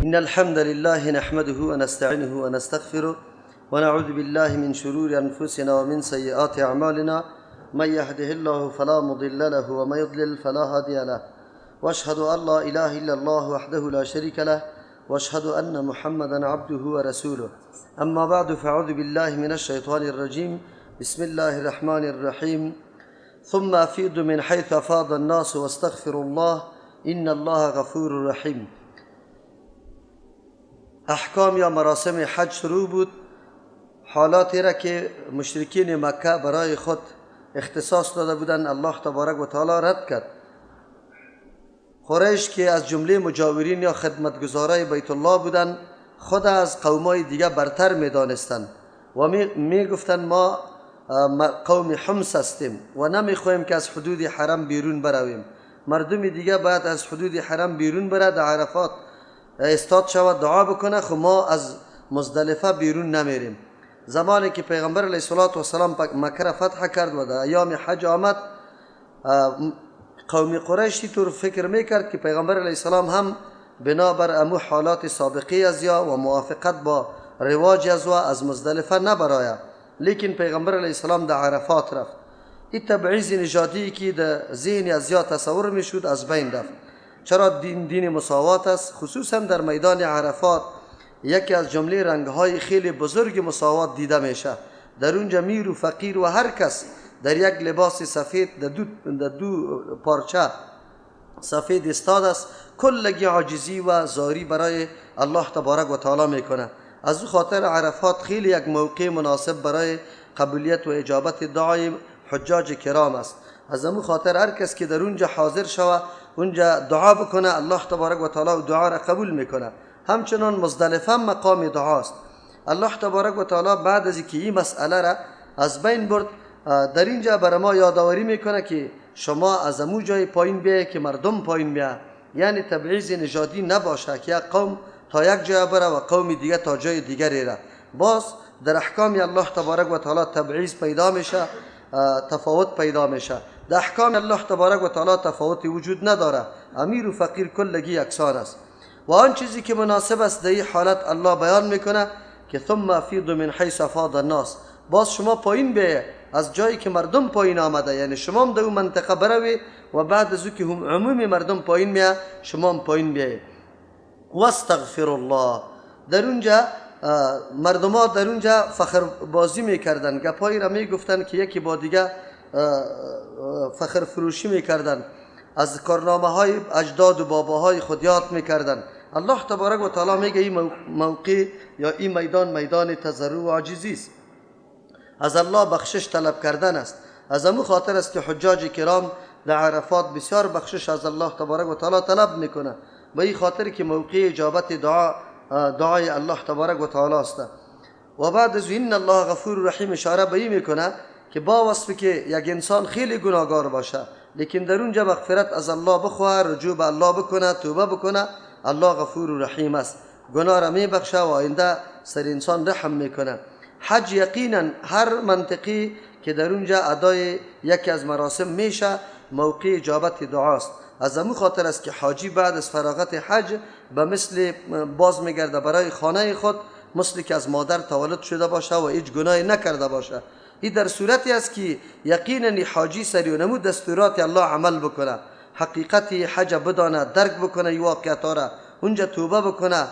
إن الحمد لله نحمده ونستعينه ونستغفره ونعوذ بالله من شرور أنفسنا ومن سيئات أعمالنا. من يهده الله فلا مضل له ومن يضلل فلا هادي له. وأشهد أن لا إله إلا الله وحده لا شريك له وأشهد أن محمدا عبده ورسوله. أما بعد فأعوذ بالله من الشيطان الرجيم. بسم الله الرحمن الرحيم. ثم أفيضوا من حيث أفاض الناس واستغفروا الله إن الله غفور رحيم. احکام یا مراسم حج شروع بود. حالاتی را که مشرکین مکه برای خود اختصاص داده بودند الله تبارک و تعالی رد کرد. قریش که از جمله مجاورین یا خدمتگزارای بیت الله بودند خود از قومای دیگه برتر می دانستند و می گفتند ما قوم حمص هستیم و نمی خواهیم که از حدود حرم بیرون برویم. مردم دیگه باید از حدود حرم بیرون بره، در عرفات استاد شود دعا بکنه، خب ما از مزدلفه بیرون نمیریم. زمانی که پیغمبر علیه السلام مکه را فتح کرد و در ایام حج آمد، قوم قریش طور فکر میکرد که پیغمبر علیه السلام هم بنابر امو حالات سابقی از یا و موافقت با رواج از مزدلفه نبراید، لیکن پیغمبر علیه السلام در عرفات رفت. این تبعیض نژادی که در ذهن از یا تصور میشد از بین رفت. چرا دین مساوات است؟ خصوصا در میدان عرفات یکی از جمله رنگهای خیلی بزرگ مساوات دیده میشه. در اونجا میر و فقیر و هر کس در یک لباس سفید در دو پارچه سفید استاد است، کلگی عاجزی و زاری برای الله تبارک و تعالی میکنه. از او خاطر عرفات خیلی یک موقع مناسب برای قبولیت و اجابت دعای حجاج کرام است. از امو خاطر هر کس که در اونجا حاضر شوه اونجا دعا بکنه الله تبارک و تعالی دعا را قبول میکنه. همچنان مزدلفه مقام دعاست. الله تبارک و تعالی بعد از اینکه این مسئله را از بین برد در اینجا بر ما یادآوری میکنه که شما از امو جای پایین بیایید که مردم پایین بیایند، یعنی تبعیض نژادی نباشه که یک قوم تا یک جای بره و قوم دیگه تا جای دیگری را. باز در احکام الله تبارک و تعالی تبعیض پیدا میشه، تفاوت پیدا میشه. در احکام الله تبارک و تعالی تفاوتی وجود نداره، امیر و فقیر کلگی یکسان است. و آن چیزی که مناسب است در این حالت الله بیان میکنه که ثم افیضوا من حیث افاض الناس. باز شما پایین بیایید از جایی که مردم پایین آمده، یعنی شما هم در اون منطقه بروید و بعد از او که هم عموم مردم پایین میاد شما هم پایین بیایید. واستغفر الله. در اونجا مردم ها در اونجا فخر بازی میکردن، گپایی را میگفتن که یکی با دیگه فخر فروشی میکردن، از کارنامه های اجداد و باباهای خود یاد میکردن. الله تبارک و تعالی میگه این موقع یا این میدان تضرع و عاجزی است، از الله بخشش طلب کردن است. از امو خاطر است که حجاج کرام در عرفات بسیار بخشش از الله تبارک و تعالی طلب میکنه، به این خاطر که موقع اجابت دعای الله تبارک و تعالی است. و بعد از این الله غفور رحیم اشاره به این میکنه که با وصفی که یک انسان خیلی گناهگار باشه لیکن در اونجا مغفرت از الله بخواه، رجوع به الله بکنه، توبه بکنه، الله غفور و رحیم است، گناه را میبخشه و آینده سر انسان رحم میکنه. حج یقینا هر منطقی که در اونجا ادای یکی از مراسم میشه موقع اجابت دعاست. از امو خاطر است که حاجی بعد از فراغت حج به مثل باز میگرده برای خانه خود، مثل که از مادر تولد شده باشه و هیچ گناهی نکرده باشه. این در صورتی است که یقینا حاجی سری و نمو دستورات الله عمل بکنه، حقیقت حج بدانه، درک بکنه واقعیت را، اونجا توبه بکنه،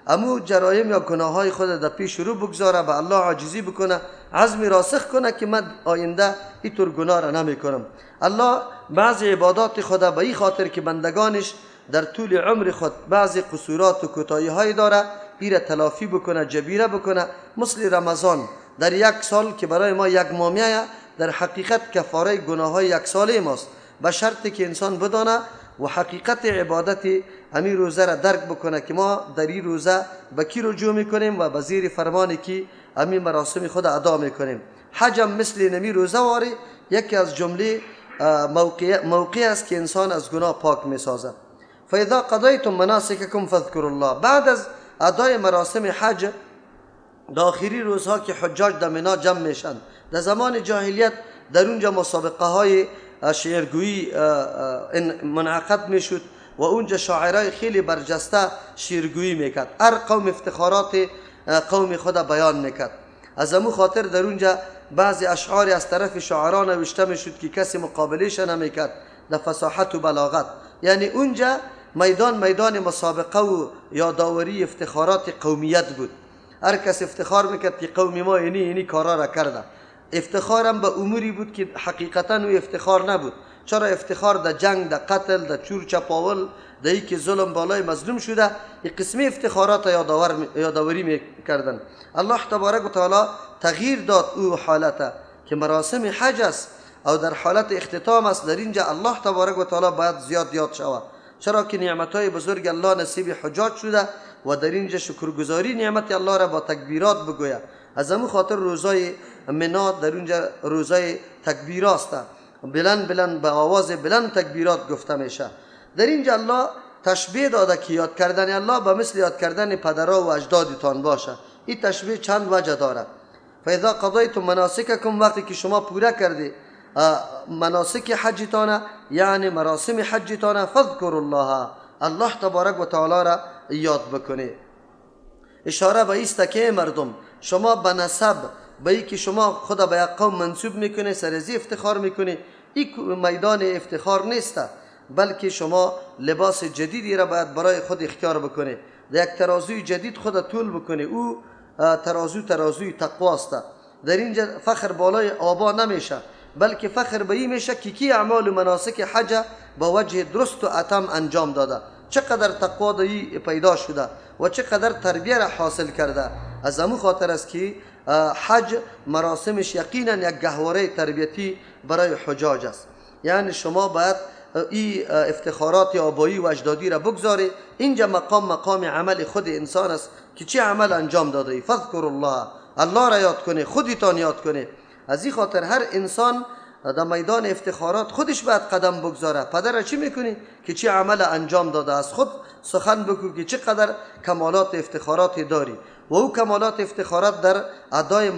امو جرایم یا گناه های خود در پیش رو بگذاره، به الله عاجزی بکنه، عزم راسخ کنه که من آینده اینطور گناه را نمی کنم. الله بعضی عبادات خود به این خاطر که بندگانش در طول عمر خود بعضی قصورات و کوتاهی های داره این را تلافی بکنه، جبیره بکنه. مثل رمضان در یک سال که برای ما یک ماه میآید، در حقیقت کفاره گناه های یک ساله ماست، به شرطی که انسان بدانه و حقیقت عبادت همین روزه را درک بکنه که ما در این روزه به کی رجوع میکنیم و به زیر فرمانی که همین مراسم خود ادا میکنیم. حج هم مثل نمی روزه واری یکی از جمله موقع است که انسان از گناه پاک میسازه. فاذا قضیتم مناسککم فاذکروا الله. بعد از ادای مراسم حج در آخری روزها که حجاج در منا جمع میشن، در زمان جاهلیت در اونجا مسابقه های شعرگویی منعقد میشد و اونجا شاعرای خیلی برجسته شیرگویی میکرد. هر قوم افتخارات قوم خود بیان میکرد. از امو خاطر در اونجا بعضی اشعاری از طرف شاعران نوشته میشد که کسی مقابلش نمیکرد در فصاحت و بلاغت. یعنی اونجا میدان مسابقه و یادآوری افتخارات قومیت بود. هر کس افتخار میکرد که قوم ما اینی کارا را کرده. افتخارم به اموری بود که حقیقتا او افتخار نبود. چرا افتخار در جنگ، در قتل، در چور چپاول، در ای که ظلم بالای مظلوم شده، این قسمی افتخارات یادآوری میکردن. الله تبارک و تعالی تغییر داد او حالت که مراسم حج است او در حالت اختتام است. در اینجا الله تبارک و تعالی باید زیاد یاد شود، چرا که نعمتهای بزرگ الله نصیب حجاج شده و در اینجا شکرگزاری نعمت الله را با تکبیرات بگوید. از همون خاطر روزای منا در اونجا روزای تکبیرات است، بلند به آواز بلند تکبیرات گفته میشه. در اینجا الله تشبیه داده که یاد کردن الله به مثل یاد کردن پدرها و اجدادتان باشه. این تشبیه چند وجه دارد. فاذا قضیتم مناسککم، وقتی که شما پوره کردی مناسک حجتان، یعنی مراسم حجتان، فذکروا الله، الله تبارک و تعالی را یاد بکنید. اشاره به است که مردم شما به نسب به ای که شما خود به یک قوم منسوب میکنه سرزی افتخار میکنه، این میدان افتخار نیست، بلکه شما لباس جدیدی را باید برای خود اختیار بکنه، یک ترازوی جدید خود طول بکنه. او ترازوی تقوی است. در اینجا فخر بالای آبا نمیشه، بلکه فخر به این میشه که کی اعمال و مناسک حج با وجه درست و اتم انجام داده، چقدر تقوا دایی پیدا شده و چقدر تربیه را حاصل کرده. از همون خاطر است که حج مراسمش یقینا یک گهواره تربیتی برای حجاج است. یعنی شما باید این افتخارات آبایی و اجدادی را بگذاری. اینجا مقام عمل خود انسان است که چه عمل انجام داده ای. فذکر الله، الله را یاد کنه، خودتان یاد کنه. از این خاطر هر انسان در میدان افتخارات خودش باید قدم بگذاره. پدر چی میکنی که چه عمل انجام داده، از خود سخن بگو که چقدر کمالات افتخارات داری و او کمالات افتخارات در ادای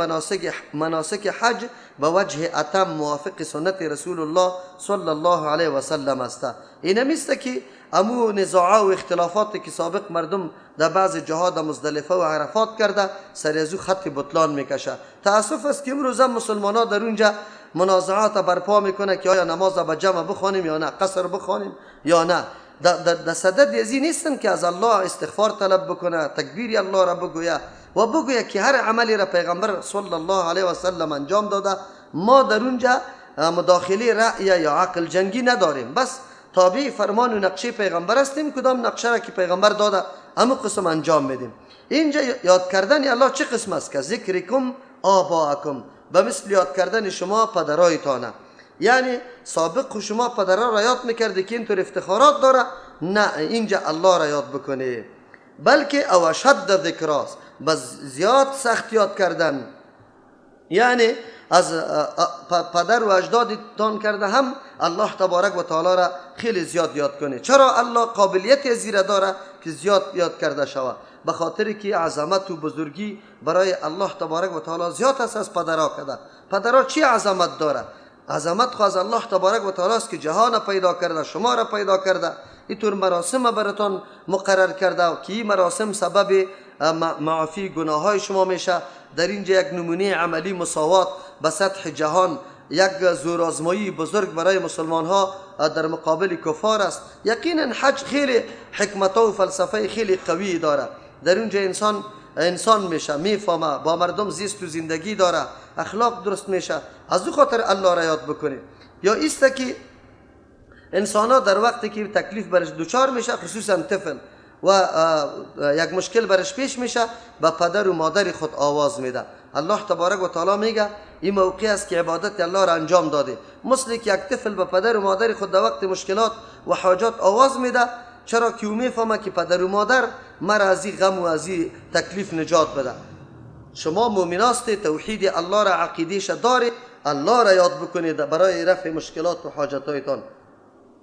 مناسک حج به وجه اتم موافق سنت رسول الله صلی الله علیه و سلم است. این همیست که امو نزاعه و اختلافاتی که سابق مردم در بعض جهاد مزدلفه و عرفات کرده سر از او خط بطلان میکشه. تاسف است که امروز مسلمان ها در اونجا منازعات برپا میکنه که آیا نماز به جمع بخوانیم یا نه، قصر بخوانیم یا نه. در صدد ازی نیستن که از الله استغفار طلب بکنه، تکبیر الله را بگویه و بگویه که هر عملی را پیغمبر صلی الله علیه و سلم انجام داده. ما در اونجا مداخله رأی یا عقل جنگی نداریم، بس تابع فرمان و نقشه پیغمبر هستیم. کدام نقشه را که پیغمبر داده همون قسم انجام میدیم. اینجا یاد کردن الله چه قسم است که ذکرکم آباءکم، به مثل یاد کردن شما پدرایتانه. یعنی سابق شما پدرها را یاد میکرده که اینطور افتخارات داره، نه، اینجا الله را یاد بکنه. بلکه او شد ذکراست، بس زیاد سخت یاد کردن، یعنی از پدر و اجدادتان کرده هم الله تبارک و تعالی را خیلی زیاد یاد کنه. چرا الله قابلیت ازی را داره که زیاد یاد کرده شود؟ به خاطر که عظمت و بزرگی برای الله تبارک و تعالی زیاد است از پدرها کرده. پدرها چی عظمت داره؟ عظمت خو از الله تبارک و تعالی است که جهان پیدا کرده، شما را پیدا کرده، اینطور مراسم براتون مقرر کرده که این مراسم سبب معافی گناه های شما میشه. در اینجا یک نمونه عملی مساوات به سطح جهان، یک زورآزمایی بزرگ برای مسلمان ها در مقابل کفار است. یقینا حج خیلی حکمت و فلسفه خیلی قوی داره. در اونجا انسان میشه، میفهمه، با مردم زیست و زندگی داره، اخلاق درست میشه. از او خاطر الله را یاد بکنه. یا ایست که انسان ها در وقتی که تکلیف برش دوچار میشه، خصوصا طفل و یک مشکل برش پیش میشه، به پدر و مادر خود آواز میده. الله تبارک و تعالی میگه این موقع است که عبادت الله را انجام داده. مثل که یک طفل به پدر و مادر خود در وقت مشکلات و حاجات آواز میده، چرا که او میفهمه که پدر و مادر مرا از این غم و از این تکلیف نجات بده. شما مؤمناست، توحید الله را عقیدهش دارید، الله را یاد بکنید برای رفع مشکلات و حاجتایتان.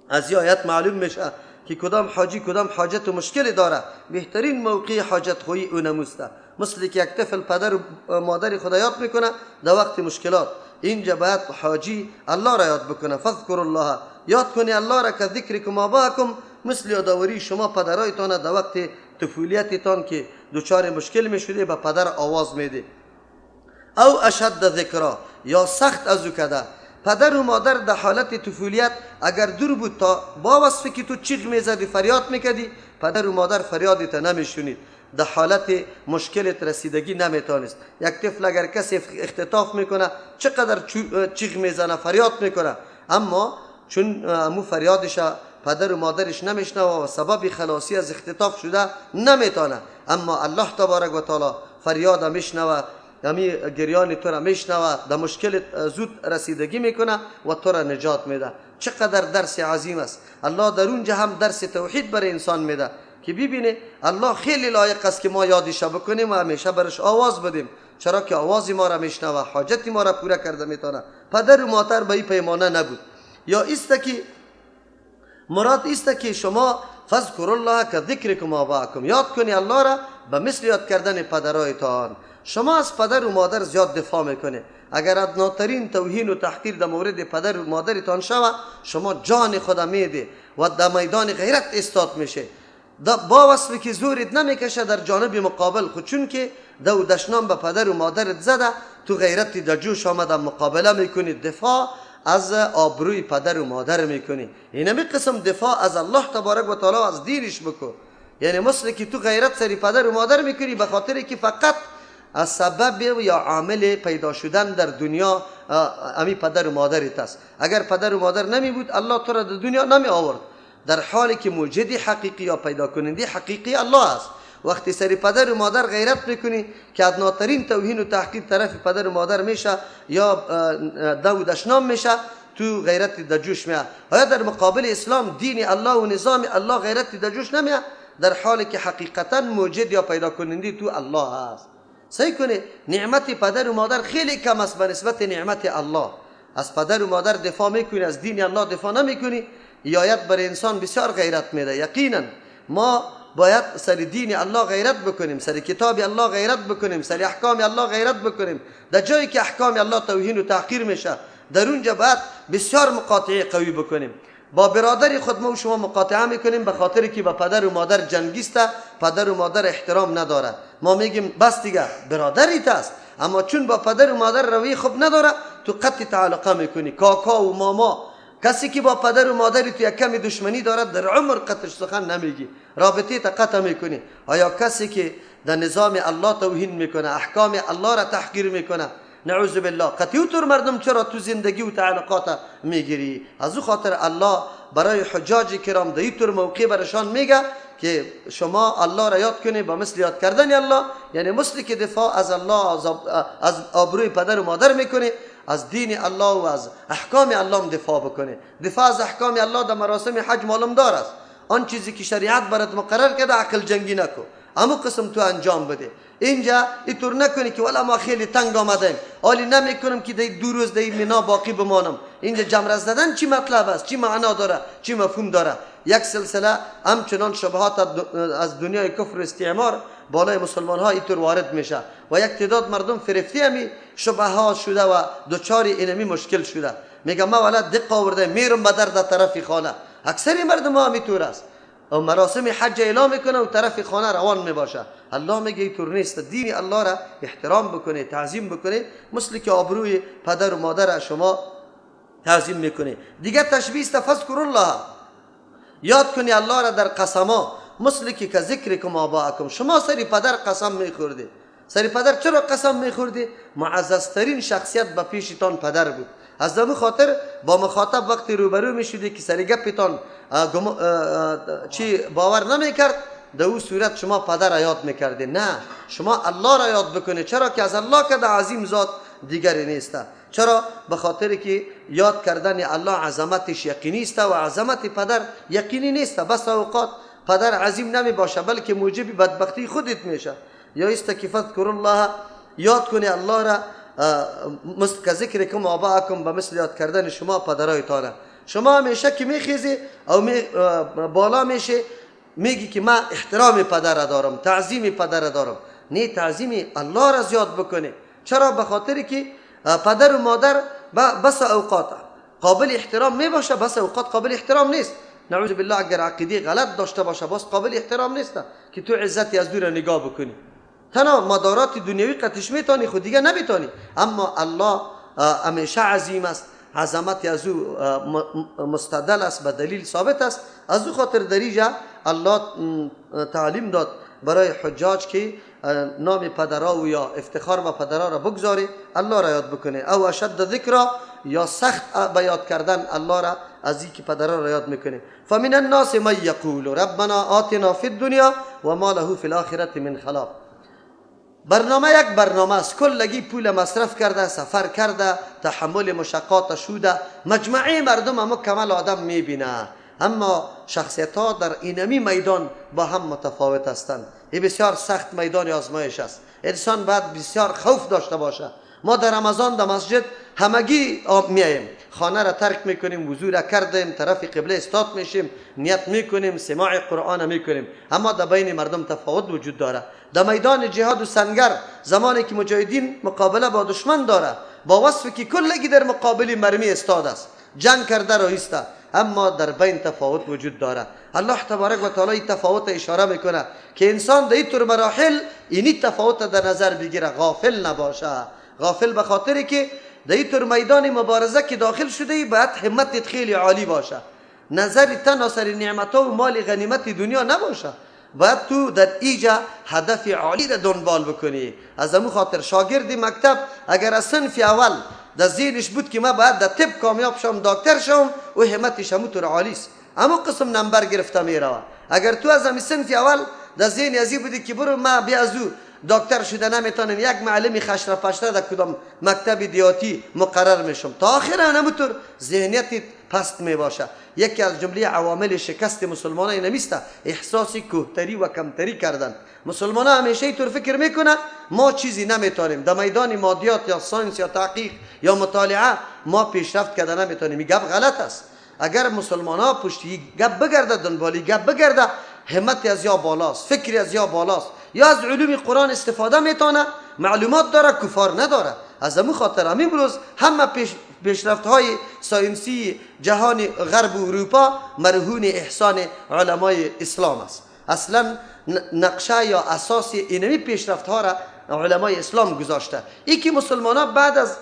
از این آیت معلوم میشه که کدام حاجی کدام حاجت و مشکلی داره، بهترین موقع حاجت خویی او نموسته. مثل که یک طفل پدر و مادر خدا یاد میکنه در وقت مشکلات، اینجا باید حاجی الله را یاد بکنه. فذکر الله، یاد کنی الله را که ذکرکم آباءکم، مثل یادآوری شما پدرایتان در وقت طفولیتتان که دچار مشکل می شده به پدر آواز میده. او اشد ذکرا، یا سخت از او کده. پدر و مادر در حالت طفولیت اگر دور بود تا با وصفی که تو چیغ میزدی فریاد میکدی، پدر و مادر فریادت نمیشونید، در حالت مشکلت رسیدگی نمیتونست. یک طفل اگر کسی اختطاف میکنه چقدر چیغ میزنه فریاد میکنه، اما چون امو فریادش پدر و مادرش نمیشنوه و سبب خلاصی از اختطاف شده نمیتونه، اما الله تبارک و تعالی فریاد میشنوه، امی گریان تو را میشنوه، در مشکل زود رسیدگی میکنه و تو را نجات میده. چقدر درس عظیم است. الله در اونجا هم درس توحید برای انسان میده که ببینه الله خیلی لایق است که ما یادش بکنیم و همیشه برش آواز بدیم، چرا که آواز ما را میشنوه، حاجت ما را پورا کرده میتونه. پدر و مادر به این پیمانه نبود. یا است که مراد است که شما فذکر الله که ذکرکم آباءکم، یاد کنی الله را به مثل یاد کردن پدرایتان. شما از پدر و مادر زیاد دفاع میکنه. اگر ادناترین توهین و تحقیر در مورد پدر و مادرتان شود، شما جان خود میده و در میدان غیرت استاد میشه. با وصفی که زورت نمیکشه در جانب مقابل، خود چون که دو دشنام به پدر و مادرت زده، تو غیرت در جوش آمده مقابله میکنی، دفاع از آبروی پدر و مادر میکنی. اینمی قسم دفاع از الله تبارک و تعالی از دینش بکو. یعنی مثل که تو غیرت سری پدر و مادر میکنی به خاطر که فقط از سبب یا عامل پیدا شدن در دنیا امی پدر و مادرت است. اگر پدر و مادر نمی بود الله تو را در دنیا نمی آورد، در حالی که موجد حقیقی یا پیدا کننده حقیقی الله است. وقتی سری پدر و مادر غیرت میکنی که ادناترین توهین و تحقیر طرف پدر و مادر میشه یا دو دشنام میشه، تو غیرت در جوش میاد. آیا در مقابل اسلام دین الله و نظام الله غیرت در جوش نمیاد، در حالی که حقیقتا موجد یا پیدا کننده تو الله است. صحیح کنه نعمت پدر و مادر خیلی کم است به نسبت نعمت الله. از پدر و مادر دفاع میکنی، از دین الله دفاع نمیکنی، یایت برای انسان بسیار غیرت میده. یقینا ما باید سر دین الله غیرت بکنیم، سر کتاب الله غیرت بکنیم، سر احکام الله غیرت بکنیم. در جایی که احکام الله توهین و تحقیر میشه، در اونجا باید بسیار مقاطعه قوی بکنیم. با برادر خود ما و شما مقاطعه میکنیم به خاطر که با پدر و مادر جنگیسته، پدر و مادر احترام نداره. ما میگیم بس دیگه برادریت است، اما چون با پدر و مادر روی خوب نداره تو قطع تعلقه میکنی. کاکا و ماما، کسی که با پدر و مادری تو یک کمی دشمنی دارد در عمر قطعش سخن نمیگی، رابطه تا قطع میکنی. آیا کسی که در نظام الله توهین میکنه، احکام الله را تحقیر میکنه، نعوذ بالله، قطعی طور مردم چرا تو زندگی و تعلقات میگیری؟ از او خاطر الله برای حجاج کرام در این طور موقع برشان میگه که شما الله را یاد کنی با مثل یاد کردن الله، یعنی مثلی که دفاع از الله از آبروی پدر و مادر میکنی، از دین الله و از احکام الله دفاع بکنه. دفاع از احکام الله در مراسم حج معلوم دار است. آن چیزی که شریعت برات مقرر کرده عقل جنگی نکن، اما قسم تو انجام بده. اینجا اینطور نکنی که والا ما خیلی تنگ آمدیم، حالی نمیکنم که دی 2 روز دی مینا باقی بمانم. اینجا جمره زدن چی مطلب است، چی معنا داره، چی مفهوم داره؟ یک سلسله همچنان شبهات از دنیای کفر و استعمار بالای مسلمان ها اینطور وارد میشه و یک تعداد مردم فرفتی همی شبهات شده و دوچار اینمی مشکل شده. میگم ما والا دق آورده میرم به در طرف خانه. اکثر مردم ها همینطور است، و مراسم حج اعلام میکنه و طرف خانه روان میباشه. الله میگه اینطور نیست. دین الله را احترام بکنه، تعظیم بکنه، مثل که آبروی پدر و مادر شما تعظیم میکنه. دیگه تشبیه است فذکر الله، یاد کنی الله را در قسما، مثل که ذکرکم آباءکم. شما سری پدر قسم میخوردی. سری پدر چرا قسم میخوردی؟ معززترین شخصیت به پیشتان پدر بود. از دم خاطر با مخاطب وقتی روبرو میشدی که سری گپتان چی باور نمیکرد، در او صورت شما پدر را یاد میکردی. نه، شما الله را یاد بکنید، چرا که از الله که عظیم ذات دیگری نیست. چرا؟ به خاطر که یاد کردن الله عظمتش یقینی است و عظمت پدر یقینی نیست. بس اوقات پدر عظیم نمی باشه بلکه موجب بدبختی خودت میشه. یا است که فذکر الله، یاد کنی الله را که ذکرکم آباءکم، به مثل یاد کردن شما پدرایتان. شما همیشه که میخیزی او بالا میشه میگی که من احترام پدر را دارم، تعظیم پدر را دارم. نه، تعظیم الله را زیاد بکنی. چرا؟ به خاطر که پدر و مادر بس اوقات قابل احترام می باشه، بس اوقات قابل احترام نیست. نعوذ بالله اگر عقیده غلط داشته باشه باز قابل احترام نیست که تو عزتی از دور نگاه بکنی. تنها مدارات دنیوی قطعش میتونی، خود دیگه نمیتونی. اما الله همیشه عظیم است، عظمت از او مستدل است، به دلیل ثابت است. از او خاطر در اینجا الله تعلیم داد برای حجاج که نام پدرها و یا افتخار به پدرها را بگذاری، الله را یاد بکنه. او اشد ذکر، یا سخت به یاد کردن الله را از این که پدرها را یاد میکنه. فمن الناس من یقول ربنا آتنا فی الدنیا و ما له فی الاخره من خلاق. برنامه یک برنامه است، کلگی پول مصرف کرده، سفر کرده، تحمل مشقات شده، مجموعه مردم هم کمال آدم میبینه، اما شخصیت ها در اینمی میدان با هم متفاوت هستند. این بسیار سخت میدان آزمایش است. انسان باید بسیار خوف داشته باشه. ما در رمضان در مسجد همگی میاییم، خانه را ترک میکنیم، وضو را کردیم، طرف قبله استاد میشیم، نیت میکنیم، سماع قرآن میکنیم، اما در بین مردم تفاوت وجود داره. در میدان جهاد و سنگر زمانی که مجاهدین مقابله با دشمن داره، با وصفی که کلگی در مقابل مرمی استاد است، جنگ کرده رایسته، اما در بین تفاوت وجود داره. الله تبارک و تعالی تفاوت اشاره میکنه که انسان در این طور مراحل اینی تفاوت در نظر بگیره، غافل نباشه. غافل به خاطری که در این طور میدان مبارزه که داخل شده ای باید همتت خیلی عالی باشه، نظر تن سر نعمت و مال غنیمت دنیا نباشه، باید تو در ایجا هدف عالی را دنبال بکنی. از امو خاطر شاگرد مکتب اگر از صنف اول در ذهنش بود که ما باید در طب کامیاب شم، دکتر شم، و همتش همو طور عالی است، اما قسم نمبر گرفته میره. اگر تو از امی صنف اول در ذهن ازی بودی که برو ما بیا از او دکتر شده نمیتونم، یک معلمی خشره پشره در کدام مکتب دیاتی مقرر میشم، تا آخر همونطور ذهنیت پست می باشه. یکی از جمله عوامل شکست مسلمانان نمیسته احساس کوهتری و کمتری کردن. مسلمان ها همیشه اینطور فکر میکنه ما چیزی نمیتونیم، در میدان مادیات یا ساینس یا تحقیق یا مطالعه ما پیشرفت کرده نمیتونیم. این گپ غلط است. اگر مسلمان ها پشتی گپ بگرده، دنبالی گپ بگرده، همت از یا بالاست، فکری از یا بالاست، یا از علوم قرآن استفاده میتونه، معلومات داره، کفار نداره. از امو خاطر امروز همه پیشرفت های ساینسی جهان غرب و اروپا مرهون احسان علمای اسلام است. اصلا نقشه یا اساس اینمی پیشرفت ها را علمای اسلام گذاشته. ای که مسلمان ها بعد از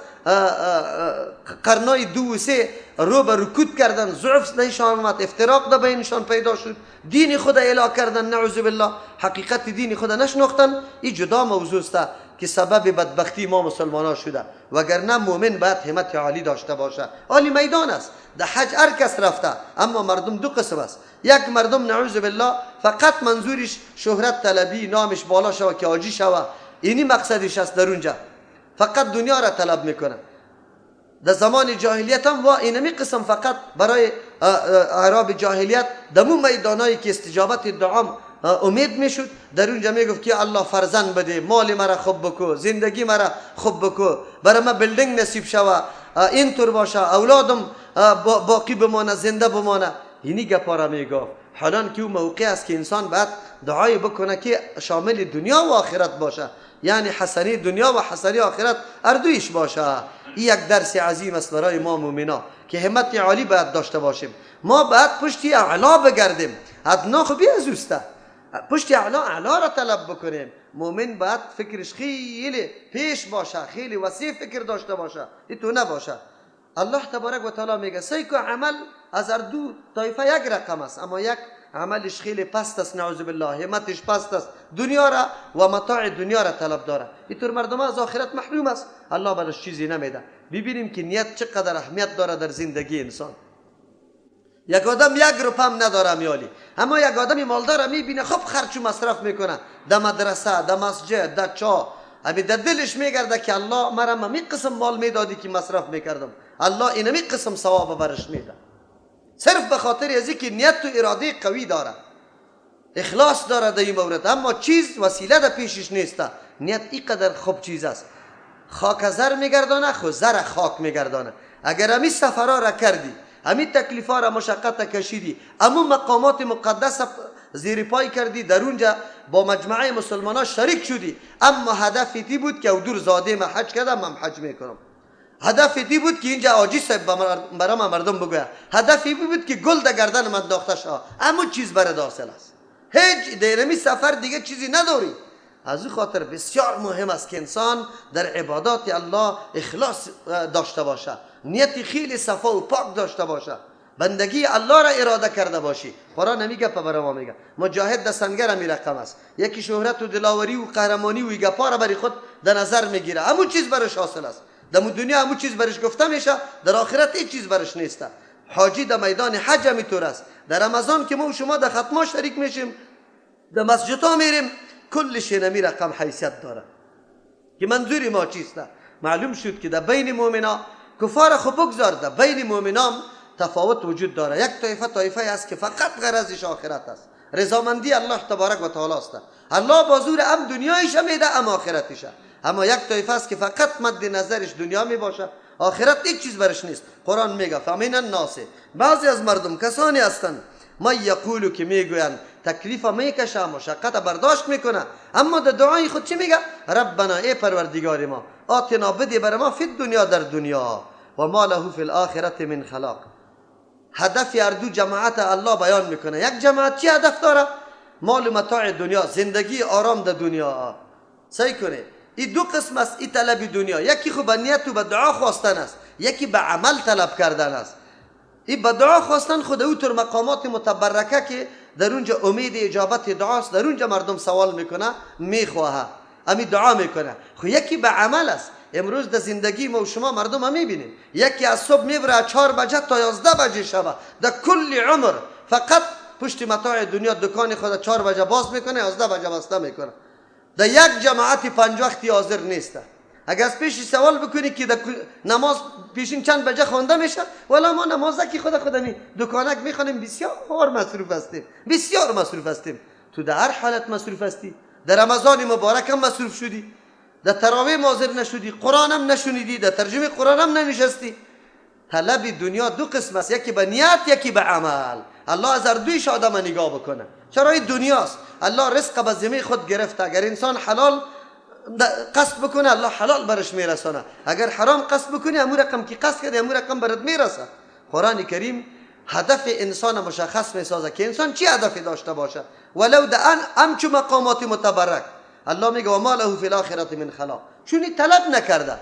قرنای 2 و 3 رو به رکود کردن، ضعف نشان آمد، افتراق در بینشان پیدا شد، دین خود اعلا کردن، نعوذ بالله، حقیقت دین خود نشناختن. این جدا موضوع است که سبب بدبختی ما مسلمان ها شده. وگرنه مؤمن باید همت عالی داشته باشه. عالی میدان است. در حج هر کس رفته، اما مردم دو قسم است. یک مردم نعوذ بالله فقط منظورش شهرت طلبی، نامش بالا شوه که حاجی شوه، اینی مقصدش است، در اونجا فقط دنیا را طلب میکنه. در زمان جاهلیت هم و اینمی قسم فقط برای اعراب جاهلیت دمو میدانایی که استجابت دعام امید میشد، در اونجا میگفت که الله فرزند بده، مال مرا خوب بکو، زندگی مرا خوب بکو، برای ما بلدنگ نصیب شوه، اینطور باشه، اولادم باقی بمانه، زنده بمانه. اینی گپا را میگفت. حالا که اون موقع است که انسان باید دعای بکنه که شامل دنیا و آخرت باشه، یعنی حسنی دنیا و حسنی آخرت اردویش باشه. این یک درس عظیم است برای ما مومنا که همت عالی باید داشته باشیم. ما باید پشتی اعلا بگردیم. ادنا خوبی از اوسته، پشتی اعلا را طلب بکنیم. مومن باید فکرش خیلی پیش باشه، خیلی وسیع فکر داشته باشه، این تو نباشه. الله تبارک و تعالی میگه سیکو عمل از اردو طایفه یک رقم است، اما یک عملش خیلی پست است، نعوذ بالله، همتش پست است، دنیا را و متاع دنیا را طلب داره. اینطور مردم از آخرت محروم است، الله براش چیزی نمیده. ببینیم که نیت چقدر اهمیت داره در زندگی انسان. یک آدم 1 روپیه هم نداره میالی، اما یک آدمی مالدار میبینه خب خرج و مصرف میکنه، در مدرسه، در مسجد، در چاه، امی در دلش میگرده که الله مرا می قسم مال میدادی که مصرف میکردم، الله اینمی قسم ثواب برش میده. صرف به خاطر ازی که نیت و اراده قوی داره، اخلاص داره در این مورد، اما چیز وسیله در پیشش نیسته. نیت اینقدر خوب چیز است، خاک زر میگردانه، خود زر خاک میگردانه. اگر امی سفرها را کردی، امی تکلیفها را مشقت کشیدی، اما مقامات مقدس زیر پای کردی، در اونجا با مجموعه مسلمان ها شریک شدی، اما هدفی تی بود که او دور زاده ما حج کردم، من حج میکنم. هدف دی بود که اینجا آجی صاحب برای مردم بگوید، هدفی بود که گل در گردن من داخته شد، اما چیز برای حاصل است. هیچ دیرمی سفر دیگه چیزی نداری. از این خاطر بسیار مهم است که انسان در عبادات الله اخلاص داشته باشه، نیت خیلی صفا و پاک داشته باشه، بندگی الله را اراده کرده باشی. قرآن نمیگه برای ما میگه مجاهد در سنگر می رقم است، یکی شهرت و دلاوری و قهرمانی و گپا را برای خود در نظر میگیره، همون چیز برش حاصل است. در دنیا همون چیز برش گفته میشه، در آخرت هیچ چیز برش نیست. حاجی در میدان حج همینطور است. در رمضان که ما و شما در ختمه شریک میشیم، در مسجد ها میریم، کل شی نمی رقم حیثیت داره. که منظوری ما چیست؟ معلوم شد که در بین مؤمنا، کفار خو بگذار، در بین مؤمنان تفاوت وجود داره. یک طایفه است که فقط غرضش آخرت است، رضامندی الله تبارک و تعالی است. الله بازور هم دنیایش میده هم آخرتش. اما یک طایفه است که فقط مد نظرش دنیا می باشه، آخرت هیچ چیز برش نیست. قرآن میگه فمن الناس، بعضی از مردم کسانی هستند ما یقولو که میگویند، تکلیف میکشه، مشقت برداشت میکنه، اما در دعای خود چی میگه؟ ربنا ای پروردگار ما، آتنا بده بر ما فی دنیا در دنیا و ما له فی الاخرت من خلاق. هدف هر دو جماعت الله بیان میکنه. یک جماعت چی هدف داره؟ مال و متاع دنیا، زندگی آرام در دنیا. صحیح کنه. این دو قسم است این طلب دنیا، یکی خو به نیت و به دعا خواستن است، یکی به عمل طلب کردن است. این به دعا خواستن خود او تر مقامات متبرکه که در اونجا امید اجابت دعاست، در اونجا مردم سوال میکنه، میخواه، امی دعا میکنه. خو یکی به عمل است. امروز در زندگی ما و شما مردم هم میبینیم، یکی از صبح میبره 4 بجه تا 11 بجه شب، در کل عمر فقط پشت متاع دنیا دکان خود 4 بجه باز میکنه، 11 بجه بسته میکنه. در یک جماعت 5 وقتی حاضر نیست. اگر از پیش سوال بکنی که نماز پیشین چند بجه خوانده میشه، ولی ما نماز که خودمی دکانک میخوانیم، بسیار مصروف هستیم، بسیار مصروف هستیم. تو در هر حالت مصروف هستی. در رمضان مبارک هم مصروف شدی، در تراویح حاضر نشدی، قرآن هم نشنیدی، در ترجمه قرآن هم ننشستی. طلب دنیا دو قسم است، یکی به نیت، یکی به عمل. الله از هر دویش آدم نگاه بکنه. چرا این دنیاست. الله رزق به ذمه خود گرفته. اگر انسان حلال قصد بکنه، الله حلال برش میرسانه. اگر حرام قصد بکنه، امور رقم که قصد کرده امور رقم برات میرسه. قرآن کریم هدف انسان مشخص میسازه که انسان چی هدفی داشته باشه، ولو در همچو مقامات متبرک. الله میگه و ما له فی الاخرة من خلاق، چونی طلب نکرده.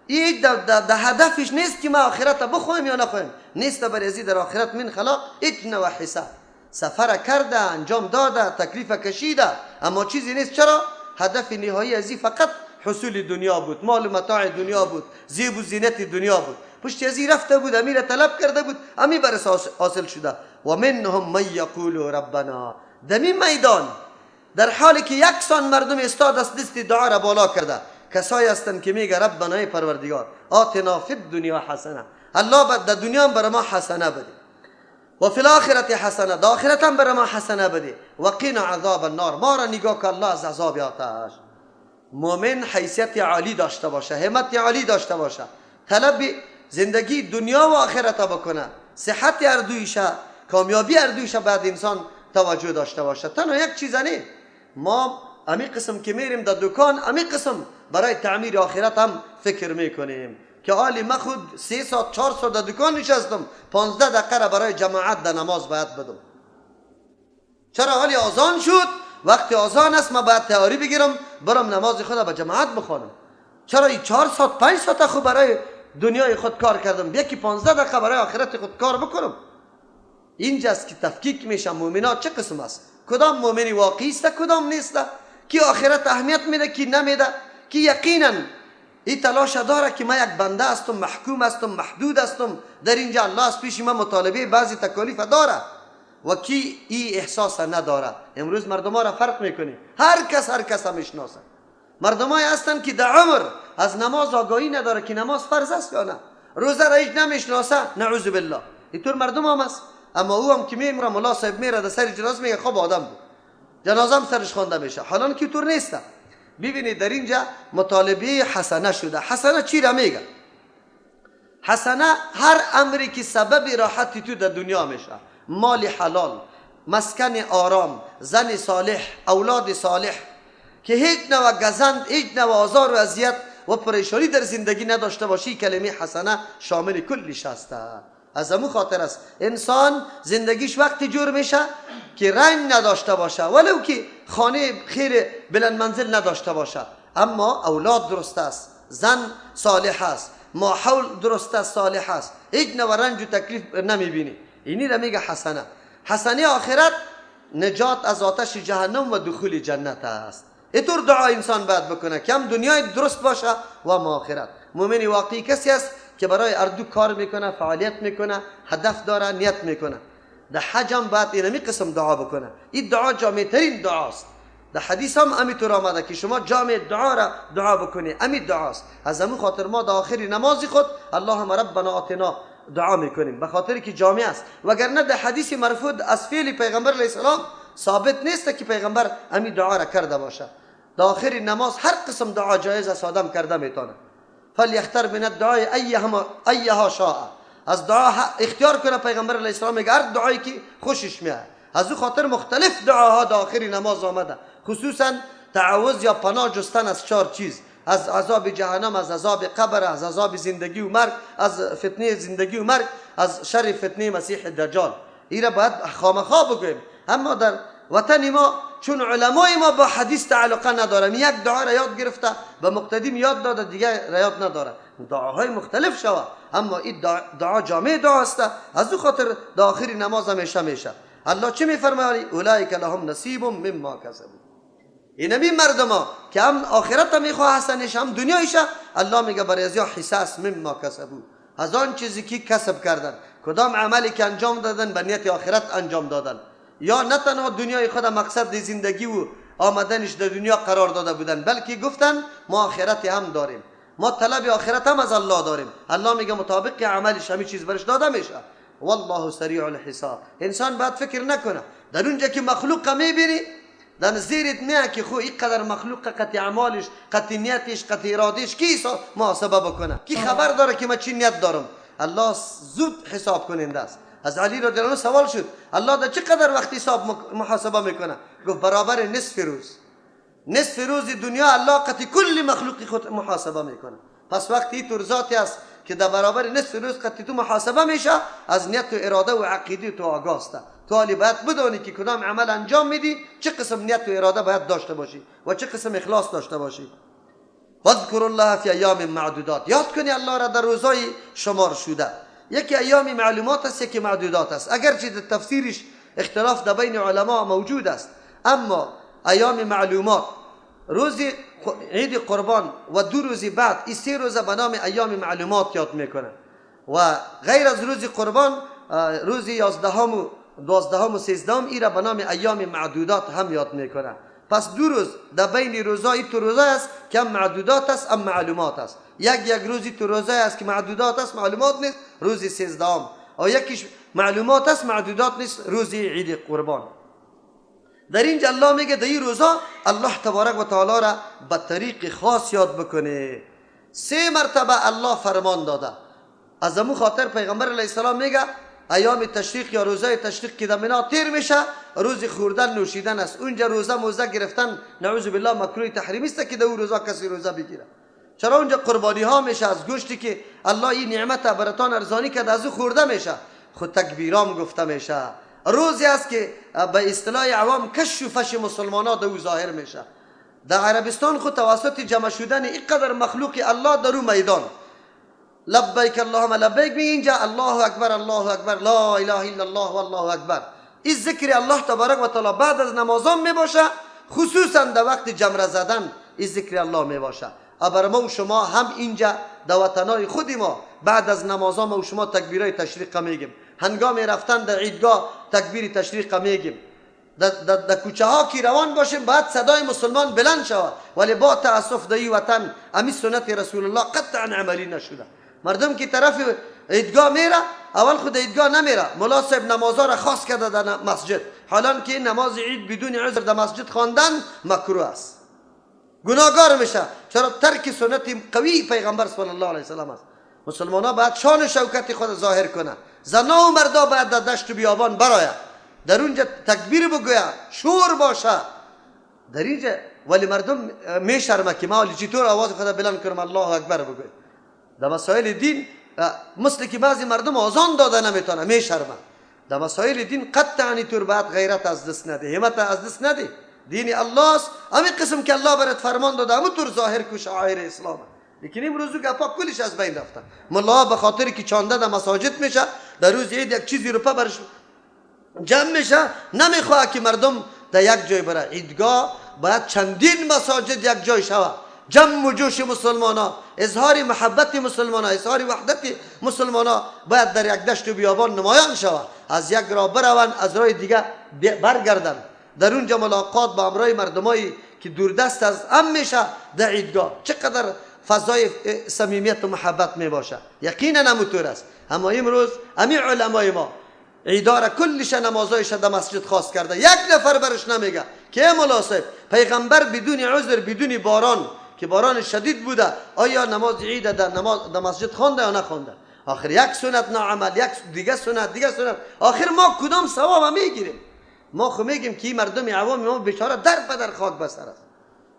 این در هدفش نیست که ما آخرت بخوایم یا نخوایم، نیست برای ازی در آخرت من خلاق هیچ نوع حساب. سفر کرده، انجام داده، تکلیف کشیده، اما چیزی نیست. چرا؟ هدف نهایی ازی فقط حصول دنیا بود، مال و متاع دنیا بود، زیب و زینت دنیا بود. پشت ازی رفته بود، امیر طلب کرده بود، امی برس حاصل شده. و منهم من یقول ربنا، دمی میدان در حالی که یکسان مردم استاد است دست دعا را بالا کرده، کسایی هستند که میگه ربنا ای پروردگار آتنا فی الدنیا حسنه، الله در دنیا هم برای ما حسنه بده، و فی الاخرة حسنه، در آخرت هم برای ما حسنه بده، و قنا عذاب النار، ما را نگاه که الله از عذاب آتش. مومن حیثیت عالی داشته باشه، همت عالی داشته باشه، طلب زندگی دنیا و آخرت بکنه، صحت هر دویشه، کامیابی هر دویشه بعد انسان توجه داشته باشه. تنها یک چیز نه، ما امی قسم که میریم در دکان، امی قسم برای تعمیر آخرت هم فکر میکنیم که آلی ما خود 3 ساعت 4 ساعت در دکان نشستم، 15 دقیقه برای جماعت در نماز باید بدم. چرا؟ حالی آذان شد، وقتی آذان است ما باید تیاری بگیرم برم نماز خود به جماعت بخوانم. چرا این 4 ساعت 5 ساعت خود برای دنیای خود کار کردم، یکی 15 دقیقه برای آخرت خود کار بکنم. اینجاست که تفکیک میشه مؤمنات چه قسم است، کدام مؤمنی واقعی است، کدام نیست، کی آخرت اهمیت میده، کی نمیده، کی یقینا این تلاش داره که من یک بنده هستم، محکوم هستم، محدود هستم، در اینجا الله از پیش من مطالبه بعضی تکالیف داره، و کی این احساس نداره. امروز مردم ها را فرق میکنی، هر کس هم میشناسه. مردم های هستن که در عمر از نماز آگاهی نداره که نماز فرض است یا نه، روزه را هیچ نمیشناسه، نعوذ بالله. اینطور مردم هم است. اما او هم که میمره ملا صاحب میره در سر جنازه میگه خب آدم بود، جنازه هم سرش خوانده میشه، حالا که طور نیست. ببینید در اینجا مطالبه حسنه شده. حسنه چی را میگه؟ حسنه هر امری که سبب راحتی تو در دنیا میشه، مال حلال، مسکن آرام، زن صالح، اولاد صالح، که هیچ نوع گزند، هیچ نوع آزار و اذیت و پریشانی در زندگی نداشته باشی، کلمه حسنه شامل کلش هست. از همون خاطر است انسان زندگیش وقتی جور میشه که رنگ نداشته باشه، ولو که خانه خیر بلند منزل نداشته باشه، اما اولاد درست است، زن صالح است، ماحول درست است، صالح است، هیچ نوع رنج و تکلیف نمیبینی. اینی را میگه حسنه. حسنه آخرت نجات از آتش جهنم و دخول جنت است. اینطور دعا انسان باید بکنه که هم دنیای درست باشه و هم آخرت. مؤمن واقعی کسی است که برای اردو کار میکنه، فعالیت میکنه، هدف داره، نیت میکنه. در حج هم باید اینمی قسم دعا بکنه. این دعا جامع ترین دعاست. در حدیث هم همینطور آمده که شما جامع دعا را دعا بکنی، همین دعاست. از همون خاطر ما در آخر نماز خود اللهم ربنا آتنا دعا میکنیم، به خاطر که جامع است. وگرنه در حدیث مرفوع از فعل پیغمبر علیه السلام ثابت نیست که پیغمبر همین دعا را کرده باشه. در آخر نماز هر قسم دعا جایز است، آدم کرده میتونه. فلیختر من الدعای ایها شاء، از دعا اختیار کنه. پیغمبر علیه السلام میگه هر دعایی که خوشش میاد. از او خاطر مختلف دعاها در آخر نماز آمده، خصوصا تعوذ یا پناه جستن از 4 چیز: از عذاب جهنم، از عذاب قبر، از عذاب زندگی و مرگ، از فتنه زندگی و مرگ، از شر فتنه مسیح دجال. این را باید خامخا بگویم. اما در وطن ما چون علمای ما با حدیث تعلقه ندارن، یک دعا را یاد گرفته به مقتدیم یاد داده، دیگه را یاد نداره. دعاهای مختلف شوه، اما این دعا جامع دعا است. از او خاطر در آخر نماز همیشه میشه. الله چه میفرمایی؟ اولئک لهم نصیب مما کسبوا. اینمی مردما که هم آخرت میخواه حسنش هم دنیایش، الله میگه برای ازیا حساس مما کسبوا، از آن چیزی که کسب کردن، کدام عملی که انجام دادن به نیت آخرت انجام دادن، یا نه تنها دنیای خود مقصد زندگی و آمدنش در دنیا قرار داده بودن، بلکه گفتن ما آخرت هم داریم، ما طلب آخرت هم از الله داریم. الله میگه مطابق عملش همین چیز برش داده میشه. والله سریع الحساب. انسان باید فکر نکنه در اونجا که مخلوق میبینی در زیرت نه که خو اینقدر مخلوق قطع اعمالش، قطع نیتش، قطع ارادش کی محاسبه بکنه، کی خبر داره که من چی نیت دارم؟ الله زود حساب کننده است. از علی رضی الله عنه سوال شد الله در چقدر وقت حساب محاسبه میکنه؟ گفت برابر نصف روز. نصف روز دنیا الله قطع کل مخلوقی خود محاسبه میکنه. پس وقتی تو ذاتی است که در برابر نصف روز قطع تو محاسبه میشه، از نیت و اراده و عقیده تو آگاه است. تو حالی باید بدانی که کدام عمل انجام میدی چه قسم نیت و اراده باید داشته باشی و چه قسم اخلاص داشته باشی. واذکر الله فی ایام معدودات. یاد کنی الله را در روزای شمار شده. یکی ایام معلومات است، یکی معدودات است. اگرچه در تفسیرش اختلاف در بین علما موجود است، اما ایام معلومات روز عید قربان و 2 روز بعد، این 3 روزه به نام ایام معلومات یاد میکنه. و غیر از روز قربان روز 11 و 12 و 13 این را به نام ایام معدودات هم یاد میکنه. پس 2 روز در بین روزا این تو روزه است که هم معدودات است هم معلومات است. یک روزی تو روزه است که معدودات است، معلومات نیست، روز 13 و یکیش معلومات است، معدودات نیست، روز عید قربان. در اینجا الله میگه در این روزا الله تبارک و تعالی را به طریق خاص یاد بکنه. 3 مرتبه الله فرمان داده. از همون خاطر پیغمبر علیه السلام میگه ایام تشریق یا روزه تشریق که در منا تیر میشه روز خوردن نوشیدن است. اونجا روزه موزه گرفتن نعوذ بالله مکروه تحریمی است که در اون روزا کسی روزه بگیره. چرا اونجا قربانی ها میشه از گوشتی که الله این نعمت براتان ارزانی کرد، از او خورده میشه، خود تکبیرام گفته میشه. روزی است که به اصطلاح عوام کش و فش مسلمانان در او ظاهر میشه. در عربستان خود توسط جمع شدن اینقدر مخلوق الله در او میدان لبیک اللهم لبیک می اینجا الله اکبر الله اکبر لا اله الا الله والله اکبر. این ذکر الله تبارک و تعالی بعد از نمازان می باشه، خصوصا در وقت جمره زدن این ذکر الله می باشه. ابر ما و شما هم اینجا در وطنای خود ما بعد از نمازان ما و شما تکبیرای تشریق میگیم، هنگام رفتن در عیدگاه تکبیر تشریق میگیم، در کوچه ها که روان باشیم بعد صدای مسلمان بلند شود. ولی با تاسف در این وطن امی سنت رسول الله قطعا عملی نشده. مردم که طرف عیدگاه میره اول خود عیدگاه نمیره، ملا صاحب نمازها را خاص کرده در مسجد، حالا که نماز عید بدون عذر در مسجد خواندن مکروه است، گناهگار میشه. چرا؟ ترک سنت قوی پیغمبر صلی الله علیه وسلم است. مسلمان ها باید شان شوکت خود ظاهر کنه، زنا و مردا باید در دشت و بیابان براید، در اونجا تکبیر بگوید، شور باشه. در اینجا ولی مردم میشرمه که ما چطور آواز خود بلند کنم الله اکبر بگویم. در مسائل دین مثل که بعضی مردم آزان داده نمیتونه، میشرمه. در مسائل دین قطعا طور باید غیرت از دست نده، همت از دست نده. دین الله است، همین قسم که الله برات فرمان داده همون طور ظاهر کو شعائر اسلام. لیکن امروز گپا کلش از بین رفته. ملا به خاطر که چانده در مساجد میشه، در روز عید یک چیزی رو پا برش جمع میشه، نمیخواد که مردم در یک جای بره. عیدگاه باید چندین مساجد یک جای شود، جمع و جوش مسلمانا، اظهار محبت مسلمانا، اظهار وحدت مسلمانا باید در یک دشت و بیابان نمایان شود. از یک راه بروند، از راه دیگه برگردن. در اونجا ملاقات با امرای مردمایی که دوردست از هم میشه در عیدگاه، چقدر فضای صمیمیت و محبت می باشه. یقینا همونطور است. اما امروز همین علمای ما عیدار کلش نمازایش در مسجد خاص کرده، یک نفر برش نمیگه که مناسب. پیغمبر بدون عذر، بدون باران که باران شدید بوده، آیا نماز عید در مسجد خوانده یا نخوانده؟ آخر یک سنت ناعمل، یک دیگه سنت. آخر ما کدام ثواب میگیریم؟ ما خو میگیم که مردم عوام ما بیچاره در بدر خاک بسر است،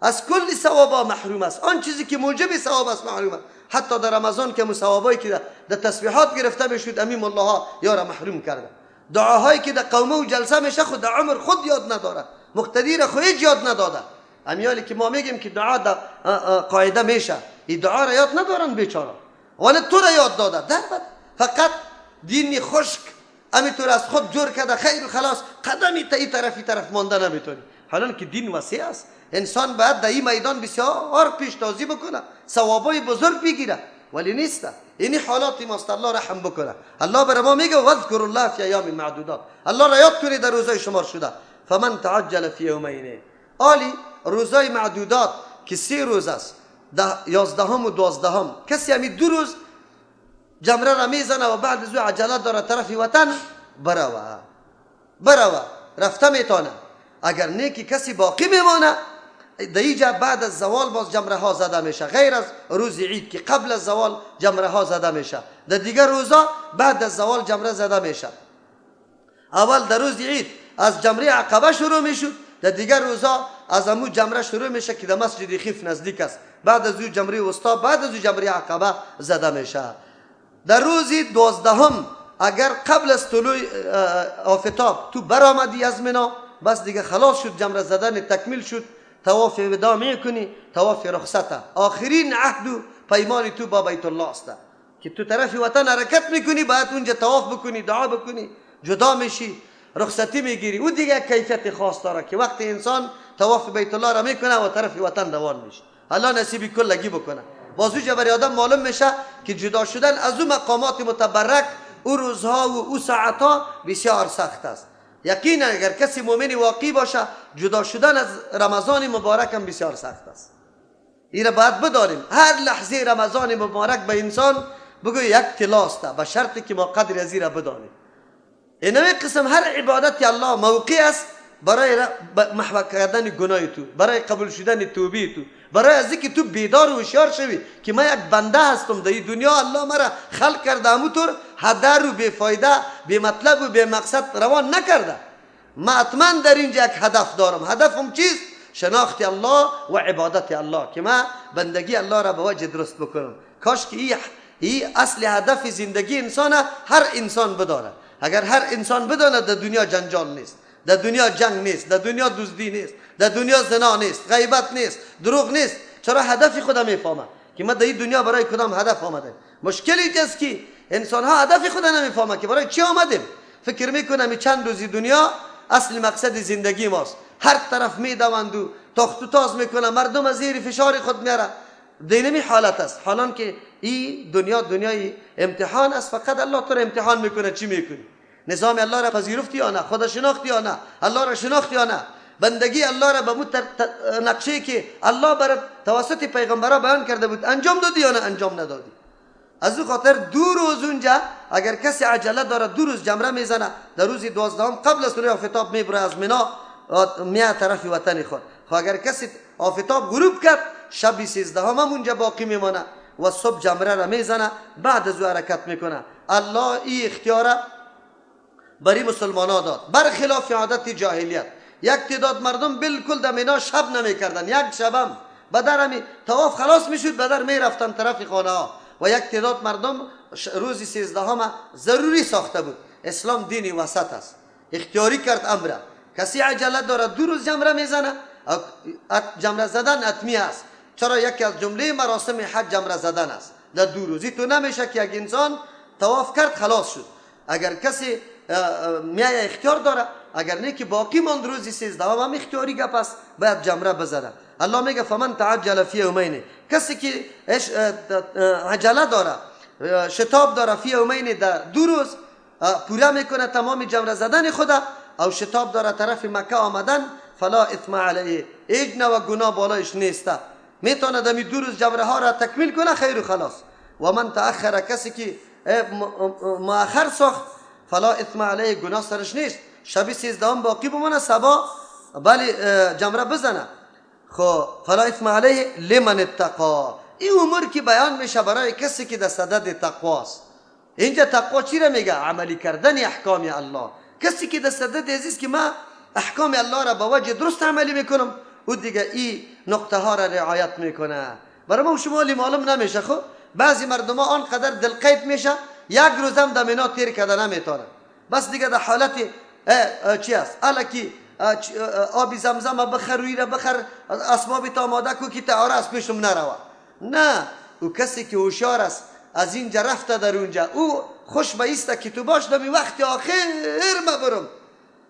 از کل ثوابا محروم است. آن چیزی که موجب ثواب است محروم است. حتی در رمضان که ثوابایی که در تسبیحات گرفته میشد امیم الله ها یارا محروم کرده. دعاهایی که در قومه و جلسه میشه خود در عمر خود یاد نداره، مقتدی را خود یاد نداده. امیالی که ما میگیم که دعا در قاعده میشه، این دعا را یاد ندارن بیچاره، ولی تو را یاد داده. در بد فقط دینی خشک همینطور از خود جور کرده، خیر و خلاص، قدمی تا این طرف مانده نمیتونی. حالا که دین وسیع است، انسان باید در این میدان بسیار پیشتازی بکنه، ثوابای بزرگ بگیره، ولی نیست. این حالات ماست. الله رحم بکنه. الله بر ما میگه واذکروا الله فی ایام معدودات، الله را یاد کنید در روزهای شمار شده. فمن تعجل فی یومین، آلی روزهای معدودات که 3 روز است، 11 و 12. کسی همین 2 روز جمره را میزنه و بعد از او عجلت داره طرف وطن بروه رفته میتونه. اگر نیکی کسی باقی میمانه در اینجا بعد از زوال باز جمره ها زده میشه، غیر از روز عید که قبل از زوال جمره ها زده میشه. در دیگر روزا بعد از زوال جمره زده میشه. اول در روز عید از جمره عقبه شروع میشد، در دیگر روزا از امو جمره شروع میشه که در مسجد خیف نزدیک است. بعد از او جمره وسطا، بعد از او جمره عقبه زده میشه. در روز 12 اگر قبل از طلوع آفتاب تو برآمدی از منا، بس دیگه خلاص شد، جمره زدن تکمیل شد، طواف وداع میکنی، طواف رخصته. آخرین عهد و پیمان تو با بیت الله است که تو طرف وطن حرکت میکنی، باید اونجا طواف بکنی، دعا بکنی، جدا میشی، رخصتی میگیری. او دیگه کیفیت خاص داره که وقتی انسان طواف بیت الله را میکنه و طرف وطن روان میشه. الله نصیب کلگی بکنه. بازو جبر آدم معلوم میشه که جدا شدن از اون مقامات متبرک، او روزها و او ساعتها بسیار سخت است. یقینا اگر کسی مؤمن واقعی باشه، جدا شدن از رمضان مبارک هم بسیار سخت است. این را باید بدانیم. هر لحظه رمضان مبارک به انسان بگو یک طلاست، به شرطی که ما قدر از این را بدانیم. اینمی قسم هر عبادت الله موقع است برای محو کردن گناه تو، برای قبول شدن توبه تو، برای از اینکه تو بیدار و هوشیار شوی که من یک بنده هستم در این دنیا، الله مرا خلق کرده همونطور هدر و بیفایده، بی مطلب و بی مقصد روان نکرده. من حتما در اینجا یک هدف دارم. هدفم چیست؟ شناخت الله و عبادت الله، که من بندگی الله را به وجه درست بکنم. کاش که این اصل هدف زندگی انسان هر انسان بداند. اگر هر انسان بداند در دنیا جنجال نیست، در دنیا جنگ نیست، در دنیا دزدی نیست، در دنیا زنا نیست، غیبت نیست، دروغ نیست. چرا هدف خودم میفهمه که ما در این دنیا برای کدام هدف آمده. مشکلی است که انسان ها هدف خود نمیفهمه که برای چی آمدیم. فکر میکنم چند روزی دنیا اصل مقصد زندگی ماست. هر طرف میدوند و تاخت و تاز میکنه، مردم از زیر فشار خود میاره. دینمی حالت است. حالان که این دنیا دنیای امتحان است، فقط الله تو را امتحان میکنه چی میکنی. نظام الله را پذیرفتی یا نه؟ خدا شناختی یا نه؟ الله را شناختی یا نه؟ بندگی الله را به مو نقشه که الله بر توسط پیغمبرا بیان کرده بود انجام دادی یا نه انجام ندادی؟ از او خاطر 2 روز اونجا اگر کسی عجله داره 2 روز جمره میزنه، در روز 12 قبل از طلوع آفتاب میبره از منا میاد طرف وطن خود. خب اگر کسی آفتاب غروب کرد، شب 13 هم اونجا باقی میمانه و صبح جمره را میزنه، بعد از او حرکت میکنه. الله این اختیار برای مسلمانان داد، برخلاف عادت جاهلیت یک تعداد مردم بالکل در مینا شب نمیکردن، یک شبم بدر همی طواف خلاص میشد بدر میرفتن طرف خانه ها، و یک تعداد مردم روزی 13 ضروری ساخته بود. اسلام دینی وسط است، اختیاری کرد امره. کسی عجله داره 2 روز جمره میزنه، جمره زدن حتمی است، چرا یکی از جمله مراسم حج جمره زدن است در 2 روزی. تو نمیشه که یک انسان طواف کرد خلاص شد. اگر کسی میای اختیار داره، اگر نه که باقی ماند روزی 13 هم اختیاری گپ است، باید جمره بزنه. الله میگه فمن تعجل فی یومین، کسی که عجله داره شتاب داره فی یومین در 2 روز پورا میکنه تمام جمره زدن خدا، او شتاب داره طرف مکه آمدن، فلا اثم علیه، هیچ نوع گناه بالایش نیسته، میتونه دمی 2 روز جمره ها را تکمیل کنه خیر و خلاص. و من تأخر، کسی که مؤخر ساخت فلا اثم علیه، گناه سرش نیست، شب 13 باقی بمونه، صبا بله جمره بزنه. خب فلا اثم علیه لمن اتقا، این امور که بیان میشه برای کسی که در صدد تقواست. اینجا تقوا چی را میگه؟ عملی کردن احکام الله. کسی که در صدد عزیز که من احکام الله را با وجه درست عملی میکنم، او دیگه این نقطه ها را رعایت میکنه. برای ما شما معلوم نمیشه. خب بعضی مردم ها آنقدر دلقید میشه یک روزم در مینا تیر کردن نمیتونه، بس دیگه در حالت چی است الکی آبی زمزم بخر، روی را بخر، اسبابی تا آماده کو که تعاره از پیشم نروه. نه، او کسی که هوشیار است از اینجا رفته در اونجا، او خوش به ایسته که تو باش دمی وقت آخر ما برم،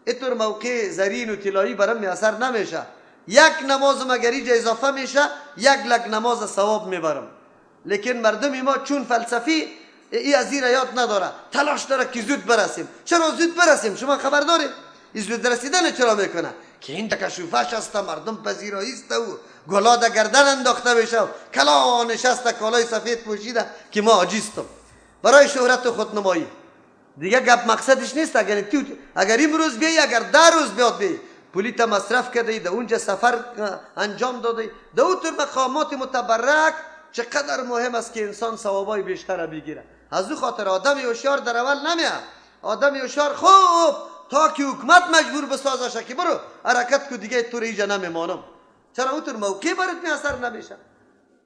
اینطور موقع زرین و طلایی برم میاثر نمیشه. یک نماز مگر اینجا اضافه میشه، یک لک نماز ثواب میبرم. لیکن مردم ما چون فلسفی ای از این یاد نداره، تلاش داره که زود برسیم. چرا زود برسیم؟ شما خبر داری این زود رسیدن چرا میکنه؟ که این کشوفش است، مردم پذیرایی است، او گلا در گردن انداخته بشه، کلا نشسته کالای سفید پوشیده که ما عاجزیم برای شهرت و خودنمایی. دیگه گپ مقصدش نیست. اگر امروز بیایی، اگر 10 روز بیاد بیایی، پولی تا مصرف کرده، در اونجا سفر انجام داده، در اون مقامات متبرک چقدر مهم است که انسان ثوابای بیشتر بگیره. از او خاطر آدم هوشیار در اول نمیاد. آدم هوشیار خوب تا که حکومت مجبور بسازه که برو حرکت کو، دیگه تو اینجا نمیمانم. چرا اونطور موقع برات میاثر نمیشه؟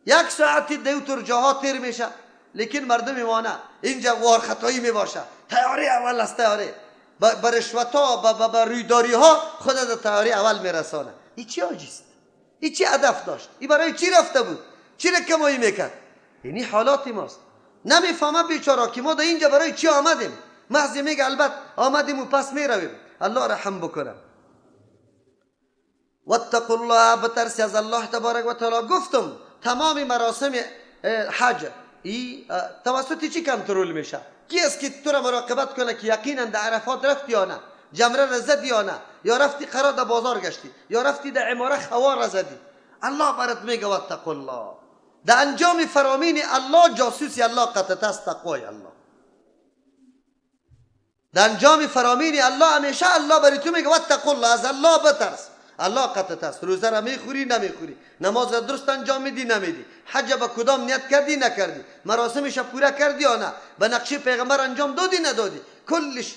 1 ساعتی دیوتر جاها تیر میشه، لیکن مردم میمانه اینجا وار خطایی میباشه. تیاری اول است، تیاری با رشوتا با رویداری ها خود در تیاری اول میرسانه. این چی عاجزست؟ این چی هدف داشت؟ این برای چی رفته بود؟ چی رکمایی میکرد؟ یعنی حالات ماست. نمیفهمه بیچاره که ما در اینجا برای چی آمدیم. محض میگه البته آمدیم و پس میرویم. الله رحم بکنه. واتقوا الله، بترسی از الله تبارک و تعالی. گفتم تمام مراسم حج ای توسط چی کنترل میشه؟ کی است که تو را مراقبت کنه که یقینا در عرفات رفتی یا نه، جمره را زدی یا نه، یا رفتی قرار در بازار گشتی، یا رفتی در عماره خوار را زدی؟ الله برات میگه واتقوا الله. در انجام فرامین الله جاسوسی الله قطعا است تقوای الله. در انجام فرامین الله همیشه الله برای تو میگه واتقوا الله، از الله بترس. الله قطعا است. روزه را میخوری نمیخوری، نماز را درست انجام میدی نمیدی، حج با کدام نیت کردی نکردی، مراسمش پورا کردی یا نه، به نقشه پیغمبر انجام دادی ندادی، کلش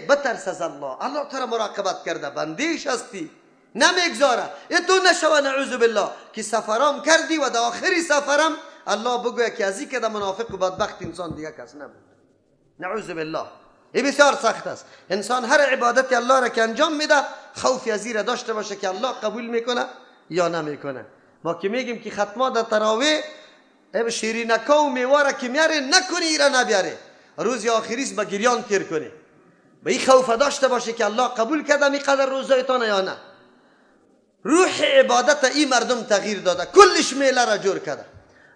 بترس از الله. الله تو را مراقبت کرده، بندیش هستی، نمیگذاره تو نشوه نعوذ بالله که سفرام کردی و در آخری سفرم الله بگویه که از این که در منافق و بدبخت انسان دیگه کس نبود. نعوذ بالله. این بسیار سخت است. انسان هر عبادت الله را که انجام میده خوفی از این را داشته باشه که الله قبول میکنه یا نمیکنه. ما که میگیم که ختمه در تراویح شیرینکا و میوه را که میاره نکنی، این را نبیاره، روز آخریست به گریان تیر کنی. به این خوف داشته باشه که الله قبول کرده میقدر روزایتان یا نه. روح عبادت این مردم تغییر داده، کلش میله را جور کرده.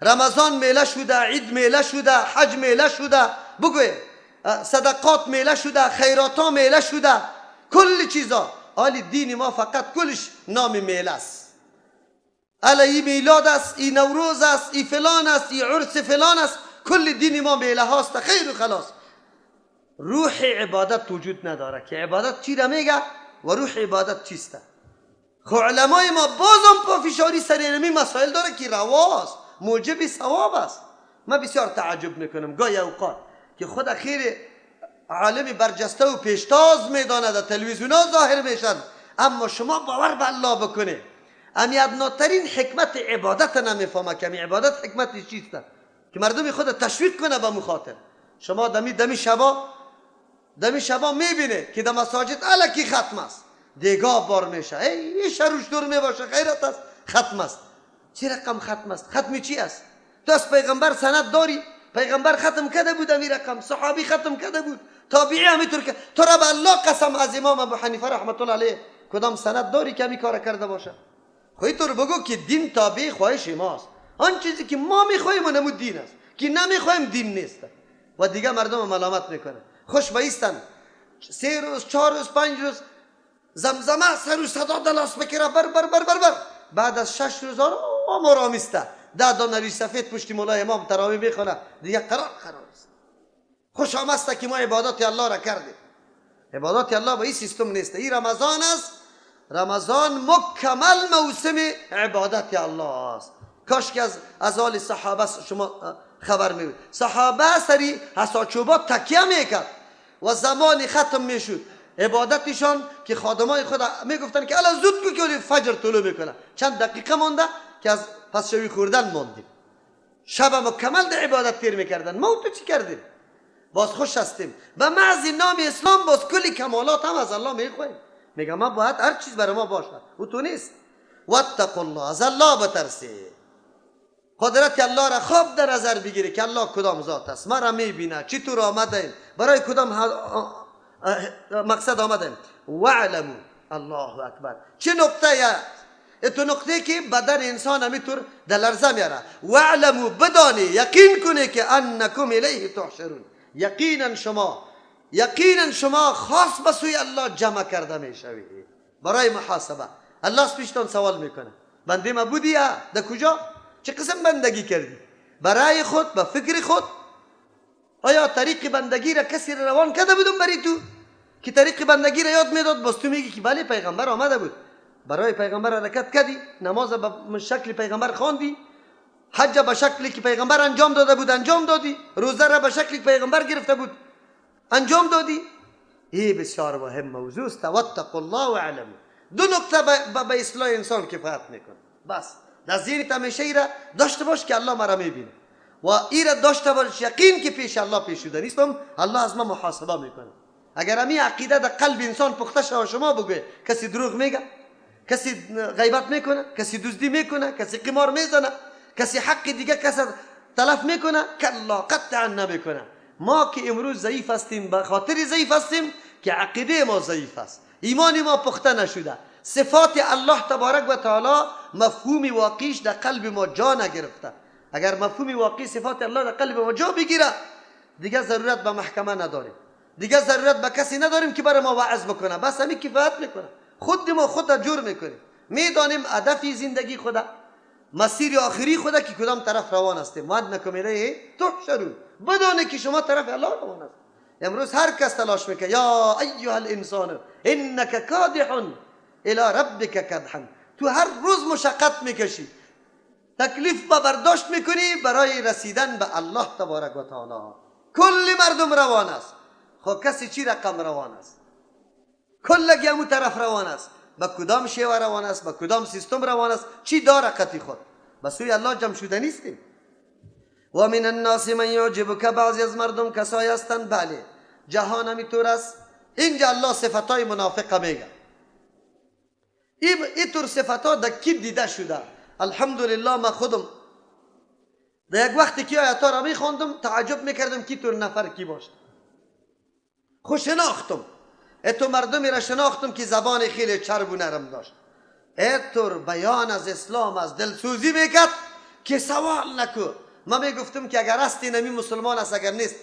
رمضان میله شده، عید میله شده، حج میله شده، بگوی صدقات میله شده، خیراتا میله شده، کل چیزا. حالی دین ما فقط کلش نام میله است. ای میلاد است، ای نوروز است، ای فلان است، ای عرس فلان است، کل دین ما میله هاست، خیر و خلاص. روح عبادت وجود نداره که عبادت چی را میگه و روح عبادت چیسته. خو علمای ما بازم پافشاری سر اینمی مسائل داره که رواست، موجب ثواب است. من بسیار تعجب میکنم گاهی اوقات که خود خیر عالم برجسته و پیشتاز میدانه، در تلویزیون ها ظاهر میشن، اما شما باور به الله بکنه امی ادناترین حکمت عبادت نمیفهمه که امی عبادت حکمتش چیست که مردم خود تشویق کنه به مخاطر. شما دمی شبا میبینه که در مساجد الکی ختم است، دیگاه بار میشه، این شروش دور میباشه، خیرت است، ختم است. چه رقم ختم است؟ ختم چی است؟ تو از پیغمبر سند داری؟ پیغمبر ختم کرده بود امی رقم، صحابی ختم کرده بود، تابعی همینطور که تو را به الله قسم از امام ابو حنیفه رحمت الله علیه کدام سند داری که امی کار کرده باشه؟ خواهی تو رو بگو که دین تابع خواهش ماست، آن چیزی که ما میخواهیم اونمو دین است، که نمیخواهیم دین نیست. و دیگه مردم ملامت میکنه، خوش بایستن 3 روز 4 روز 5 روز زمزمه سر و صدا دلاس بکره بر بر بر بر بر، بعد از 6 روز آرامیسته 10 دانه ریش سفید پشت مولای امام تراویح میخونه، دیگه قرار است. خوش آمسته که ما عبادات الله را کردیم. عبادات الله با این سیستم نیست. این رمضان است، رمضان مکمل موسم عبادت الله است. کاش که از آل صحابه شما خبر میبود. صحابه سری حساچوبات تکیه میکرد و زمان ختم میشد عبادتشان که خادمای خود میگفتن که الا زود کو که فجر طلوع میکنه، چند دقیقه مونده که از پس شوی خوردن موندیم، شب مکمل در عبادت تیر میکردن. ما تو چی کردیم؟ باز خوش هستیم به محض نام اسلام، باز کلی کمالات هم از الله میخوایم. میگم ما باید هر چیز برای ما باشد، او تو نیست. واتقوا الله، از الله بترسید، قدرت الله را خوب در نظر بگیری که الله کدام ذات است، ما را میبینه، چطور آمدیم، برای کدام مقصد آمدیم. وعلمو، الله اکبر، چه نقطه یا اتو نقطه که بدن انسان همیطور در لرزه میاره. وعلمو، بدانی، یقین کنی که انکم الیه تحشرون، یقینا شما خاص به سوی الله جمع کرده میشوید برای محاسبه. الله از پیشتان سوال میکنه بنده ما بودی یا در کجا، چه قسم بندگی کردی، برای خود، به فکر خود؟ آیا طریق بندگی را کسی را روان کرده بودم برای تو که طریق بندگی را یاد میداد؟ باز تو میگی که بله پیغمبر آمده بود، برای پیغمبر حرکت کردی، نماز به شکل پیغمبر خواندی، حج به شکلی که پیغمبر انجام داده بود انجام دادی، روزه را به شکلی پیغمبر گرفته بود انجام دادی. این بسیار مهم موضوع است. واتقوا الله واعلموا، دو نکته به اصلاح انسان کفایت میکنه. بس در ذهنت همیشه ای را داشته باش که الله مرا میبینه و این را داشته باش یقین که پیش الله پیشوده نیستم، الله از ما محاسبه میکنه. اگر همین عقیده در قلب انسان پخته شود، شما بگوی کسی دروغ میگه، کسی غیبت میکنه، کسی دزدی میکنه، کسی قمار میزنه، کسی حق دیگه کسی تلف میکنه، کلا قطعا نمیکنه. ما که امروز ضعیف هستیم به خاطر ضعیف هستیم که عقیده ما ضعیف است، ایمان ما پخته نشده، صفات الله تبارک و تعالی مفهوم واقعیش در قلب ما جا نگرفته. اگر مفهوم واقعی صفات الله در قلب ما جا بگیره، دیگه ضرورت به محکمه نداریم، دیگه ضرورت به کسی نداریم که برای ما وعظ بکنه، بس همین کفایت میکنه. خود ما خود جور میکنیم، میدانیم هدف زندگی خدا، مسیر آخری خدا که کدام طرف روان هستیم. وانکم الیه تحشرون، بدانه که شما طرف الله روان است. امروز هر کس تلاش میکنه یا ایها الانسان انک کادح الی ربک کدحا، تو هر روز مشقت میکشی، تکلیف با برداشت میکنی برای رسیدن به الله تبارک و تعالی. کل مردم روان است، خب کسی چی رقم روان است؟ کلگی همون طرف روان است، با کدام شیوه روان است، با کدام سیستم روان است، چی داره قطعی خود؟ به سوی الله جمع شده نیستیم. و من الناس من یعجبک، بعضی از مردم کسایی هستند بله جهان همیطور است. اینجا الله صفتای منافقه میگه، این طور صفتا در کی دیده شده؟ الحمدلله ما خودم در یک وقتی که آیاتا را میخواندم تعجب میکردم کی طور نفر کی باشه. خوش شناختم اتو مردمی را شناختم که زبان خیلی چرب و نرم داشت، ایطور بیان از اسلام از دلسوزی میکرد که سوال نکن. ما میگفتم که اگر است اینمی مسلمان است، اگر نیست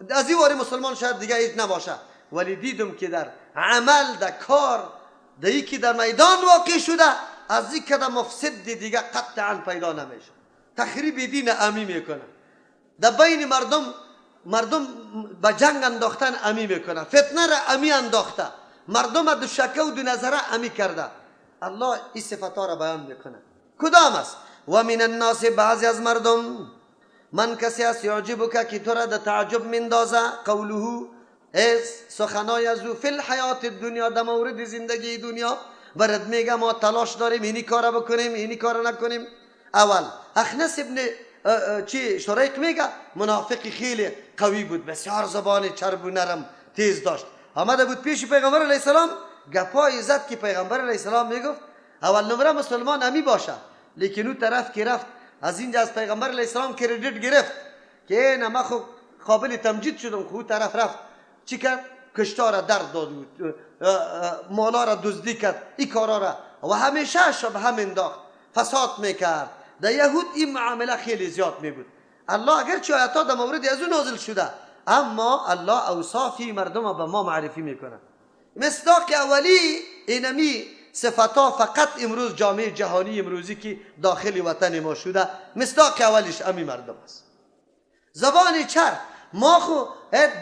از این واری مسلمان شاید دیگه هیچ نباشه، ولی دیدم که در عمل، در کار، در یکی در میدان واقع شده، از این کده مفسد دیگه قطعا پیدا نمیشه. تخریب دین امی میکنه، در بین مردم به جنگ انداختن امی میکنه، فتنه را امی انداخته، مردم دو شکه و دو نظره امی کرده. الله این صفات را بیان میکنه. کدام است؟ و من الناس، بعضی از مردم، من کسی است یعجبک که تو را در تعجب مندازه، قوله سخنای از او فی الحیات دنیا، در مورد زندگی دنیا برات میگه ما تلاش داریم اینی کار بکنیم اینی کار نکنیم. اول اخنس ابن شریک میگه منافقی خیلی قوی بود، بسیار زبان چرب و نرم تیز داشت. آمده بود پیش پیغمبر علیه السلام، گپای زد که پیغمبر علیه السلام میگفت اول نمره مسلمان امی باشه، لیکن اون طرف که رفت از اینجا از پیغمبر علیه السلام کردیت گرفت که نه ما خب قابل تمجید شدم. خود طرف رفت چی کرد؟ کشتار درد داد، مالا را دزدی کرد، این کارا را و همیشه شب هم انداخت، فساد میکرد. در یهود این معامله خیلی زیاد می بود. الله اگرچه آیاتا در مورد از اون نازل شده، اما الله اوصافی مردم به ما معرفی میکنه. مصداق اولی اینمی صفتا فقط امروز جامعه جهانی امروزی که داخل وطن ما شده، مصداق اولیش امی مردم است. زبان چر ما خو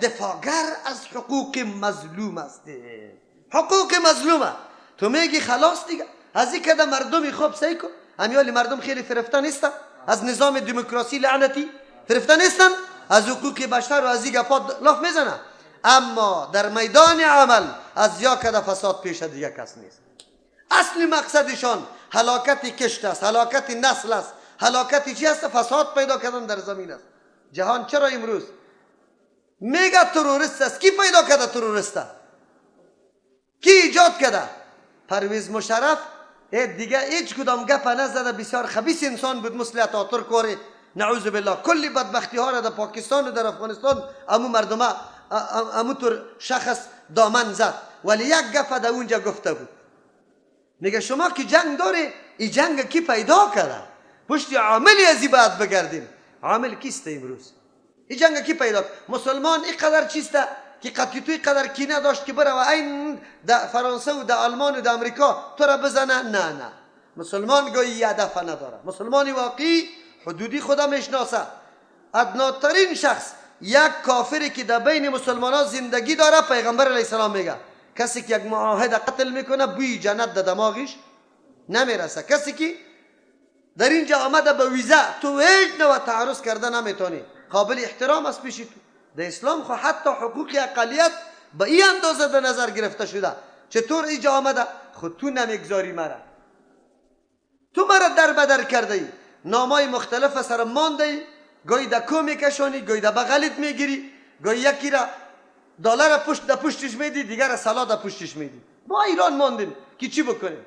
دفاعگر از حقوق مظلوم هستیم. حقوق مظلومه تو میگی خلاص دیگه، از این که مردمی خوب سعی کن. امیالی مردم خیلی فرفته نیستن از نظام دموکراسی لعنتی، فرفته نیستن از حقوق بشر و از این گپا لاف میزنن، اما در میدان عمل از یا کده فساد پیش دیگه کس نیست. اصلی مقصدشان هلاکت کشت است، هلاکت نسل است، هلاکت چی است؟ فساد پیدا کردن در زمین است. جهان چرا امروز میگه تروریست است؟ کی پیدا کرده تروریست؟ کی ایجاد کرده؟ پرویز مشرف دیگه هیچ کدام گپ نزده، بسیار خبیث انسان بود مثل اتاتورک کوری، نعوذ بالله. کلی بدبختی ها را در پاکستان و در افغانستان امو مردم امو طور شخص دامن زد، ولی یک گپ در اونجا گفته بود. میگه شما که جنگ داری، این جنگ کی پیدا کرده؟ پشت عاملی ازی باید بگردیم. عامل کیست امروز؟ این جنگ کی پیدا کرد؟ مسلمان اینقدر چیسته که قطعی قدر کینه داشت که بره و این در فرانسه و در آلمان و در امریکا تو را بزنه؟ نه، مسلمان گویی هدف نداره. مسلمانی واقعی حدودی خدا میشناسه. ادناترین شخص یک کافری که در بین مسلمانان زندگی داره، پیغمبر علیه السلام میگه کسی که یک معاهد قتل میکنه بوی جنت در دماغش نمیرسه. کسی که در اینجا آمده به ویزا تو هیچ نوع تعرض کرده نمیتونی، قابل احترام است پیش تو. در اسلام خو حتی حقوق اقلیت به این اندازه در نظر گرفته شده. چطور اینجا آمده؟ خود تو نمیگذاری مرا، تو مرا در بدر کرده ای، نامای مختلف سر مانده ای، گاهی در کو میکشانی، گاهی در بغلت میگیری، گاهی یکی را دلار پشت در پشتش میدی، دیگر را سلا در پشتش میدی. ما ایران ماندیم که چی بکنیم؟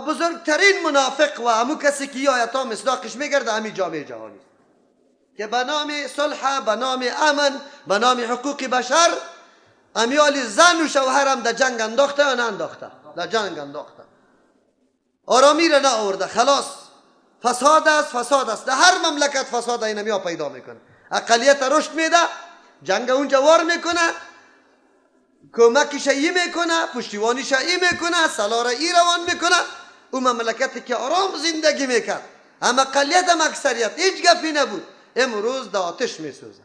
بزرگترین منافق و همون کسی که آیاتا مصداقش میگرده همین جامعه جهانی که به نام صلح، به نام امن، به نام حقوق بشر امیال زن و شوهرم در جنگ انداخته یا نه انداخته؟ در جنگ انداخته، آرامی را نه آورده. خلاص فساد است در هر مملکت فساد اینمی ها پیدا میکنه. اقلیت رشد میده، جنگ اونجا وار میکنه، کمکش ای میکنه، پشتیبانیش ای میکنه، سلا را ای روان میکنه. اون مملکتی که آرام زندگی میکرد، هم اقلیت هم اکثریت هیچ گپی نبود، امروز در آتش میسوزه.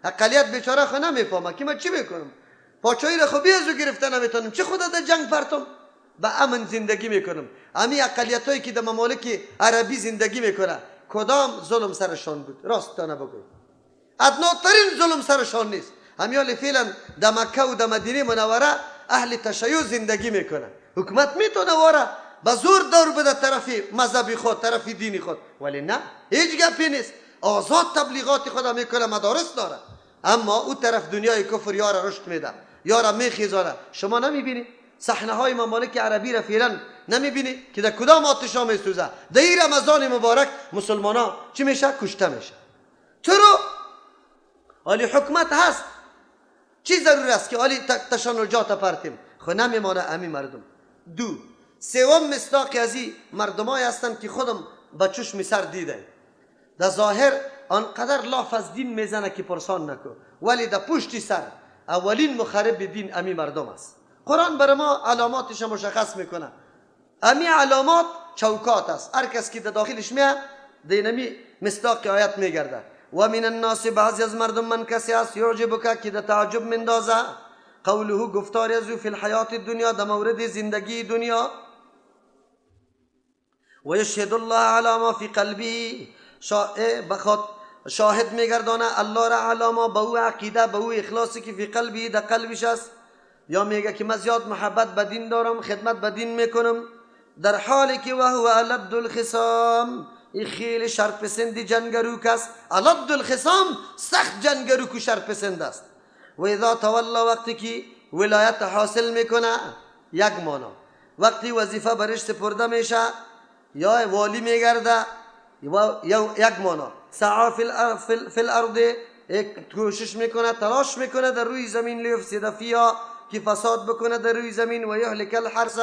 اقلیت بیچاره خو نمیفهمه که من چی بکنم، پاچایی را خوبی ازو گرفته نمیتونم، چه خدا در جنگ پرتم، به امن زندگی میکنم. امی اقلیت هایی که در ممالک عربی زندگی میکنه کدام ظلم سرشان بود؟ راست تا نبگوی، ادناترین ظلم سرشان نیست. همیال فعلا در مکه و در مدینه منوره اهل تشیع زندگی میکنه، حکومت میتونه واره به زور دور بده طرف مذهبی خود، طرف دینی خود، ولی نه، هیچ گپی نیست. آزاد تبلیغات خدا میکنه، مدارس داره، اما او طرف دنیای کفر یارا رشد میده، یارا میخیزاره. شما نمیبینی صحنه های ممالک عربی را فعلا نمیبینی که در کدام آتش ها میسوزه؟ در این رمضان مبارک مسلمان ها چی میشه؟ کشته میشه. چرا؟ حالی حکمت هست، چی ضرور است که حالی تشنجات پرتیم؟ خو نمیمانه امی مردم. دو سوم مصداق ازی مردمایی هستند که خودم با چشم سر دیده، در ظاهر آنقدر لاف از دین میزنه که پرسان نکو، ولی در پشت سر اولین مخرب دین امی مردم است. قرآن بر ما علاماتش مشخص میکنه. امی علامات چوکات است، هر کس که در داخلش میاد دینمی مصداق آیت میگرده. و من الناس، بعضی از مردم من کسی است یعجبک که در تعجب مندازه، قوله گفتار ازو فی الحیات دنیا، در مورد زندگی دنیا، و یشهد الله علی ما فی قلبی، بخواد شاهد میگردانه الله را علاما به او عقیده، به او اخلاصی که فی قلبی در قلبش است، یا میگه که من زیاد محبت به دین دارم، خدمت به دین میکنم، در حالی که و هو الد الخصام، این خیلی شرط پسند جنگرو کس. الد الخصام سخت جنگرو که شرط پسند است. و اذا تولا وقتی که ولایت حاصل میکنه، یک مانا وقتی وظیفه برش سپرده میشه یا والی میگرده، یک مانا سعا فی الارض، کوشش میکنه، تلاش میکنه در روی زمین، لیفسد فیها، که فساد بکنه در روی زمین، و یهلک الحرث،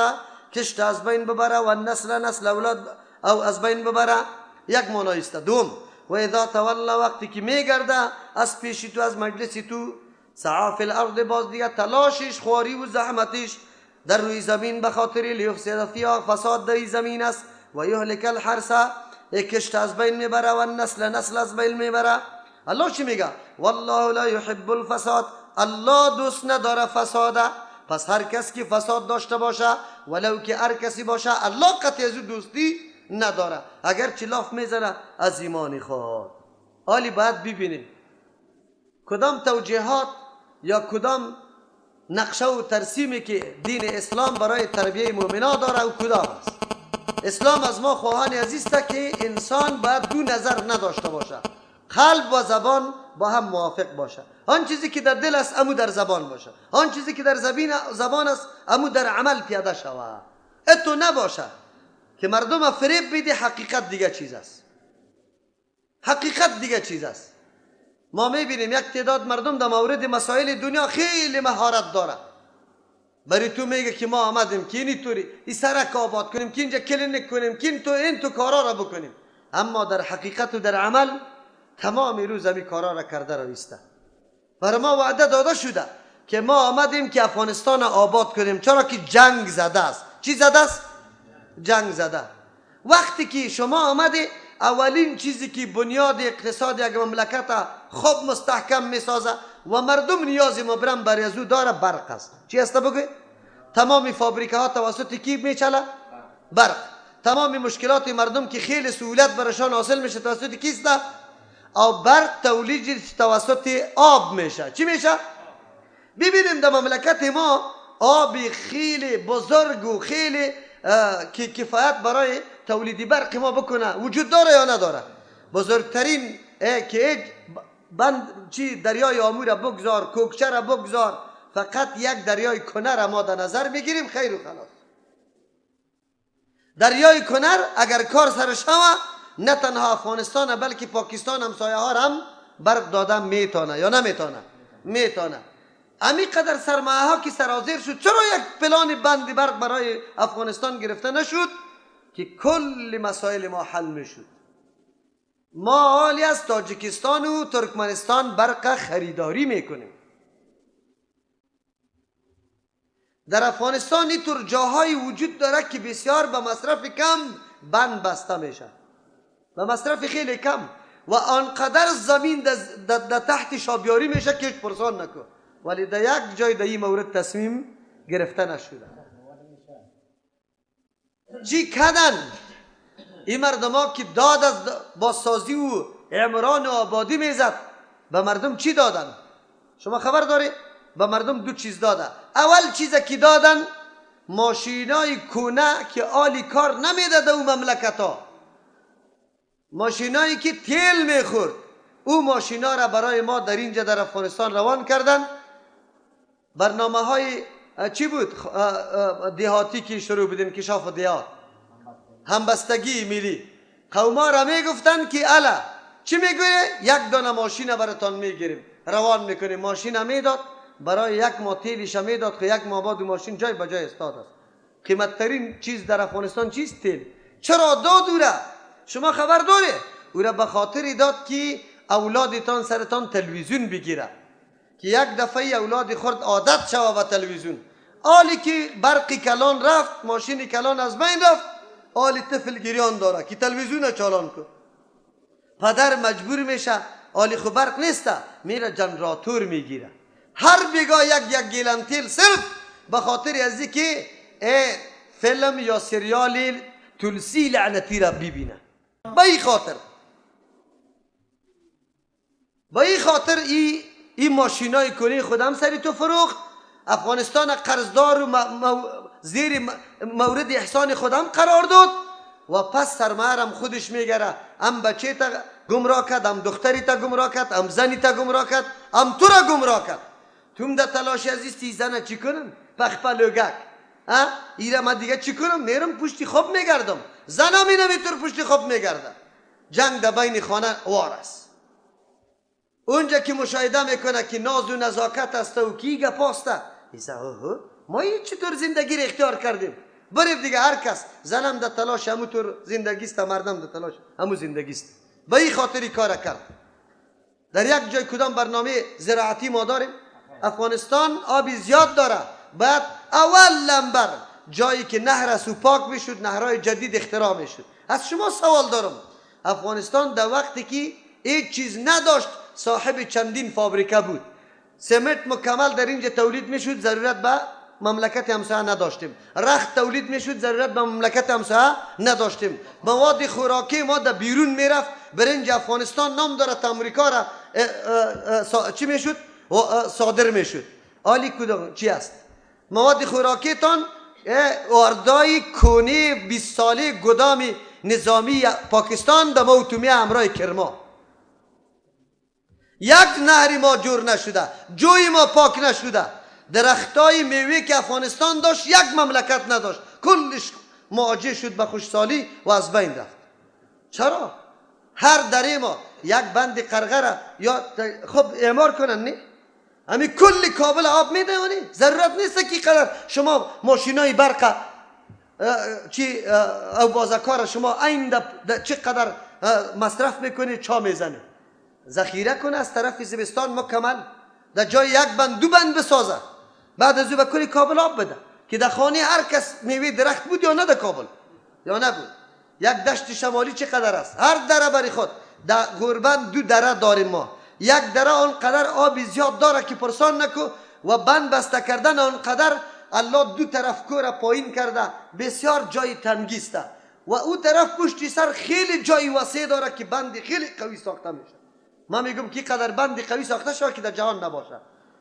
کشت از بین ببره، و نسل اولاد او از بین ببره. یک مانا است. دوم و اذا تولا وقتی که میگرده از پیش تو، از مجلس تو، سعا فی الارض، باز دیگه تلاشش، خواری و زحمتش در روی زمین به خاطر لیفسد فیها، فساد در زمین است، و یهلک الحرث، کشت از بین میبره، و نسل از بین میبره. الله چی میگه؟ والله لا يحب الفساد، الله دوست نداره فساده. پس هر کس که فساد داشته باشه، ولو که هر کسی باشه، الله قطعی از دوستی نداره، اگر چلاف میزنه از ایمانی خود. حالی باید ببینیم کدام توجیهات یا کدام نقشه و ترسیمی که دین اسلام برای تربیه مؤمنا داره و کدام است. اسلام از ما خواهان عزیز است که انسان باید دو نظر نداشته باشه، قلب و زبان با هم موافق باشه. آن چیزی که در دل است امو در زبان باشه، آن چیزی که در زبان است امو در عمل پیاده شود. اتو نباشه که مردم فریب بیده، حقیقت دیگه چیز است. حقیقت دیگه چیز است. ما میبینیم یک تعداد مردم در مورد مسائل دنیا خیلی مهارت داره. برای تو میگه که ما آمدیم که اینی طوری این سرک آباد کنیم، که اینجا کلینیک کنیم، که این تو کارا را بکنیم، اما در حقیقت و در عمل تمام روز همی کارا را کرده رویسته. برای ما وعده داده شده که ما آمدیم که افغانستان آباد کنیم، چرا که جنگ زده است. چی زده است؟ جنگ زده. وقتی که شما آمده، اولین چیزی که بنیاد اقتصاد یک مملکت خوب مستحکم میسازه و مردم نیاز مبرم برای ازو داره، برق است. چی است بگوی؟ تمام فابریکه ها توسط کی میچله؟ برق. تمام مشکلات مردم که خیلی سهولت برشان حاصل میشه توسط کیست؟ او برق تولید توسط آب میشه. چی میشه؟ ببینیم در مملکت ما آب خیلی بزرگ و خیلی که کفایت برای تولید برق ما بکنه وجود داره یا نداره؟ بزرگترین که بند چی دریای آمو را بگذار، کوکچه را بگذار، فقط یک دریای کنر را ما در نظر میگیریم، خیر و خلاص. دریای کنر اگر کار سر شوه، نه تنها افغانستان بلکه پاکستان همسایه ها هم برق دادن میتونه یا نمیتونه؟ میتونه. امی قدر سرمایه ها که سرازیر شد، چرا یک پلان بند برق برای افغانستان گرفته نشد که کل مسائل ما حل میشد؟ ما حالی از تاجیکستان و ترکمنستان برق خریداری میکنیم. در افغانستان اینطور جاهایی وجود داره که بسیار به مصرف کم بند بسته میشه، به مصرف خیلی کم، و آنقدر زمین در تحت شابیاری میشه که هیچ پرسان نکن، ولی در یک جای در این مورد تصمیم گرفته نشده. چی کردن این مردم ها که داد از بازسازی و عمران و آبادی میزد؟ به مردم چی دادن؟ شما خبر داری؟ به مردم دو چیز داده. اول چیزی که دادن ماشینای کونه که آلی کار نمیده در اون مملکت ها، ماشینایی که تیل میخورد، او ماشینا را برای ما در اینجا در افغانستان روان کردن. برنامه های چی بود دیهاتی که شروع بدیم، کشاف دیهات، همبستگی ملی، قوما را میگفتن که الا چی میگویه؟ یک دانه ماشین براتان میگیریم، روان میکنیم. ماشین میداد، برای یک ماه تیلش میداد، که یک ماه بعد ماشین جای به جای استاد است. قیمتترین چیز در افغانستان چیست؟ تیل. چرا داد او را؟ شما خبر داره؟ او را به خاطر داد که اولادتان سرتان تلویزیون بگیره، که یک دفعه اولاد خورد عادت شوه به تلویزیون. حالی که برقی کلان رفت، ماشین کلان از بین رفت، حالی طفل گریان داره که تلویزیون چالان کن. پدر مجبور میشه، حالی خو برق نیسته، میره جنراتور میگیره، هر بگاه یک گیلان تیل، صرف به خاطر از اینکه فیلم یا سریال تلسی لعنتی را ببینه. به این خاطر با این خاطر این ماشینای کنی خودم سری تو فروخت، افغانستان قرضدار و زیر مورد احسان خودم قرار داد و پس سرمایه‌ام خودش میگره، هم بچه تا گمراه کرد، هم دختری تا گمراه کرد، هم زنی تا گمراه کرد، هم تو را گمراه کرد. توم در تلاش عزیزی زنه چی کنم؟ پخپلوگک ایره من دیگه چی کنم؟ میرم پشتی خواب میگردم، زنم اینم اینطور پشتی خواب میگردم. جنگ در بین خانه وار است. اونجا که مشاهده میکنه که ناز و نزاکت است و کی گپاسته، ایسا ما چطور زندگی را اختیار کردیم؟ بریم دیگه هر کس، زنم در تلاش همونطور زندگی است، مردم در تلاش همون زندگی است. به این خاطری کار کرد. در یک جای کدام برنامه زراعتی ما داریم، افغانستان آبی زیاد داره، بعد اول لمبر جایی که نهر است و پاک میشد، نهرهای جدید اختراع میشد. از شما سوال دارم، افغانستان در وقتی که هیچ چیز نداشت صاحب چندین فابریکه بود، سمنت مکمل در اینجا تولید میشد، ضرورت به مملکت همسایه نداشتیم. رخت تولید میشد، ضرورت به مملکت همسایه نداشتیم. مواد خوراکی ما در بیرون میرفت، برنج افغانستان نام داره، تا امریکا را چی میشد؟ صادر میشد. حالی کدام چی است؟ مواد خوراکی تان واردای کونی 20 ساله گدام نظامی پاکستان در موتومی همراه کرما. یک نهری ما جور نشده، جوی ما پاک نشده. درختای میوه که افغانستان داشت یک مملکت نداشت، کلش مواجه شد به خوشسالی و از بین رفت. چرا؟ هر دره ما یک بند قرقره یا خب اعمار کنن، نه؟ همین کل کابل آب میده، ضرورت نیست که قدر شما ماشینای برق چی او بازکار شما این چه قدر مصرف میکنه، چا میزنه. ذخیره کنه از طرف زمستان مکمل، در جای یک بند 2 بند بسازه، بعد از او به کل کابل آب بده که در خانه هر کس میوه درخت بود یا نه در کابل یا نبود. یک دشت شمالی چقدر است، هر دره بری خود. در غربند 2 دره داریم ما، یک دره آنقدر آب زیاد داره که پرسان نکو و بند بسته کردن آنقدر الله 2 طرف کور پایین کرده، بسیار جای تنگیسته و او طرف پشتی سر خیلی جای وسیع داره که بند خیلی قوی ساخته میشه. ما میگم که قدر بند قوی ساخته شده که در جهان نباشه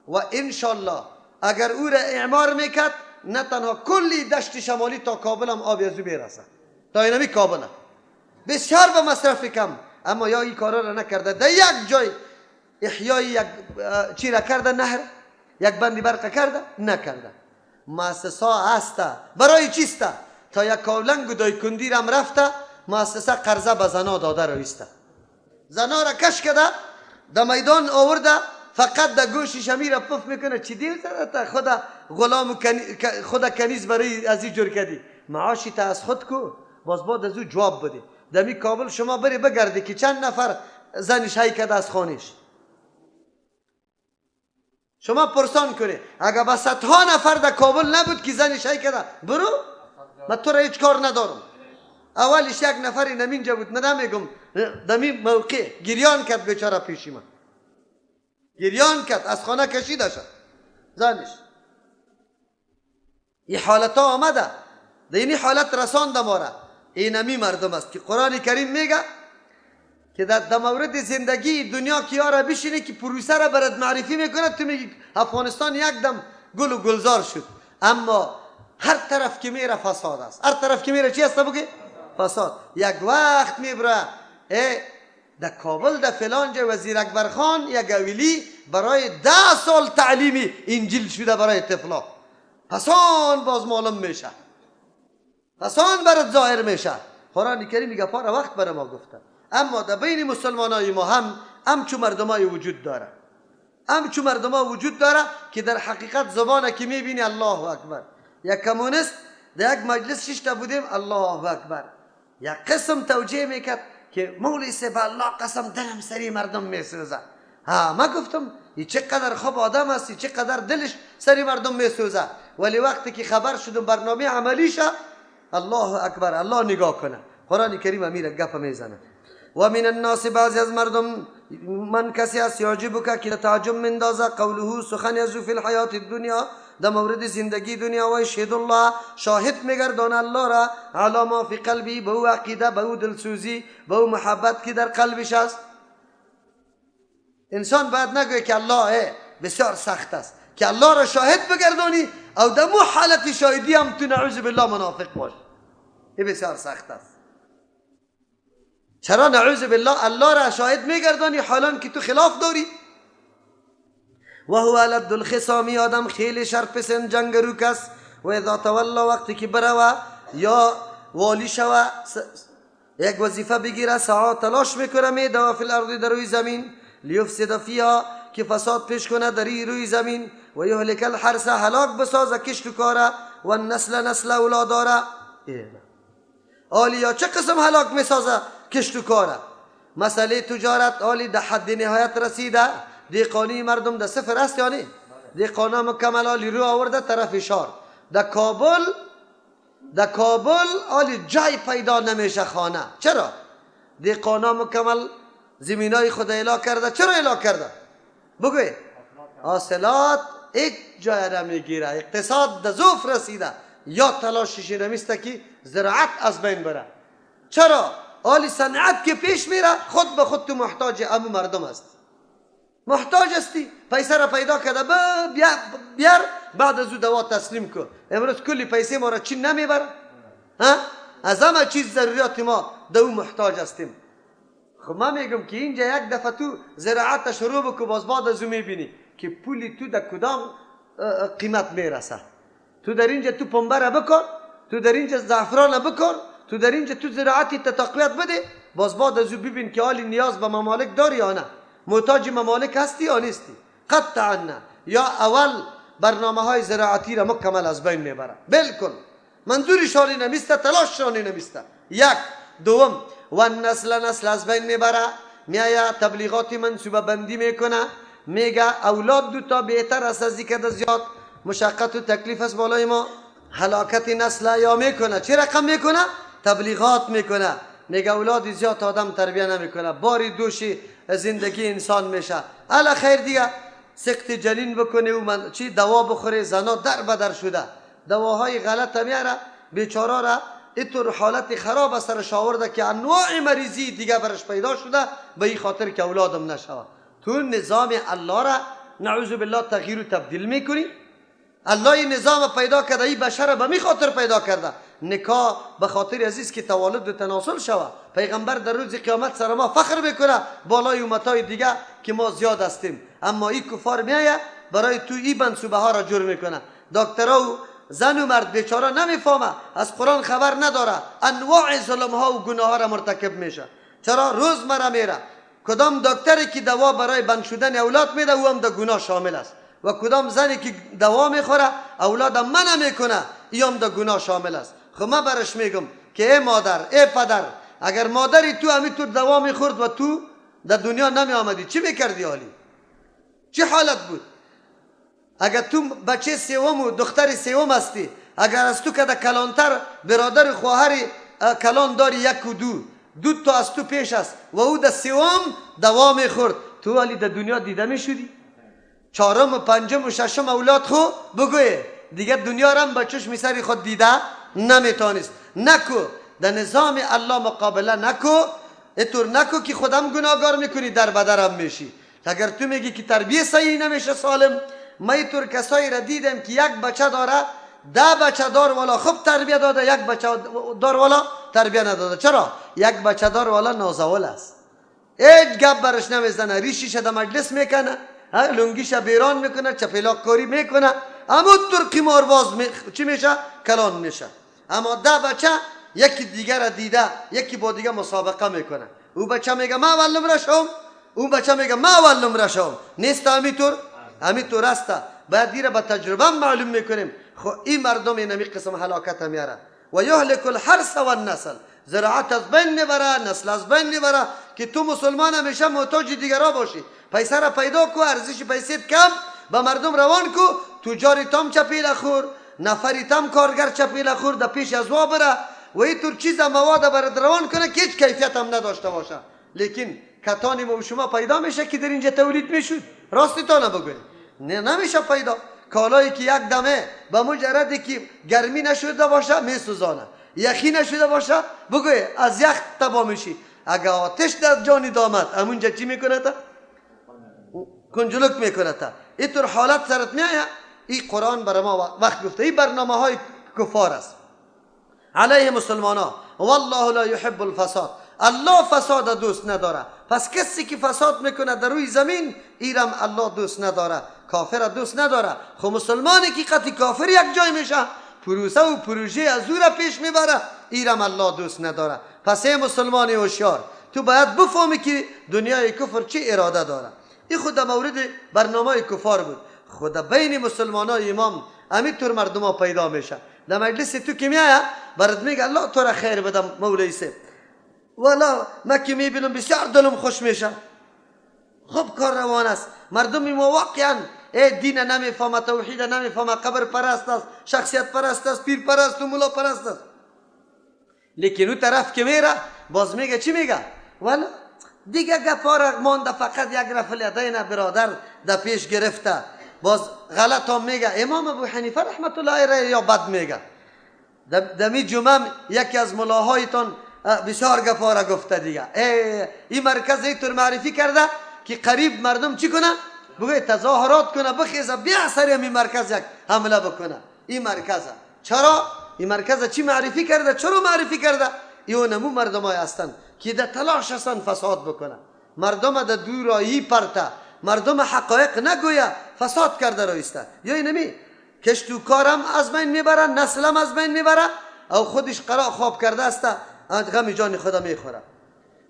و انشالله اگر او را اعمار میکرد، نه تنها کلی دشت شمالی تا کابل هم آب از او برسه، تا اینمی کابل بسیار به مصرف کم. اما یا این کارا را نکرده، در یک جای احیای یک چی را کرده، نهر یک بندی برق کرده، نکرده. مؤسسه هسته برای چیسته؟ تا یک کاولنگ و دای کندیر هم رفته، مؤسسه قرضه به زنا داده رویسته، زنا را کش کرده در میدان آورده، فقط در گوشش همی را پف میکنه چی دیو زده تا خدا غلام خدا کنیز برای از این جور کردی، معاشی تا از خود کو، باز بعد از او جواب بده. در می کابل شما بری بگردی که چند نفر زنش هی کرده از خانش، شما پرسان کنی اگر با 100 نفر در کابل نبود که زنش هی کرده، برو من تو را هیچ کار ندارم. اولش یک نفری نمینجا بود، من نمیگم دمی موقع گریان کرد بیچاره پیشی من، گریان کرد، از خانه کشیده شد زنش. این حالت ها آمده، در این حالت رسانده ما را. این همی مردم است که قرآن کریم میگه که در مورد زندگی دنیا که یارا بشینه که پروسه را برات معرفی میکنه، تو میگی افغانستان یک دم گل و گلزار شد، اما هر طرف که میره فساد است. هر طرف که میره چی است بگه؟ فساد. یک وقت میبره در کابل در فلان جای وزیر اکبر خان یک اویلی برای 10 سال تعلیم انجیل شده برای طفلا، حسان باز معلوم میشه، حسان برات ظاهر میشه. قرآن کریم میگه پاره وقت برای ما گفته. اما در بین مسلمانای ما هم همچو مردمای وجود داره، همچو مردما وجود داره که در حقیقت زبانه که میبینی الله اکبر. یک کمونیست در یک مجلس 6 تا بودیم، الله اکبر، یک قسم توجیه میکرد که مولوی صاحب الله قسم دلم سری مردم میسوزه. ما گفتم این چقدر خوب آدم است، چقدر دلش سری مردم میسوزه، ولی وقتی که خبر شدم برنامه عملیشه، الله اکبر، الله نگاه کنه. قرآن کریم امیر گپ میزنه و من الناس، بعضی از مردم، من کسی است یعجبک که تعجب مندازه قوله سخن از فی الحیات الدنیا، در مورد زندگی دنیا، و شهد الله، شاهد میگردان الله را علی ما فی قلبی، به او عقیده، به او دلسوزی، به او محبت که در قلبش است. انسان باید نگوید که الله بسیار سخت است، که الله را شاهد بگردانی او در مو حالت شاهدی هم تو نعوذ بالله منافق باش. این بسیار سخت است. چرا نعوذ بالله الله را شاهد میگردانی حالان که تو خلاف داری؟ و هو لد الخصام، آدم خیلی شرپسند جنگرو کس. و اذا تولا، وقتی که بروا یا والی شوه یک وظیفه بگیره، سعی تلاش میکنه میدوه فی الارض، در روی زمین، لیفسد فیها، که فساد پیش کنه در روی زمین، و یهلک الحرث، هلاک بسازه کشت و کاره، و نسل اولاداره. آلیا چه قسم هلاک میسازه کشت و کاره؟ مسئله تجارت آلی در حد نهایت رسیده، دیقانی مردم در صفر است یا نه؟ دیقانا مکمل آلی رو آورده طرف شار. در کابل آلی جای پیدا نمیشه خانه. چرا؟ دیقانا مکمل زمینای خود اعلا کرده. چرا اعلا کرده؟ بگوی حاصلات یک جای را میگیره، اقتصاد در ضعف رسیده، یا تلاشش نمیسته که زراعت از بین بره. چرا؟ آلی صنعت که پیش میره خود به خود تو محتاج امو مردم است. محتاج استی، پیسه را پیدا کرده بیار بعد از او دوا تسلیم کن. امروز کلی پیسه ما را چین نمیبره؟ از همه چیز ضروریات ما در او محتاج هستیم. خب من میگم که اینجا یک دفعه تو زراعت شروع بکن، باز بعد از او میبینی که پولی تو در کدام قیمت میرسه. تو در اینجا تو پنبه را بکن، تو در اینجا زعفران را بکن، تو در اینجا تو زراعتی تقویت بده، باز بعد از او ببین که حالی نیاز به ممالک داری یا نه، محتاج ممالک هستی یا نیستی. قطعا نه. یا اول برنامه های زراعتی را مکمل از بین میبره. بالکل منظوری شانی نمیسته، تلاش شانی نمیسته. یک. دوم، و نسل از بین میبره، میایه تبلیغاتی منصوبه بندی میکنه، میگه اولاد دو تا بهتر است از اینکه زیاد مشقت و تکلیف است بالای ما. هلاکت نسل یا میکنه، چه رقم میکنه؟ تبلیغات میکنه، میگه اولاد زیاد آدم تربیه نمیکنه، باری دوشی زندگی انسان میشه. الا خیر دیگه سقط جنین بکنه و من چی دوا بخوره، زنا در بدر شده، دواهای غلط میاره بیچاره را اینطور حالت خراب سرش آورده که انواع مریضی دیگه برش پیدا شده، به این خاطر که اولادم نشوه. تو نظام الله را نعوذ بالله تغییر و تبدیل میکنی. الله این نظام پیدا کرده، این بشر به می خاطر پیدا کرده، نکاح به خاطر عزیز که تولد و تناسل شوه. پیغمبر در روز قیامت سر ما فخر میکنه بالای امتهای دیگه که ما زیاد هستیم. اما این کفار میایه برای تو این منصوبه ها را جور میکنه. دکترها و زن و مرد بیچاره نمیفهمه، از قرآن خبر نداره، انواع ظلم ها و گناه ها را مرتکب میشه. چرا؟ روزمره میره کدام دکتری که دوا برای بند شدن اولاد میده او هم در گناه شامل است، و کدام زنی که دوا میخوره اولادم منع میکنه ای هم در گناه شامل است. خب من برش میگم که ای مادر، ای پدر، اگر مادری تو همینطور دوا میخورد و تو در دنیا نمی آمدی چی میکردی؟ حالی چه حالت بود؟ اگر تو بچه سوم و دختر سوم هستی، اگر از تو که در کلانتر برادر خواهر کلان داری یک و دو تا از تو پیش است و او در سوم دوا میخورد، تو حالی در دنیا دیده میشدی؟ چهارم و پنجم و ششم اولاد خو بگوی دیگه دنیا را هم با چشم سری خود دیده نمیتونست. نکو در نظام الله مقابله نکو، اینطور نکو که خودم گناهگار میکنی در بدرم میشی. اگر تو میگی که تربیه صحیح نمیشه سالم، ما اینطور کسایی را دیدم که یک بچه داره 10 بچه دار والا خوب تربیه داده، یک بچه دار والا تربیه نداده. چرا؟ یک بچه دار والا نازول است، هیچ گپ برش نمیزنه، ریشیش در مجلس میکنه، لنگیش بیران میکنه، چپیلاک کاری میکنه، اما طور قمارباز چی میشه؟ کلان میشه. اما 10 بچه یکی دیگر را دیده یکی با دیگه مسابقه میکنه، او بچه میگه ما اولم را شوم، اون بچه میگه ما اولم را شوم. نیست همینطور است. باید دیره با تجربه معلوم میکنیم. خب این مردم این همی قسم هلاکت میاره. و یهلک الحرث و النسل، زراعت از بین میبره، نسل از بین میبره، که تو مسلمان همیشه محتاج دیگرا باشی. پیسه را پیدا کو، ارزش پیسیت کم، به مردم روان کو، تجاری تام چپیل خور، نفری تام کارگر چپیل خور، در پیش از وا بره و اینطور چیز مواد برد روان کنه که هیچ کیفیت هم نداشته باشه. لیکن کتانی ما شما پیدا میشه که در اینجا تولید میشود؟ راستی تا نبگوید نمیشه پیدا. کالایی که یک دمه به مجردی که گرمی نشده باشه میسوزانه، یخی نشده باشه بگوی از یخ تبا میشی. اگه آتش در جانی دامد همونجا چی میکنه تا؟ کنجلک میکنه تا اینطور حالت سرت میآید. این قرآن برای ما وقت گفته این برنامه های کفار است علیه مسلمان ها. والله لا يحب الفساد، الله فساد دوست نداره. پس کسی که فساد میکنه در روی زمین ایرم الله دوست نداره، کافر دوست نداره. خب مسلمانی که قطعی کافر یک جای میشه پروسه و پروژه از او را پیش میبره ایرم الله دوست نداره. پس ای مسلمانی هوشیار تو باید بفهمی که دنیای کفر چه اراده داره. این خود مورد برنامه کفار بود. خود بین مسلمان های امام همینطور مردم ها پیدا میشه. در مجلس تو که میایه برات میگه الله تو را خیر بدم مولوی سه، والا من که میبینم بسیار دلم خوش میشه. خب کار روان است. مردم ما واقعا دین نمیفهمه، توحید نمیفهمه، قبر پرست است، شخصیت پرست است، پیر پرست و مولا پرست است. لیکن اون طرف که میره باز میگه چی میگه؟ والا دیگه گپارق مانده، فقط یک رفل یدین برادر در پیش گرفته. باز غلط هم میگه. امام ابو حنیفه رحمت الله علیه یا بد میگه. دمی جمعه یکی از ملاهایتان بسیار گپاره گفته دیگه. این مرکز اینطور معرفی کرده که قریب مردم چی کنه؟ بگه تظاهرات کنه، بخیزه بیا سر این مرکز یک حمله بکنه. این مرکزه چرا؟ این مرکز چی معرفی کرده؟ چرا معرفی کرده؟ ایو نمو مردم های هستن که در تلاش هستن فساد بکنه، مردم در دورایی پرته، مردم حقایق نگویه، فساد کرده رایسته. یا اینمی کشتو کارم از بین میبره، نسلم از بین میبره، او خودش قرار خواب کرده است غم جان خدا میخوره.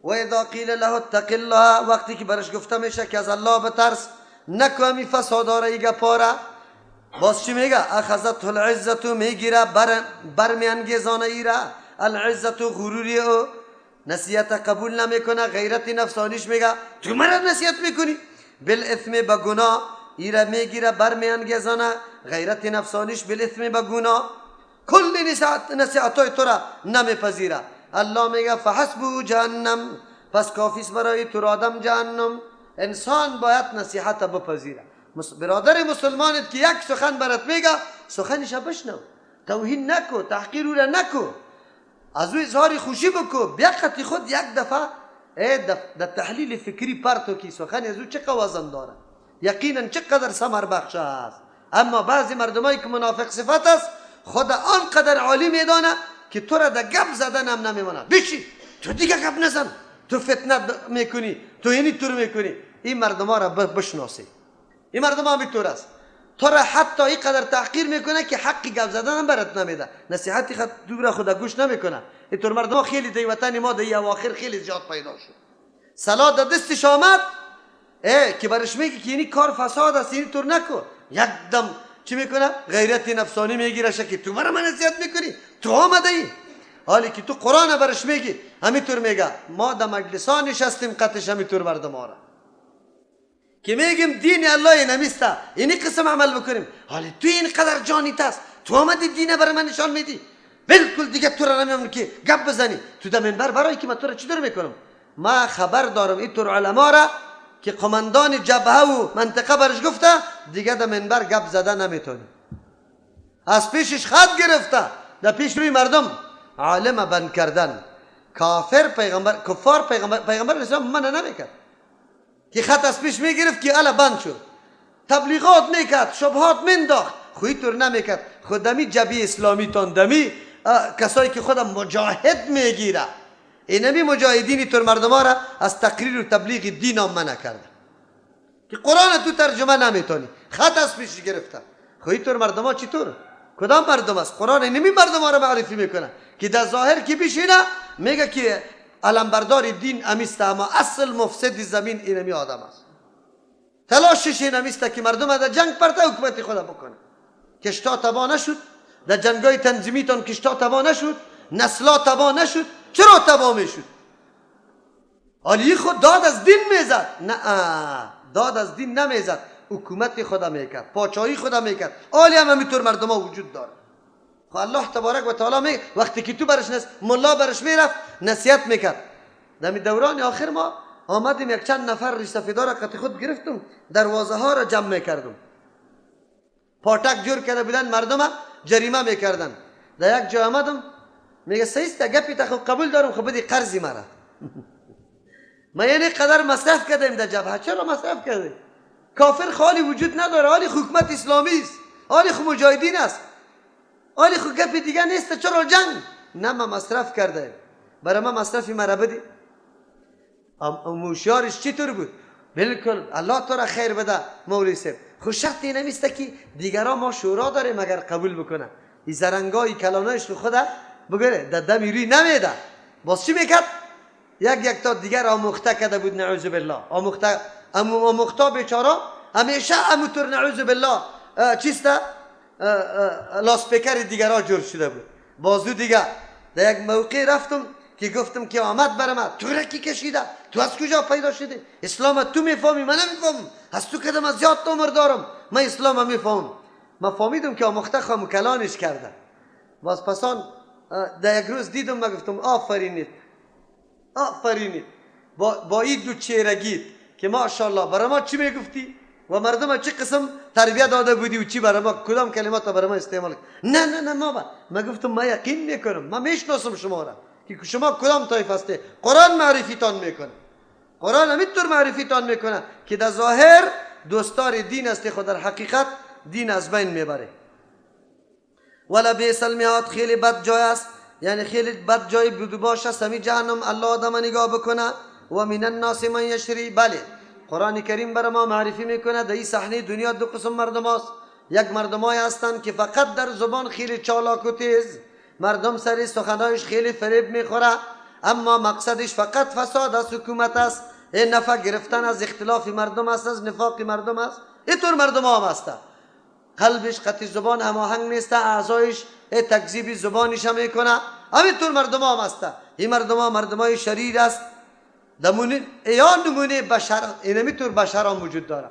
و اذا قیل له اتق الله، وقتی که برش گفته میشه که از الله بترس، نکو همی فسادا را ایگه پاره، باز چی میگه؟ اخذت العزت، میگیره برمیانگیزانه ایره العزت و غروری او، نصیحت قبول نمیکنه، غیرت نفسانیش میگه تو مرا نصیحت میکنی، بالاثم به گناه ایره میگیره برمیانگیزانه، غیرت نفسانیش بالاثم به گناه، کل نصیحتای تو را نمیپذیره. الله میگه فحسبه جهنم، پس کافیست برای تو آدم جهنم. انسان باید نصیحت بپذیره. برادر مسلمانت که یک سخن برات میگه سخنش بشنو، توهین نکو، تحقیر او را نکو، از او اظهار خوشی بکو. بیقت خود یک دفعه در تحلیل فکری پرتو که سخن از او چقدر وزن داره، یقینا چقدر ثمر بخش است. اما بعضی مردمایی که منافق صفت است خود آنقدر عالی میدانه که تو را در گپ زدن هم نمیمانه. بشی تو دیگه گپ نزن، تو فتنه میکنی، تو اینی طور میکنی. این مردم ها را بشناسی. این مردم ها بیطور است، تو را حتی این قدر تحقیر میکنه که حقی گپ زدن هم برات نمیده، نصیحتی دور خدا گوش نمیکنه. اینطور مردم ها خیلی در وطن ما در اواخر خیلی زیاد پیدا شد. صلاح در دستش آمد که برش میگه که اینی کار فساد است، اینی طور نکن، یک دم چی میکنه؟ غیرت نفسانی میگیره که تو مرا نصیحت میکنی، تو آمده ای. حالی که تو قرآن برش میگی همینطور میگه. ما در مجلسان نشستیم قطعش همینطور مردم ها را که میگیم دین الله نمیسته، اینی قسم عمل بکنیم. حالی تو این قدر جانیت است، تو آمدی دینه برای من نشان میدی، بالکل دیگه تو را نمیام که گپ بزنی تو در منبر. برای که من تو را چطور میکنم؟ ما خبر دارم اینطور علما را که قماندان جبهه و منطقه برش گفته دیگه در منبر گپ زدن نمیتونی، از پیشش خط گرفته در پیش روی مردم عالم بند کردن. کافر پیغمبر، کفار پیغمبر اسلام من نمیکرد که خط از پیش میگرفت که الا بند شد، تبلیغات میکرد، شبهات منداخت، خوی طور نمیکرد. خودمی جبهه اسلامی تان دمی کسایی که خودم مجاهد میگیره، اینمی مجاهدینی طور مردم ها را از تقریر و تبلیغ دین هم منع کرده که قرآن تو ترجمه نمیتونی، خط از پیش گرفته. خوی طور مردم ها چطور؟ کدام مردم است؟ قرآن اینمی مردم ها را معرفی میکنه که در ظاهر که بشینه میگه که علمبردار دین امیسته، اما اصل مفسد زمین اینمی آدم است. تلاشش اینمیسته که مردم در جنگ پرته حکومت خدا بکنه. کشتا تبا نشد، در جنگای تنظیمی تان کشتا تبا نشد، نسلا تبا نشد. چرا تبا میشد؟ حالی خود داد از دین میزد؟ نه، داد از دین نمیزد، حکومت خدا میکرد، پاچایی خدا میکرد. حالی هم همینطور مردم ها وجود داره. خب الله تبارک و تعالی میگه وقتی که تو برش ملا برش میرفت نصیحت میکرد. در دوران آخر ما آمدیم یک چند نفر ریش سفیدا قط خود گرفتم، دروازه ها را جمع میکردم، پاٹک جور کرده بودن مردم ها جریمه میکردن. در یک جا آمدم میگه سیست گپی تا خب قبول دارم، خب بدی قرضی مرا. ما یعنی قدر مصرف کردیم در جبهه. چرا مصرف کردیم؟ کافر خالی وجود نداره، حالی حکومت اسلامی است، حالی خو مجاهدین است، حالی خو گپ دیگه نیست. چرا جنگ؟ نه ما مصرف کرده، برای ما مصرفی مرا بدی. موشیارش چطور بود؟ بالکل الله تو را خیر بده مولوی صاحب، خو شرط این نمیسته که دیگران ما شورا داره مگر قبول بکنه. این زرنگای کلانایش خود بگره در دمی روی نمیده. باز چی میکرد؟ یک تا دیگر آموخته کرده بود، نعوذ بالله. آموخته بیچاره همیشه همونطور نعوذ بالله چیسته لاسپیکر دیگرها جور شده بود. بازو دیگه در یک موقع رفتم که گفتم که آمد برای من، تو را کی کشیده؟ تو از کجا پیدا شده؟ اسلام تو میفهمی؟ من نمیفهمم. از تو کدام از زیاد عمر دارم، من اسلام میفهمم. من فهمیدم که آموخته خواهم کلانش کرده. باز پسان در یک روز دیدم، من گفتم آفرینید آفرینید با این دو چهرگیت که ماشاءالله برای ما چی میگفتی و مردم چه قسم تربیت داده بودی و چی برای ما کدام کلمات برای ما استعمال کرد. نه ما گفتم ما یقین میکنم، ما میشناسم شما را که شما کدام طایفه هستی. قرآن معرفی تان میکنه، قرآن همینطور معرفی تان میکنه که در ظاهر دوستار دین است، خود در حقیقت دین از بین میبره. ولا بیس المیاد، خیلی بد جای است، یعنی خیلی بد جای بود باشه سمی جهنم الله آدم نگاه بکنه. و من الناس من یشری، بله قرآن کریم بر ما معرفی میکنه در این صحنه دنیا دو قسم مردم هست. یک مردمایی هستند که فقط در زبان خیلی چالاک و تیز، مردم سری سخنایش خیلی فریب میخوره، اما مقصدش فقط فساد از حکومت است، نفع گرفتن از اختلاف مردم است، از نفاق مردم است. اینطور مردم هم هست، قلبش قطع زبان هماهنگ نیست، اعضایش تکذیب زبانش هم میکنه. همینطور مردم هم هست. این مردم ها مردمای شریر است، یا نمونه بشر، این همینطور بشر هم وجود داره.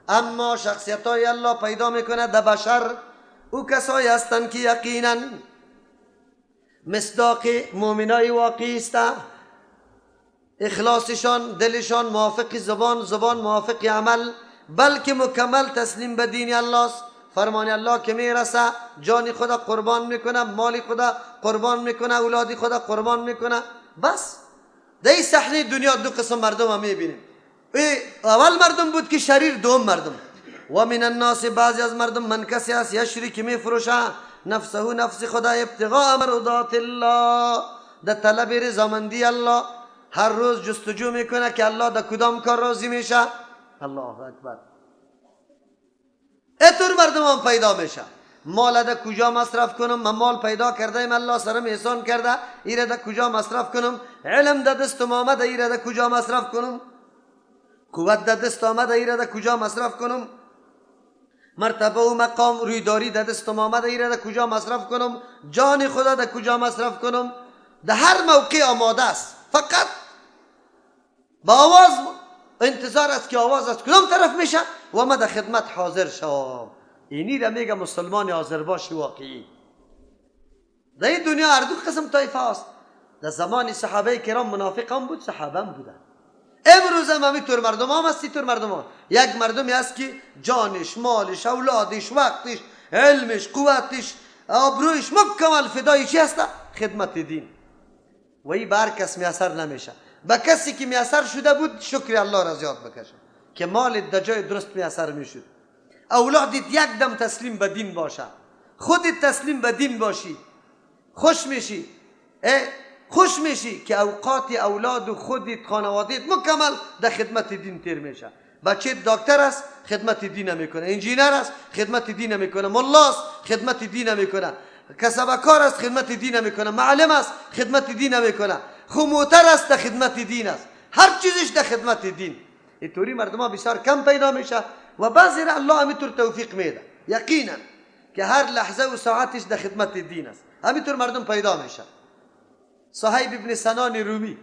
اما شخصیت های الله پیدا میکنه در بشر، او کسایی هستند که یقینا مصداق مؤمنای واقعی است، اخلاصشان دلشان موافق زبان، زبان موافق عمل، بلکه مکمل تسلیم به دین الله است. فرمان الله که میرسه جان خدا قربان میکنه، مال خدا قربان میکنه، اولادی خدا قربان میکنه. بس در این صحنه دنیا دو قسم مردم هم میبینیم. اول مردم بود که شریر، دوم مردم. و من الناس، بعضی از مردم من کسی است یشری که میفروشه نفسه، نفس خدا ابتغاء مرضات الله، در طلب رضامندی الله، هر روز جستجو میکنه که الله در کدام کار راضی میشه. الله اکبر. اینطور مردم هم پیدا میشه. مال در کجا مصرف کنم؟ من مال پیدا کردم، الله سرم احسان کرده، ایره در کجا مصرف کنم؟ علم در دستم آمده، ایره در کجا مصرف کنم؟ قوت در دست آمده، ایره در کجا مصرف کنم؟ مرتبه و مقام رویداری در دستم آمده، ایره در کجا مصرف کنم؟ جان خدا در کجا مصرف کنم؟ در هر موقع آماده است، فقط با آواز انتظار است که آواز از کدام طرف میشه و ما در خدمت حاضر شوم. اینی را میگه مسلمان آذرباش واقعی. در این دنیا هر دو قسم طایفه است. در زمان صحابه کرام منافق هم بود، صحابه هم بودن. امروز هم همینطور مردم هم هست، اینطور مردم هم. یک مردمی هست که جانش، مالش، اولادش، وقتش، علمش، قوتش، آبرویش مکمل فدای چی هست؟ خدمت دین. و این بر کس میاثر نمیشه. با کسی که میاثر شده بود شکر الله را زیاد بکشه که مال در جای درست میاثر میشد. اولادت یک دم تسلیم به دین باشه، خودت تسلیم به دین باشی، خوش میشی. خوش میشی که اوقات اولاد و خودت، خانوادت مکمل در خدمت دین تیر میشه. بچه دکتر است خدمت دین میکنه، انجینر است خدمت دین میکنه، ملا است خدمت دین میکنه، کسب کار است خدمت دین میکنه، معلم است خدمت دین میکنه، خموتر است در خدمت دین است، هر چیزش در خدمت دین. اینطوری مردم ها بسیار کم پیدا میشه و بعضی را الله همینطور توفیق میده یقینا که هر لحظه و ساعتش در خدمت دین است. همینطور مردم پیدا میشه. صهیب ابن سنان رومی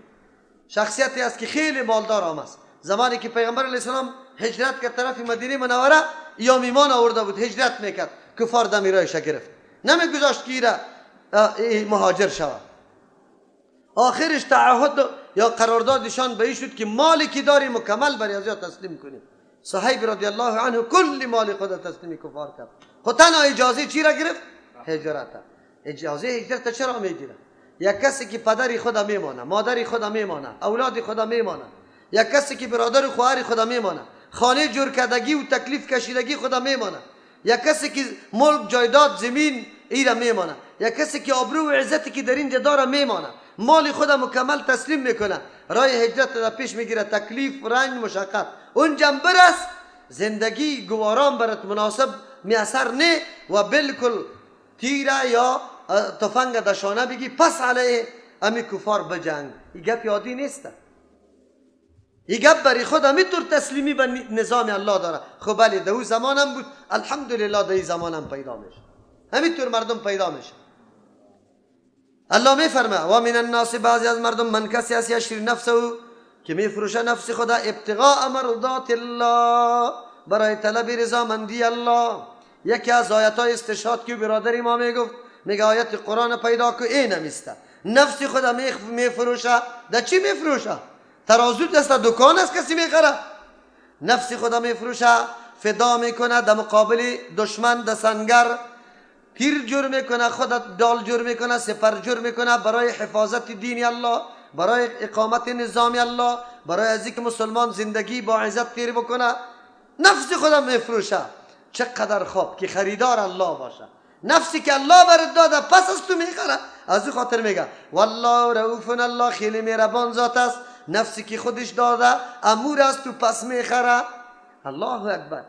شخصیتی است که خیلی مالدار هم است. زمانی که پیغمبر علیه السلام هجرت کرد طرف مدینه منوره، یا میمان آورده بود هجرت میکرد، کفار دمیرایش گرفت، نمیگذاشت که مهاجر شود. آخرش تعهد یا قراردادشان به این شد که مالی که داری مکمل بر ازیا تسلیم کنیم. صهیب رضی الله عنه کل مال خود تسلیم کفار کرد. خود تنها اجازه چی را گرفت؟ هجرت. اجازه هجرت چرا میگیره؟ یک کسی که پدری خدا میمانه، مادری خدا میمانه، اولاد خدا میمانه، یک کسی که برادر و خواهر خدا میمانه، خانه جور کردگی و تکلیف کشیدگی خدا میمانه. یا کسی که ملک جایداد زمین ایرا میمانه. یا کسی که آبرو و عزتی که در اینجا داره میمانه، مال خدا مکمل تسلیم میکنه، راه هجرت را پیش میگیره، تکلیف رنج مشقت اونجا برس، زندگی گواران برات مناسب میاثر نه و بالکل تیره یا تفنگ دشانه بگی پس علیه امی کفار بجنگ. این گپ یادی نیست. این گپ برای خود همینطور تسلیمی به نظام الله داره. خب بله در اون زمان هم بود، الحمدلله در این زمان هم پیدا میشه، همینطور مردم پیدا میشه. الله میفرمه و من الناس، بعضی از مردم، من کسی است یشری نفسه، که میفروشه نفس خدا، ابتغاء مرضات الله، برای طلب رضامندی الله. یکی از آیاتای استشهاد که برادری ما میگفت، میگه آیت قرآن پیدا که این همیسته نفس خدا میفروشه. در چی میفروشه؟ ترازو دست دکان است کسی میخره؟ نفس خدا میفروشه، فدا میکنه در مقابل دشمن، در سنگر تیر جور میکنه، خودت دال جور میکنه، سپر جور میکنه برای حفاظت دین الله، برای اقامت نظام الله، برای از اینکه مسلمان زندگی با عزت تیر بکنه. نفس خدا میفروشه. چقدر خوب که خریدار الله باشه. نفسی که الله برات داده پس از تو میخره. از این خاطر میگه والله رؤوف، الله خیلی مهربان ذات است. نفسی که خودش داده امور از تو پس میخره. الله اکبر.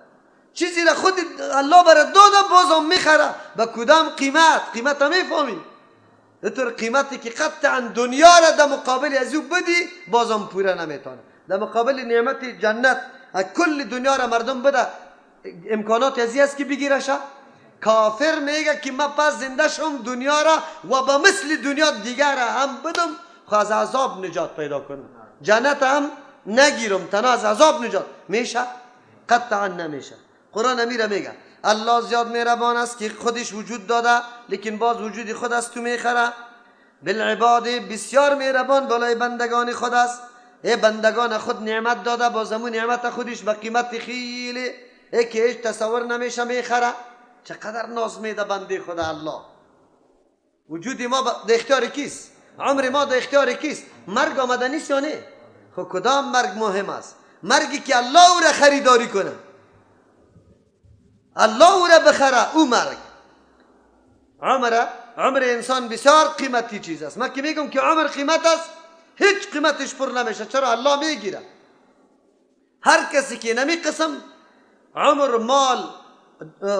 چیزی را خود الله برات داده بازم میخره. به کدام قیمت؟ قیمت هم میفهمی؟ اینطور قیمتی که قطعا دنیا را در مقابل از او بدی بازم پوره نمیتونه. در مقابل نعمت جنت کل دنیا را مردم بده، امکانات ازی است که بگیرشه. کافر میگه که من پس زنده شم دنیا را و به مثل دنیا دیگر را هم بدم، خو از عذاب نجات پیدا کنم، جنت هم نگیرم، تنها از عذاب نجات میشه؟ قطعا نمیشه. قرآن امیره میگه الله زیاد مهربان است که خودش وجود داده لیکن باز وجود خود است تو میخره. بالعباد، بسیار مهربان بالای بندگان خود است. ای بندگان خود نعمت داده، باز همون نعمت خودش به قیمت خیلی ای که هیچ تصور نمیشه میخره. چقدر ناز میده بنده خدا الله. وجود ما در اختیار کیست؟ عمر ما در اختیار کیست؟ مرگ آمده نیست یا نه؟ خب کدام مرگ مهم است؟ مرگی که الله او را خریداری کنه، الله او را بخره، او مرگ. عمر انسان بسیار قیمتی چیز است. من که میگم که عمر قیمت است، هیچ قیمتش پر نمیشه. چرا؟ الله میگیره. هر کسی که نمی قسم عمر، مال،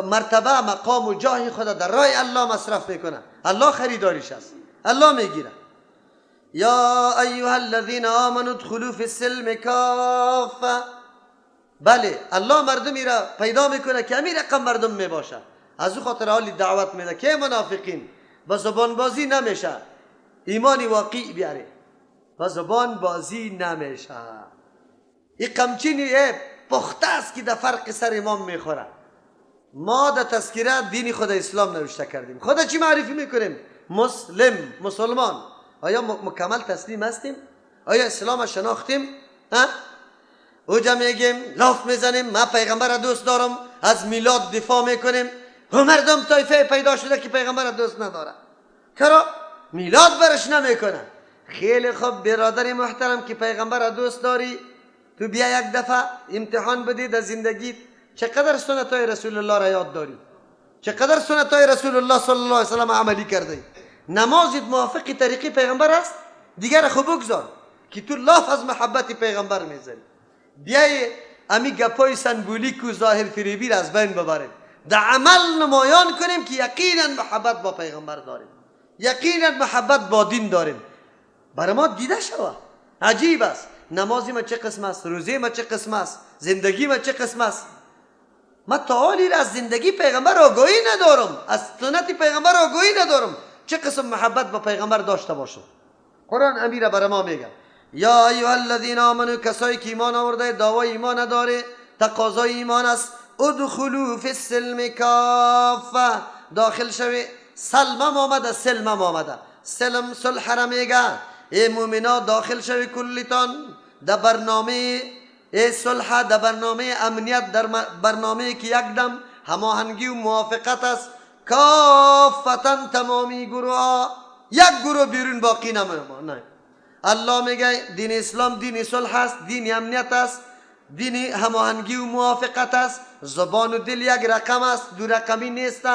مرتبه، مقام و جاه خود در راه الله مصرف میکنه، الله خریداریش است، الله میگیره. یا ایها الذین آمنوا ادخلوا فی السلم کافه. بله الله مردمی را پیدا میکنه که همین رقم مردم میباشه. از او خاطر حالی دعوت میده که منافقین با زبان بازی نمیشه، ایمانی واقعی بیاره. با زبان بازی نمیشه. این قمچینی پخته است که در فرق سر امام میخوره. ما در تذکیره دین خود اسلام نوشته کردیم. خدا چی معرفی میکنیم؟ مسلمان. آیا مکمل تسلیم هستیم؟ آیا اسلام شناختیم؟ اوجا میگیم، لاف میزنیم، من پیغمبر را دوست دارم، از میلاد دفاع میکنیم. و مردم طایفه پیدا شده که پیغمبر را دوست نداره. چرا؟ میلاد برش نمیکنه. خیلی خوب برادر محترم که پیغمبر را دوست داری، تو بیا یک دفعه امتحان بدی در زندگیت چقدر سنت های رسول الله را یاد داری، چقدر سنت های رسول الله صلی الله علیه وسلم عملی کرده. نمازت موافق طریقی پیغمبر است؟ دیگر خوب بگذار که تو لاف از محبت پیغمبر میزنی. بیای امی گپای سنبولیک و ظاهر فریبی را از بین ببریم، در عمل نمایان کنیم که یقینا محبت با پیغمبر داریم، یقینا محبت با دین داریم. برای ما دیده شود. عجیب است. نمازی ما چه قسم است، روزه ما چه قسم است، زندگی ما چه قسم است. ما تا حالی از زندگی پیغمبر آگاهی ندارم، از سنت پیغمبر آگاهی ندارم. چه قسم محبت با پیغمبر داشته باشم؟ قرآن امیره برای ما میگه یا ایها الذین آمنوا، کسایی که ایمان آورده دعوای ایمان نداره، تقاضای ایمان است. ادخلوا فی السلم کافه، داخل شوی. سلمم آمده، سلمم آمده. سلم صلح را میگه. ای مومنا داخل شوی کلیتان در برنامه صلح، در برنامه امنیت، در برنامه که یک دم هماهنگی و موافقت است. کافتن تمامی گروه، یک گروه بیرون باقی نمونه. الله میگه دین اسلام دین صلح است، دین امنیت است. دین هماهنگی و موافقت است. زبان و دل یک رقم است، دو رقمی نیست.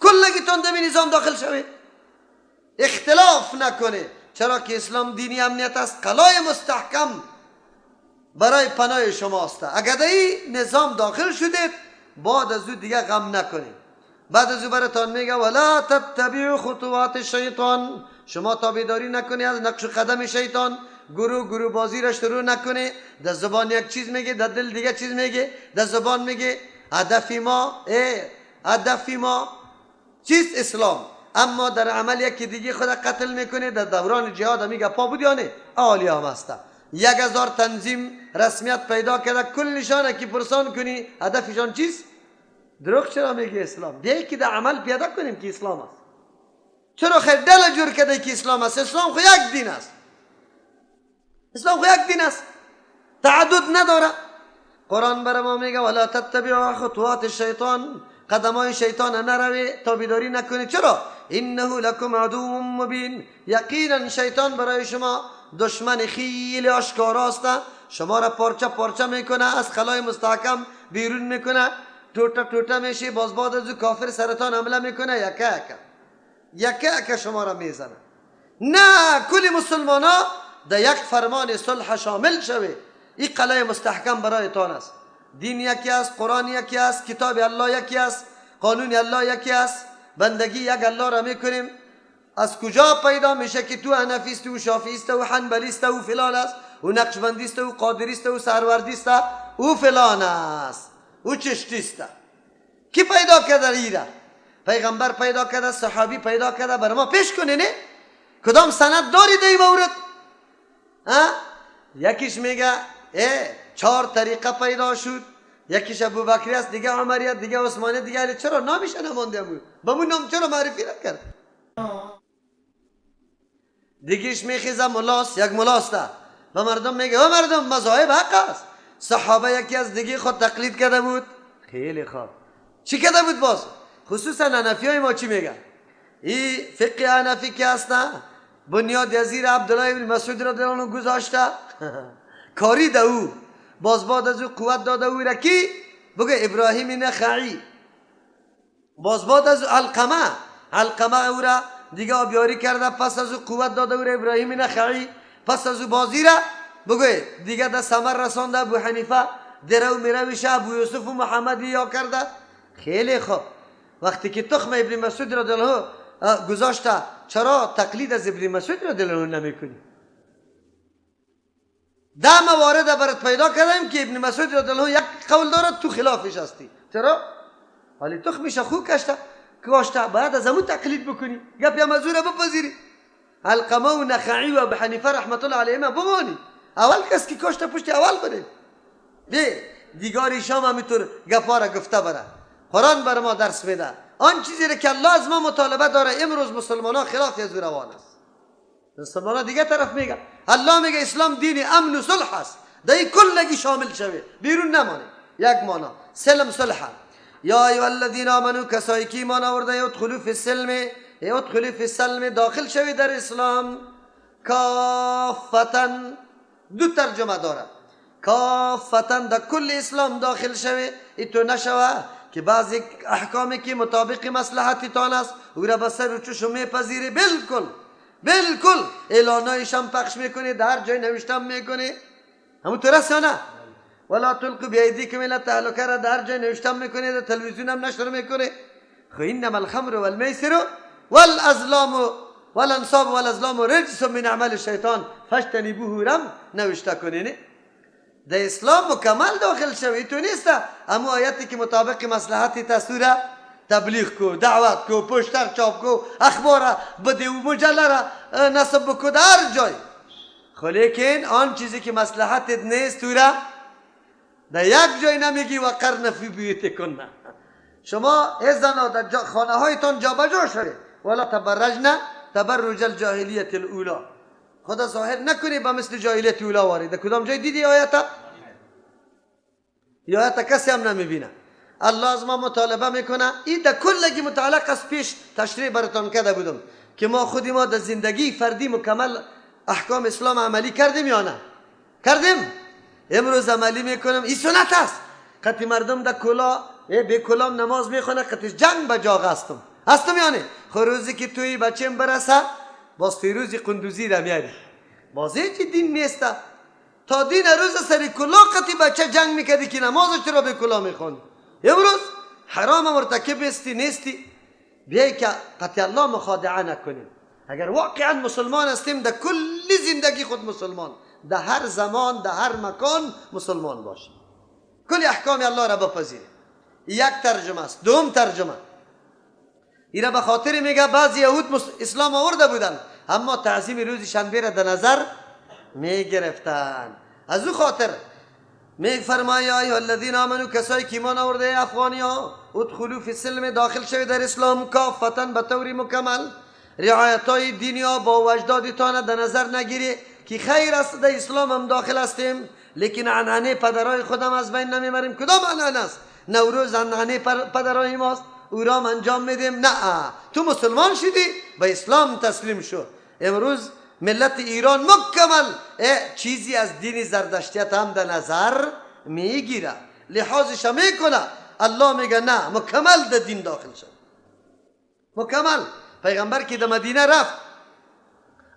کلگیتون در نظام داخل شوید، اختلاف نکنه. چرا که اسلام دینی امنیت است، قلای مستحکم برای پناه شماست. اگر در این نظام داخل شدید بعد از او دیگه غم نکنید. بعد از او براتان میگه ولا تتبعوا خطوات الشیطان، شما تابعداری نکنید از نقش و قدم شیطان. گروه بازی را شروع نکنه. در زبان یک چیز میگه، در دل دیگه چیز میگه. در زبان میگه هدف ما چیست؟ اسلام. اما در عمل یکی دیگه خود قتل میکنه. در دوران جهاد میگه پا بود یا نه؟ عالی هم هست. 1000 تنظیم رسمیت پیدا کرده، کل نشانه که پرسان کنی هدفشان چیست؟ دروغ چرا میگه اسلام؟ بیایی که در عمل پیدا کنیم که اسلام است. چرا خیر دل جور کرده که اسلام است؟ اسلام خو یک دین است. اسلام خو یک دین است، تعدد نداره. قرآن بر ما میگه ولا تتبعوا خطوات الشیطان، قدمای شیطان نروی، تابعداری نکنید. چرا؟ انه لکم عدو مبین، یقینا شیطان برای شما دشمن خیلی آشکاراست. شما را پارچه میکنه، از خلای مستحکم بیرون میکنه، ټوټه میشه. باز بعد از کافر سرطان حمله میکنه، یکه شما را میزنه. نه، کل مسلمان ها در یک فرمان صلح شامل شوه. این قلعه مستحکم برای تان است. دین یکی است، قرآن یکی است، کتاب الله یکی است، قانون الله یکی است. بندگی یک الله را میکنیم. از کجا پیدا میشه که تو حنفی است و شافعی است و حنبلی است و فلان است و نقشبندی است و قادری است و سهروردی است و فلان است و چشتی است؟ کی پیدا کرده ایرا؟ پیغمبر پیدا کرده، صحابی پیدا کرده. بر ما پیش کنه نه؟ کدام سند داری در این مورد؟ یکیش میگه 4 طریقه پیدا شد. یکیش ابوبکری است، دیگه عمریت، دیگه عثمانی، دیگه علی. چرا نامش نمانده بود؟ بمون نام چرا معرفی نکرد؟ دیگهش میخیزه ملاست، یک ملاسته و مردم میگه و مردم مذاهب حق است. صحابه یکی از دیگه خود تقلید کرده بود. خیلی خوب. چی کرده بود باز؟ خصوصا حنفی های ما چی میگن؟ این فقه حنفی که هست بنیاد زیر عبدالله بن مسعود را در آنو گذاشته، کاری ده او. باز بعد از او قوت داده او را کی؟ بگه ابراهیم نخعی. باز بعد از علقمه او را دیگه آبیاری کرده. پس از او قوت داده او را ابراهیم نخعی. پس از او بازی را بگه دیگه در ثمر رسانده ابو حنیفه. درو میرویشه ابو یوسف و محمدی یا کرده. خیلی خوب. وقتی که تخم ابن مسعود را دلها گذاشته، چرا تقلید از ابن مسعود را دلها نمیکنی؟ ده موارد برات پیدا کردم که ابن مسعود را دلها یک قول دارد، تو خلافش هستی. چرا؟ حالی تخمش خوب کاشته باید از همون تقلید بکنی. گپ یا مزور بپذیری. علقمه و نخعی و ابو حنیفه رحمت الله علیهما بمانی. اول کس که کاشته پشت اول بره. دیگاری شام همینطور گپا را گفته بره. قرآن بر ما درس میده. آن چیزی را که الله از ما مطالبه داره امروز مسلمان ها خلاف از روان است. مسلمان ها دیگه طرف میگه الله میگه اسلام دین امن و صلح است. در این کلگی شامل شوه، بیرون نمانه. یک مانا سلم صلح. یا ایها الذین آمنو، کسایی که ایمان آورده، ادخلوا فی السلم داخل شوی در اسلام. کافتا دو ترجمه داره. کافتا در کل اسلام داخل شوی. ایتو نشوه که بعضی احکامی که مطابق مصلحتی تان است او را به سر و چشم میپذیره. بالکل اعلانایش هم پخش میکنه، در جای نوشتم میکنه. همونطور است یا نه؟ ولا تلقوا بایدیکم الی التهلکه را در جای نوشتم میکنه، در تلویزیون هم نشر میکنه. خو انما الخمر والمیسر والازلام والانصاب والازلام رجس من عمل الشیطان فاجتنبوه رم نوشته کنه. در اسلام مکمل داخل شوی. تو نیست اما آیتی که مطابق مصلحتی تصویر تبلیغ کو، دعوت کو، پشتر چاپ کو، اخبار بده و مجله را نصب کو در جای. خو لیکن آن چیزی که مصلحتت نیست تو را در یک جای نمیگی. و قرن فی بیوتکن، شما ازنا در خانه هایتان جابجا شده. ولا تبرجنا تبرج الجاهلیت الاولی، خدا ظاهر نکنی با مثل جاهلیت اولی وارد. کدام جای دیدی آیتا؟ یا آیتا کسی هم نمیبینه. الله از ما مطالبه میکنه. این در کلگی متعلق است. پیش تشریح براتون کرده بودم که ما خودی ما در زندگی فردی مکمل احکام اسلام عملی کردیم یا نه؟ کردیم؟ امروز عملی میکنم، این سنت است. قطعی مردم در کلا به کلام نماز میخونه، قطعی جنگ به جاغ هستم یعنی روزی که توی بچم برسه باز فیروزی قندوزی را میاری، بازی چی دین نیست. تا دین روز سری کلا قطعی بچه جنگ میکردی که نماز چرا به کلا میخوند. امروز حرام مرتکب استی نیستی، بیایی که قطعی الله مخادعه نکنیم. اگر واقعا مسلمان هستیم در کل زندگی خود مسلمان، در هر زمان در هر مکان مسلمان باشیم، کل احکام الله را بپذیریم. یک ترجمه است. دوم ترجمه اینا به خاطر میگه بعضی یهود اسلام آورده بودن اما تعظیم روز شنبه را در نظر میگرفتن. از او خاطر میفرماید ایها الذین آمنوا، کسایی که ایمان آورده افغانیا، ادخلوا فی السلم، داخل شوید در اسلام، کافتا به طور مکمل. رعایتای دینیا با وجدادتان در نظر نگیری که خیر است در اسلام هم داخل هستیم، لیکن عنعنه پدرای خودم از بین نمیبریم. کدام عنعنه است؟ نوروز عنعنه پدرای ماست، او را انجام میدیم؟ نه، تو مسلمان شدی به اسلام تسلیم شو. امروز ملت ایران مکمل چیزی از دین زردشتیت هم در نظر میگیره، لحاظش میکنه. الله میگه نه، مکمل در دین داخل شد، مکمل. پیغمبر که در مدینه رفت،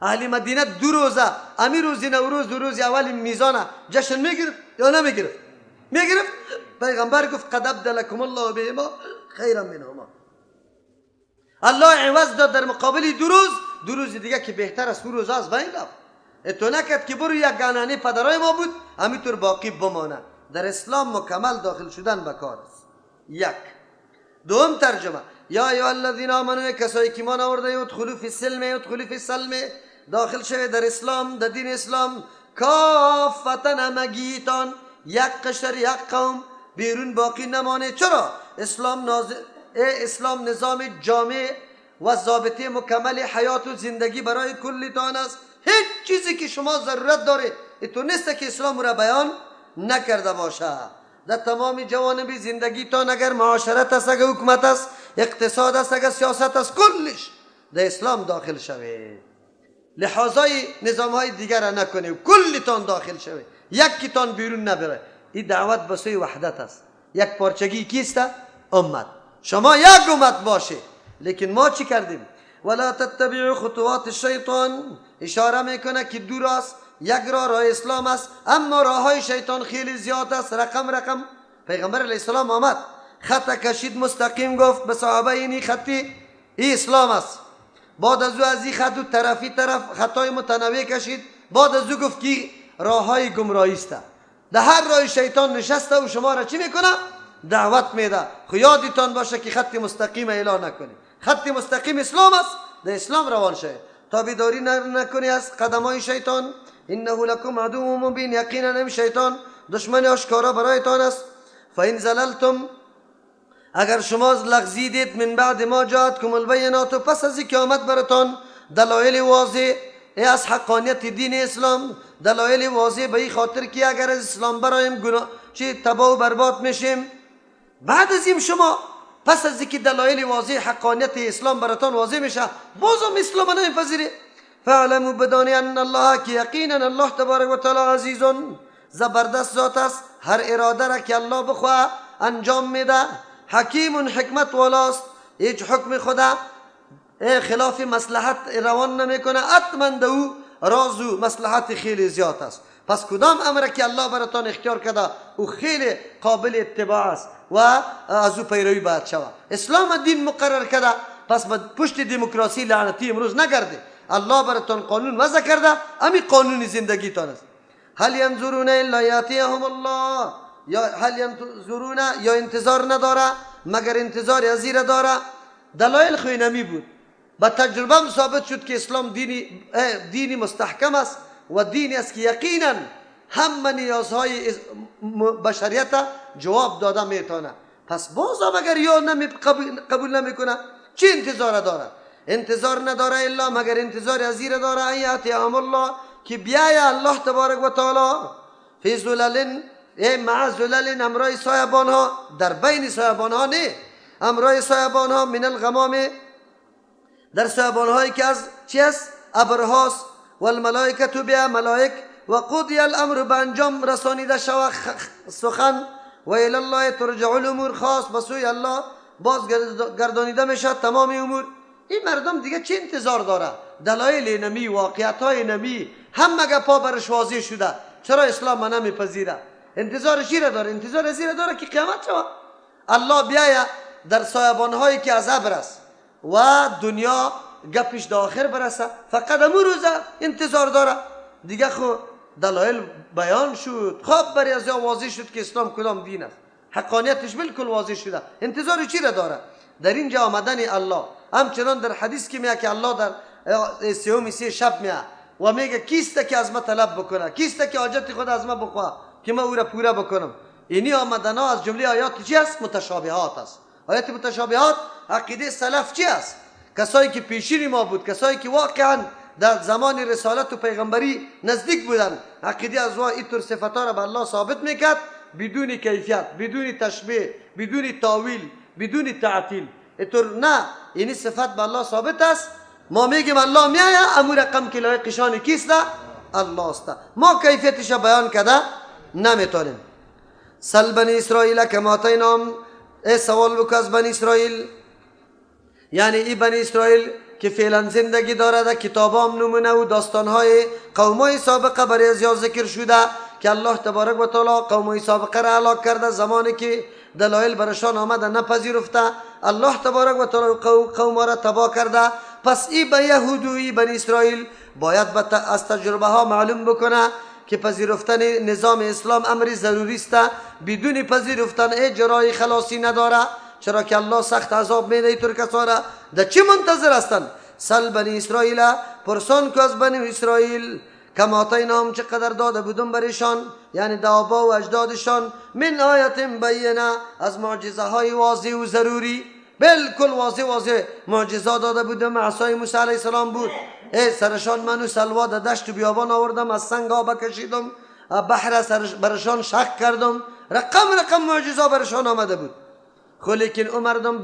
اهل مدینه 2 روزه امی روز نوروز 2 روز اول میزانه جشن میگرفت یا نمیگرفت؟ میگرفت. پیغمبر گفت قد ابدلکم الله بهما خیرا منهما. الله عوض داد در مقابل 2 روز دیگه که بهتر از 2 روز از بین رفت. تو نکرد که برو یک گانانه پدرای ما بود همینطور باقی بمانه. در اسلام مکمل داخل شدن به کار است. یک. دوم ترجمه یا ایها الذین آمنوا، کسایی که ایمان آورده، ادخلوا فی السلم، ادخلوا فی السلم، داخل شوید در اسلام، در دین اسلام، کافتا همگیتان، یک قشر یک قوم بیرون باقی نمانه. چرا؟ اسلام نظام جامع و ضابطه مکمل حیات و زندگی برای کلیتان است. هیچ چیزی که شما ضرورت داره تو نیست که اسلام را بیان نکرده باشه. در تمام جوانب زندگیتان، اگر معاشرت است، اگر حکومت است، اقتصاد است، اگر سیاست است، کلش در اسلام داخل شوید. لحاظای نظام های دیگر را نکنید، کلیتان داخل شوید، یکیتان بیرون نبره. این دعوت به سوی وحدت است. یک پارچگی کیست؟ امت. شما یک امت باشه. لیکن ما چی کردیم؟ ولا تتبعوا خطوات الشیطان، اشاره میکنه که 2 راست، یک راه اسلام است، اما راه های شیطان خیلی زیاد است، رقم. پیغمبر علیه السلام آمد، خط کشید، مستقیم گفت به صحابه این خطی این اسلام است. بعد از او از این خط و طرف خطای متنوع کشید. بعد از او گفت که راه های گمراهی است. در هر راه شیطان نشسته و شما را چی میکنه؟ دعوت میده. خو یادتان باشه که خط مستقیم اعلان نکنید. خط مستقیم اسلام است، در اسلام روان شوید. تابعداری نکنی از قدمای شیطان. انه لکم عدو مبین، یقینا این شیطان دشمن آشکارا برایتان است. فین زللتم، اگر شما لغزیدید، من بعد ما جاءتکم البینات، پس از اینکه آمد براتان دلایل واضح از حقانیت دین اسلام، دلایل واضح به این خاطر که اگر از اسلام برایم گناه چی تباه و برباد میشیم. بعد از این شما پس از اینکه دلایل واضح حقانیت اسلام براتان واضح میشه بازم اسلام نمیپذیری. فاعلموا، بدانی ان الله، که یقینا الله تبارک و تعالی عزیز زبردست ذات است، هر اراده را که الله بخواه انجام میده. حکیم، حکمت والاست، هیچ حکم خدا خلاف مصلحت روان نمیکنه. حتما او راز و مصلحت خیلی زیاد است. پس کدام امر که الله براتان اختیار کرده او خیلی قابل اتباع است و از او پیروی باید شود. اسلام دین مقرر کرده، پس پشت دموکراسی لعنتی امروز نگرده. الله براتان قانون وضع کرده، همین قانون زندگیتان است. هل ینظرون الا یاتیهم الله، یا انتظار نداره مگر انتظار ازیر داره. دلایل خوی نمی بود، با تجربه ثابت شد که اسلام دینی مستحکم است و دینی است که یقینا همه نیازهای بشریت جواب داده میتونه. پس بازم اگر یا قبول نمیکنه چی انتظار داره؟ انتظار نداره الا مگر انتظار ازیر داره ایاتیهم الله، که بیای الله تبارک و تعالی فی ظلل، مع ظلل، امرای سایبان ها، در بین سایبان ها نه، امرای سایبان ها، من الغمام، در سایبان هایی که از چی است؟ ابرهاست. و الملائکه بیا، ملائک و قضی الامر به انجام رسانیده شود سخن و الی الله ترجع الامور، خاص به سوی الله باز گردانیده میشه تمام امور. این مردم دیگه چه انتظار داره؟ دلایل نمی، واقعیت های نمی، همه گپا برش واضح شده. چرا اسلام نمیپذیره؟ انتظار چی را داره؟ انتظار ازی را داره که قیامت شود، الله بیاید در سایبان هایی که از ابر است و دنیا گپش در آخر برسه. فقط امو روزه انتظار داره دیگه. خو دلایل بیان شد، خواب بری از واضح شد که اسلام کدام دین است، حقانیتش بالکل واضح شده. انتظار چی را داره؟ در اینجا آمدن الله، همچنان در حدیث که میگه که الله در سیوم شب میگه و میگه کیست که از ما طلب بکنه، کیست که حاجت خود از ما بخواه که ما او را پورا بکنم. اینی آمدن ها از جمله آیات چی است؟ متشابهات است. آیات متشابهات عقیده سلف چی است؟ کسایی که پیشین ما بود، کسایی که واقعا در زمان رسالت و پیغمبری نزدیک بودن، عقیده از اینطور صفات را به الله ثابت میکرد بدون کیفیت، بدون تشبیه، بدون تاویل، بدون تعطیل. اینطور نه، اینی صفت به الله ثابت است. ما میگیم الله میآید، امو رقم که لایقشان کیست؟ الله است. ما کیفیتش بیان کرده نمیتونیم. سل بنی اسرائیل کما آتیناهم، سوال بکن از بنی اسرائیل، یعنی این بنی اسرائیل که فعلا زندگی داره، در کتابام نمونه و داستانهای قومای سابقه برای از یاد ذکر شده که الله تبارک و تعالی قومای سابقه را هلاک کرده زمانی که دلایل برشان آمده نپذیرفته. الله تبارک و تعالی قوم را تباه کرده. پس این به یهود و این بنی اسرائیل باید از تجربه ها معلوم بکنه که پذیرفتن نظام اسلام امری ضروری است. بدون پذیرفتن اجرای خلاصی نداره، چرا که الله سخت عذاب میده اینطور کسا را. در چی منتظر هستند؟ سل بنی اسرائیل، پرسان که از بنی اسرائیل کما آتیناهم چقدر داده بودم برشان، یعنی در آبا و اجدادشان، من آیت بینه، از معجزه های واضح و ضروری، بالکل واضح معجزات داده بودم. عصای موسی علیه السلام بود، سرشان منو سلوا در دشت و بیابان آوردم، از سنگ آب کشیدم، بحر برشان شق کردم، رقم معجزات برشان آمده بود. خب لیکن او مردم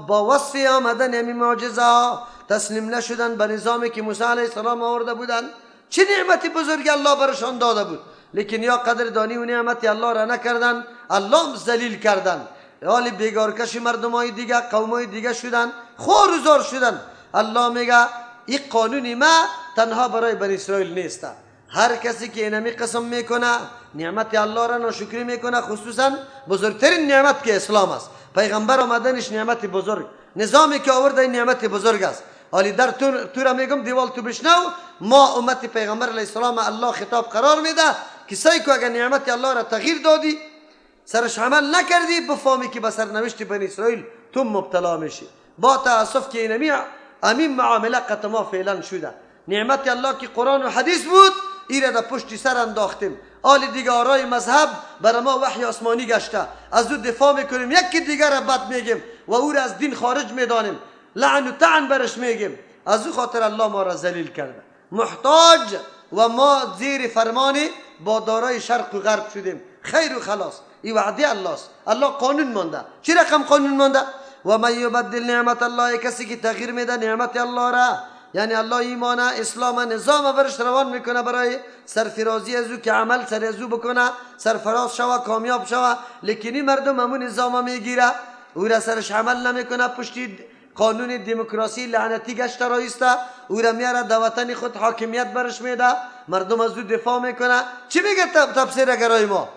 با وصف آمدن همین معجزه ها تسلیم نشدن به نظامی که موسی علیه السلام آورده بودن. چه نعمتی بزرگی الله برشان داده بود، لیکن یا قدردانی و نعمتی الله را نکردن، الله ذلیل کردن. حالی بیگارکش مردم های دیگه، قوم های دیگه شدن، خور و زار شدن. الله میگه این قانونی ما تنها برای بنی اسرائیل نیست. هر کسی که اینمی قسم میکنه، نعمت الله را ناشکری میکنه، خصوصا بزرگترین نعمت که اسلام است، پیغمبر آمدنش نعمت بزرگ، نظامی که آورده این نعمت بزرگ است. حالی در تو را میگم دیوال تو بشنو، ما امت پیغمبر علیه السلام الله خطاب قرار میده کسایی که اگر نعمت الله را تغییر دادی، سرش عمل نکردی، بفهمی که به سرنوشت بنی اسرائیل تو مبتلا میشی. با تاسف که امین معامله قطما فعلا شده. نعمت الله که قرآن و حدیث بود، ایره در پشت سر انداختیم. آل دیگه آرای مذهب برای ما وحی آسمانی گشته، از او دفاع میکنیم، یکی دیگر را بد میگیم و او را از دین خارج میدانیم، لعن و طعن برش میگیم. از او خاطر الله ما را ذلیل کرده، محتاج و ما زیر فرمانی با دارای شرق و غرب شدیم. خیر و خلاص این وعده الله است. الله قانون مانده. چی رقم قانون مانده؟ و من یبدل نعمت الله، کسی که تغییر میده نعمت الله را، یعنی الله ایمان اسلام نظام برش روان میکنه برای سرفرازی از او که عمل سر از او بکنه، سرفراز شوه، کامیاب شوه. لیکن این مردم همون نظام میگیره، او را سرش عمل نمیکنه، پشتی قانون دموکراسی لعنتی گشت رایسته، او را میاره در وطن خود حاکمیت برش میده، مردم از او دفاع میکنه. چی میگه تفسیر اگرای ما؟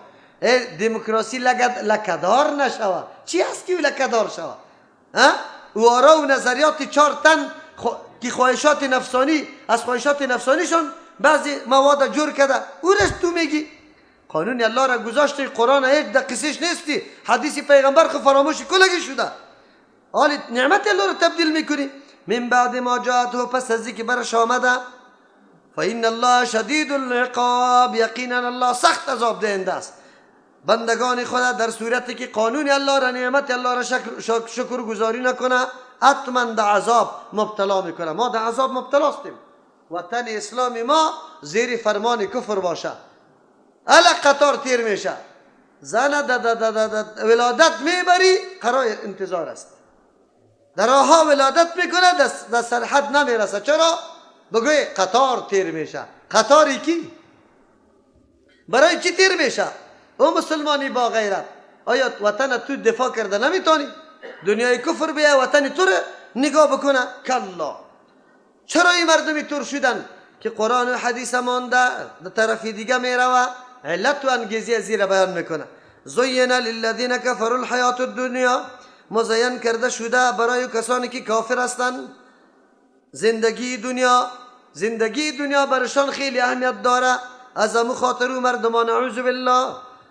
دموکراسی لکدار نشوه. چی هست که لکدار شوه؟ او آرا و نظریات 4 تن که خواهشات نفسانی، از خواهشات نفسانیشون بعضی مواد جور کرده، او رست تو میگی قانون الله را گذاشتی، قرآن هیچ دقیقش نیستی، حدیث پیغمبر خو فراموشی کلگی شده، حالی نعمت الله را تبدیل میکنی. من بعد ما جاءته، پس از که برش آمده، فإن الله شدید العقاب، یقینا الله سخت عذاب دهنده است بندگان خدا در صورتی که قانون الله را، نعمت الله را شکر گزاری نکنه، حتما در عذاب مبتلا میکنه. ما در عذاب مبتلا هستیم، وطن اسلامی ما زیر فرمان کفر باشه، الا قطار تیر میشه، زن ولادت میبری قرار انتظار است، در راهها ولادت میکنه، در سرحد نمیرسه. چرا؟ بگوی قطار تیر میشه. قطاری کی؟ برای چی تیر میشه؟ او مسلمانی با غیرت، آیا وطن تو دفاع کرده نمیتونی؟ دنیای کفر بیا وطن تو رو نگاه بکنه؟ کلا. چرا این مردمی تور شدن؟ که قرآن و حدیث مانده در طرف دیگه میروه، علت و انگیزی زیر بیان میکنه. زین للذین کفروا الحیات الدنیا، مزین کرده شده برای کسانی که کافر هستند زندگی دنیا برشان خیلی اهمیت داره. از امو خاطر مردمان اعوذ بالله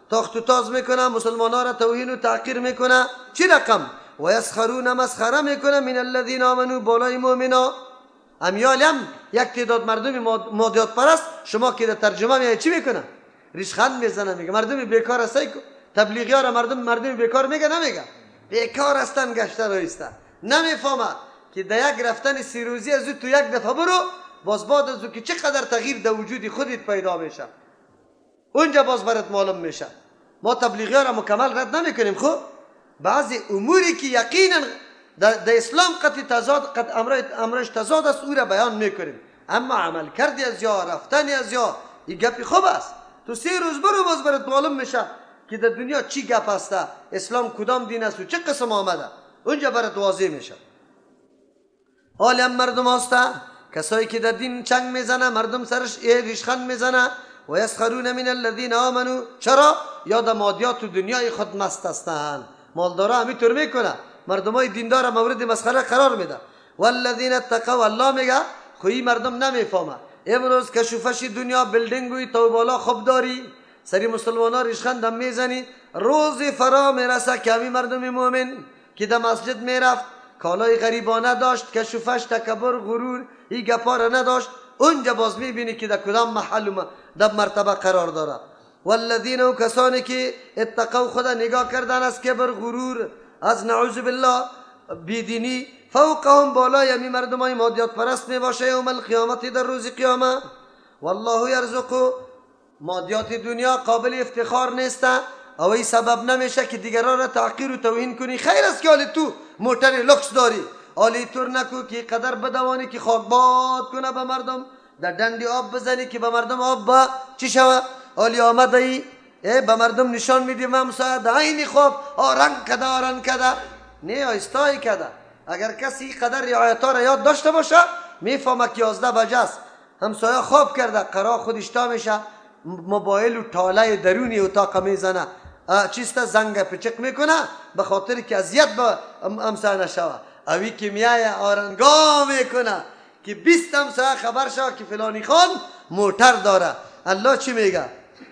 تاخت و تاز میکنه، مسلمان ها را توهین و تحقیر میکنه. چی رقم؟ و یسخرون، مسخره میکنه، من الذین آمنوا، بالای مؤمنا. امیال هم یک تعداد مردم مادیات پرست، شما که در ترجمه میای چی میکنه؟ ریشخند میزنه، میگه مردم بیکار هستی. تبلیغی ها را مردم بیکار میگه نمیگه؟ بیکار هستن، گشته رایسته. نمیفهمه که در یک رفتن 3 روزی از تو یک دفعه برو، باز بعد از که چقدر تغییر در وجود خودت پیدا میشه، اونجا باز برات معلوم میشه. ما تبلیغی ها را مکمل رد نمیکنیم. خب بعضی اموری که یقینا در اسلام قطع امرش تضاد است، او را بیان میکنیم. اما عمل کردی از یا رفتنی از یا این گپی خوب است. تو 3 روز برو، باز برات معلوم میشه که در دنیا چی گپ است، اسلام کدام دین است و چه قسم آمده، اونجا برات واضح میشه. حال هم مردم هست کسایی که در دین چنگ میزنه، مردم سرش ریشخند میزنه. و یسخرون من الذین آمنوا، چرا؟ یاد مادیات و دنیای خود مست هستند. مالدارا همینطور میکنه، مردمای دیندار مورد مسخره قرار میده. والذین اتقوا، الله میگه خوی مردم نمیفهمه. امروز کشوفش دنیا بلدینگوی تو بالا خوب داری، سری مسلمانا ریشخند هم میزنی. روزی فرا میرسه که همین مردم مومن که در مسجد میرفت کالای غریبانه داشت، کشوفش، تکبر، غرور، این گپا را نداشت، اونجا باز میبینی که در کدام محل و در مرتبه قرار داره. والذین، و کسانی که اتقوا، خدا نگاه کردن از کبر، غرور، از نعوذ بالله بیدینی، فوقهم، بالای همین مردمای مادیات پرست میباشه یوم القیامت، در روز قیامت. والله یرزق، مادیات دنیا قابل افتخار نیسته، او این سبب نمیشه که دیگران را تحقیر و توهین کنی. خیر است که حالی تو موتر لکس داری، حالی طور نکو که قدر بدوانی که خاکباد کنه به مردم، در دندی آب بزنی که به مردم آب با چی شوه. حالی آمده ای به مردم نشان میدی همسایه در عین خواب رنگ کده نه، آیستایی کده. اگر کسی قدر رعایت‌ها را یاد داشته باشه میفهمه که 11 بجه است، همسایه خواب کرده، قرار خودش تا میشه، موبایل و تاله درونی اتاق میزنه، چیستا زنگ پچک میکنه به خاطر که اذیت به همسایه نشوه. اوی که میایه آرنگاه میکنه که 20 همسایه خبر شوه که فلانی خان موتر داره. الله چی میگه؟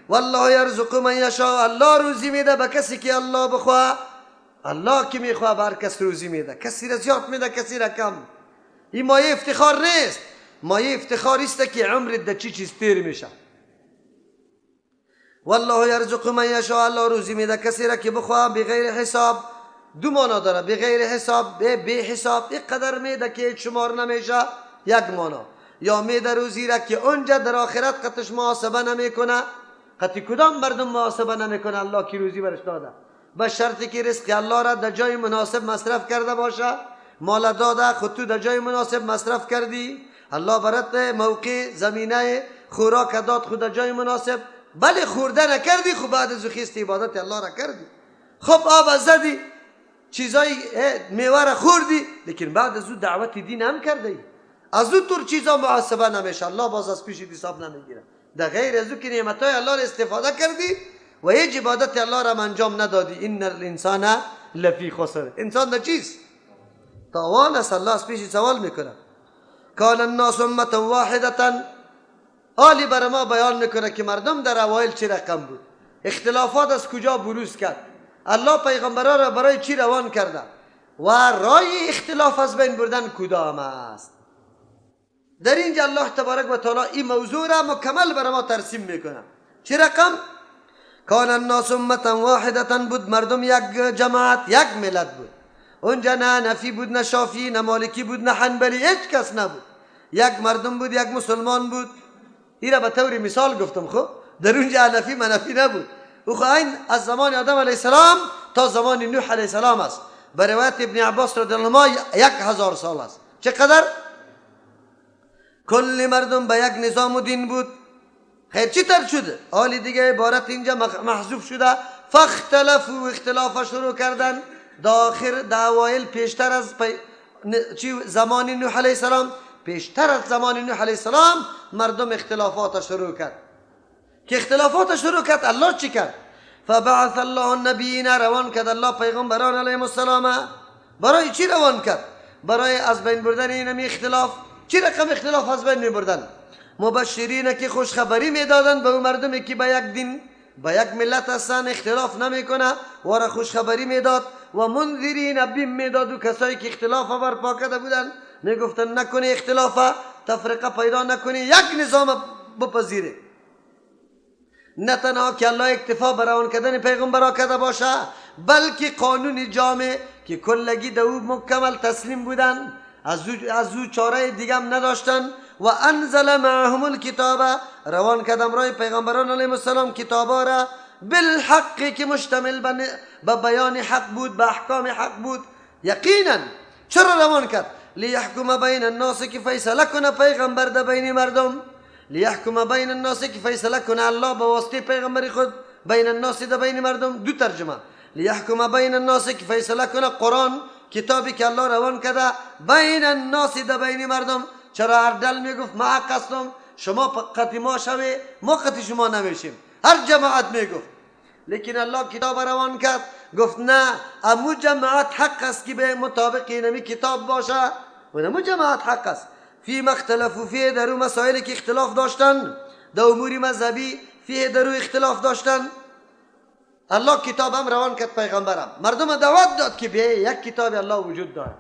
والله یرزق من یشاء، الله روزی میده به کسی که الله بخواه. الله که میخواه بر کس روزی میده، کسی را زیاد میده، کسی را کم. این مایه افتخار نیست، مایه افتخار است که عمرت در چی چیز تیر میشه. والله یرزق من یشاء، الله روزی میده کسی را که بخواه، بغیر حساب. دو معنا داره، بغیر حساب، به حساب، یک قدر میده که شمار نمیشه، یک معنا. یا میده روزی را که اونجا در آخرت قطش محاسبه نمیکنه. قطی کدام مردم محاسبه نمیکنه الله که روزی برش داده، به شرطی که رزق الله را در جای مناسب مصرف کرده باشه. مال داده، خود تو در جای مناسب مصرف کردی، الله برات موقع زمینه خوراک داد، خود در جای مناسب. بله خورده نکردی، خب بعد از خیست عبادت الله را کردی، خب آب زدی، چیزای میوه را خوردی، لیکن بعد از او دعوت دین هم کردی. از او طور چیزا محاسبه نمیشه، الله باز از پیش حساب نمیگیره. در غیر از او که نعمتهای الله را استفاده کردی و هیچ عبادت الله را انجام ندادی، ان الانسان لفی خسر، انسان در چیست؟ تاوان است. الله از پیش سوال میکنه. کان الناس امه واحده، حالی بر ما بیان میکنه که مردم در اوایل چه رقم بود، اختلافات از کجا بروز کرد، الله پیغمبران را برای چی روان کرده و راه اختلاف از بین بردن کدام است. در اینجا الله تبارک و تعالی این موضوع را مکمل بر ما ترسیم میکنه. چه رقم؟ کان الناس امه واحده، بود مردم یک جماعت، یک ملت بود. اونجا نه نفی بود، نه شافی، نه مالکی بود، نه حنبلی، هیچ کس نبود. یک مردم بود، یک مسلمان بود. این را به طور مثال گفتم. خب در اونجا حنفی منفی نبود. او این از زمان آدم علیه السلام تا زمان نوح علیه السلام است. به روایت ابن عباس رضی الله عنه 1000 سال است. چقدر؟ کل مردم به یک نظام و دین بود. خیر چی تر شده؟ حالی دیگه عبارت اینجا محذوف شده. فاختلفو، اختلاف شروع کردن داخل اوایل پیشتر از زمان نوح علیه السلام، پیشتر از زمان نوح علیه السلام مردم اختلافات شروع کرد. که اختلافات شروع کرد الله چی کرد؟ فبعث الله النبیین، روان کرد الله پیغمبران علیهم السلام. برای چی روان کرد؟ برای از بین بردن این اختلاف. چی رقم اختلاف از بین میبردن؟ مبشرین که خوشخبری میدادن به اون مردمی که به یک دین به یک ملت هستن، اختلاف نمیکنه و را خوشخبری میداد. و منذرین، بیم میداد و کسایی که اختلاف برپا کرده بودن میگفتن نکنی اختلاف، تفرقه پیدا نکنی، یک نظام بپذیره. نه تنها که الله اکتفا بر روان کردن پیغمبرا کرده باشه، بلکه قانون جامع که کلگی دو مکمل تسلیم بودن، از او چاره دیگه هم نداشتن. و انزل معهم الکتاب، روان کردم رای پیغمبران علیهم السلام کتابا را بالحق که مشتمل به بیان حق بود، به احکام حق بود. یقینا چرا روان کرد؟ لیحکم بین الناس، که فیصله کنه پیغمبر در بین مردم. لیحکم بین الناس، که فیصله کنه الله به واسطه پیغمبر خود بین الناس در بین مردم. دو ترجمه، لیحکم بین الناس که فیصله کنه قرآن کتابی که الله روان کرده بین الناس در بین مردم. چرا هر دل میگفت ما حق هستم، شما قطع ما شوی، ما قطع شما نمیشیم، هر جماعت میگفت. لیکن الله کتاب روان کرد، گفت نه، امو جماعت حق است که به مطابق اینمی کتاب باشه و امو جماعت حق است. فی مختلفو فیه، در اون مسائلی که اختلاف داشتن، در امور مذهبی فیه در اون اختلاف داشتن، الله کتاب هم روان کرد پیغمبرم. مردم دعوت داد که بیه یک کتاب الله وجود داره،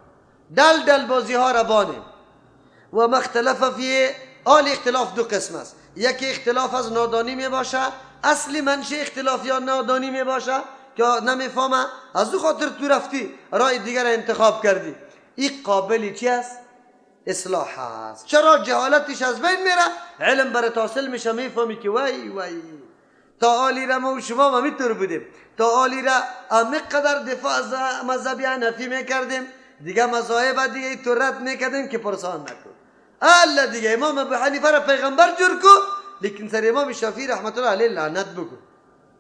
دل دل بازی ها را بانیم. و مختلف فیه، آل اختلاف دو قسم است. یکی اختلاف از نادانی می باشه، اصلی منشه اختلاف یا نادانی می باشه که نمیفهمه، از او خاطر تو رفتی رای دیگر انتخاب کردی. این قابلی چی است؟ اصلاح است. چرا؟ جهالتش از بین میره، علم برات حاصل میشه، میفهمی که وای وای تا آلی را ما و شما ما میتور بودیم، تا آلی را امیق قدر دفاع از مذهبی حنفی میکردیم، دیگه مذاهب دیگه تو رد میکردیم که پرسان نکن. الله دیگه امام ابو حنیفه را پیغمبر جور کو، لیکن سر امام شافعی رحمت الله علیه لعنت بگو.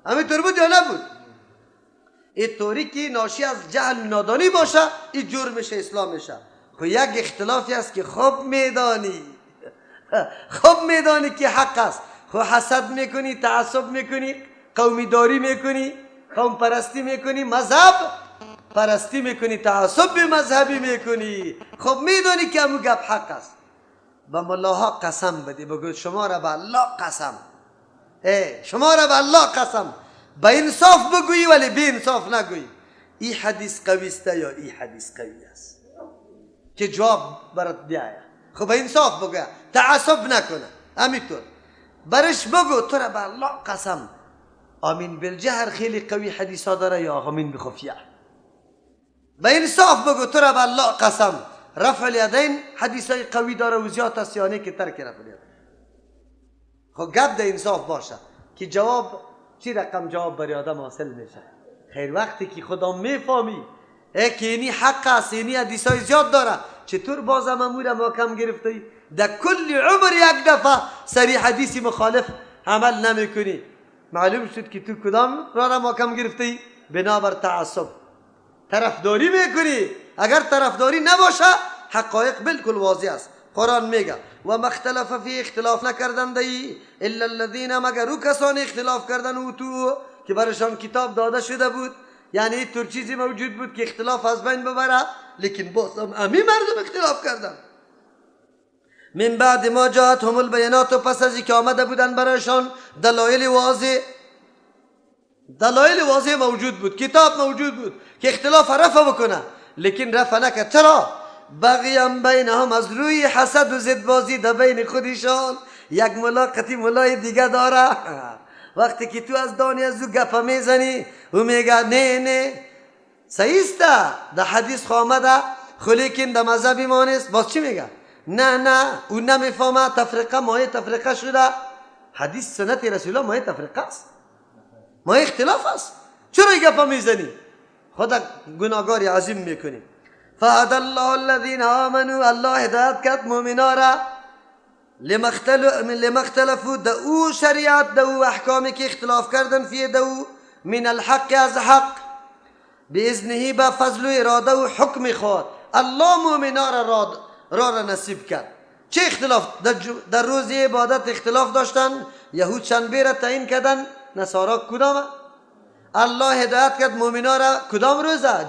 همین طور بود یا نبود؟ این طوری که ناشی از جهل نادانی باشه، این جور میشه، اسلام میشه. خو یک اختلافی است که خوب میدانی که حق است، خو حسد میکنی، تعصب میکنی، قومی داری میکنی، قوم پرستی میکنی، مذهب پرستی میکنی، تعصب به مذهبی میکنی. خب میدانی که همون گپ حق است. به ملاها قسم بدی، بگو شما را به الله قسم، شما را به الله قسم، به انصاف بگویی ولی به انصاف نگویی. این حدیث قوی است یا این حدیث قوی است که جواب برات بیاید. خب به انصاف بگو، تعصب نکنه. همینطور برش بگو تو را به الله قسم. آمین بالجهر خیلی قوی حدیثا داره یا آمین بخفیه. به انصاف بگو تو را به الله قسم. رفع الیدین حدیثای قوی داره و زیاد است یعنی که ترک رفع الیدین. خب گپ ده انصاف باشه که جواب چی رقم جواب بر آدم حاصل میشه. خیر وقتی که خدا میفهمی که اینی حق است، اینی حدیثای زیاد داره، چطور بازم امور محکم گرفتی؟ در کل عمر یک دفعه سری حدیثی مخالف عمل نمی کنی. معلوم شد که تو کدام را محکم گرفتی؟ بنابر تعصب طرفداری میکنی. اگر طرفداری نباشه حقایق بالکل واضح است. قرآن میگه و مختلف فی، اختلاف نکردن دی الا الذین، مگر او کسانی اختلاف کردن او تو که برشان کتاب داده شده بود. یعنی طور چیزی موجود بود که اختلاف از بین ببره، لیکن باز هم امی مردم اختلاف کردن. من بعد ما جاءتهم البینات، و پس از که آمده بودن برایشان دلایل واضح موجود بود، کتاب موجود بود که اختلاف رفع بکنه، لیکن رفع نکرد. چرا؟ بغیم بینهم، از روی حسد و زدبازی در بین خودشان. یک ملاقتی ملای دیگه داره، وقتی که تو از دانی از او گپا میزنی او میگه نه صحیح است در حدیث آمده، خو لیکن در مذهبی ما نیست. باز چی میگه؟ نه او نمیفهمه، تفرقه مایه تفرقه شده. حدیث سنت رسول الله مایه تفرقه است، مایه اختلاف است. چرا گپا میزنی؟ خدا گناهگاری عظیم میکنی. فهد الله الذین آمنوا، الله هدایت کرد مؤمنا را. لما اختلفوا دو شریعت دو احکامی که اختلاف کردن فیه دو من الحق از حق باذنه با فضل و اراده و حکم خود الله مؤمنا را نصیب کرد. چه اختلاف در روز عبادت اختلاف داشتن؟ یهود شنبه را تعیین کردن، نصارا کدام؟ الله هدایت کرد مؤمنا را کدام روزه؟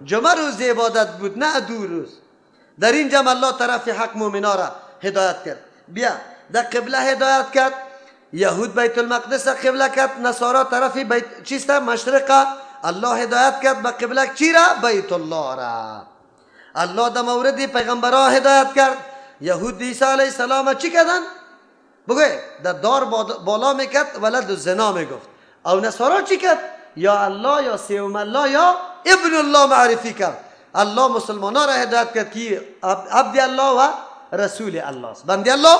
جمعه روز عبادت بود، نه دو روز. در اینجا الله طرف حق مؤمنا را هدایت کرد. بیا در قبله هدایت کرد، یهود بیت المقدس قبله کرد، نصارا طرف بیت چیست؟ مشرق. الله هدایت کرد به قبله چی را؟ بیت الله را. الله در مورد پیغمبرها هدایت کرد. یهود عیسی علیه السلام چی کردن؟ بگوی در دار بالا میکرد ولد الزنا میگفت. او نصارا چی کرد؟ یا الله یا سیوم الله یا ابن الله معرفی کرد. الله مسلمانان را هدایت کرد که عبد الله و رسول الله است، بنده الله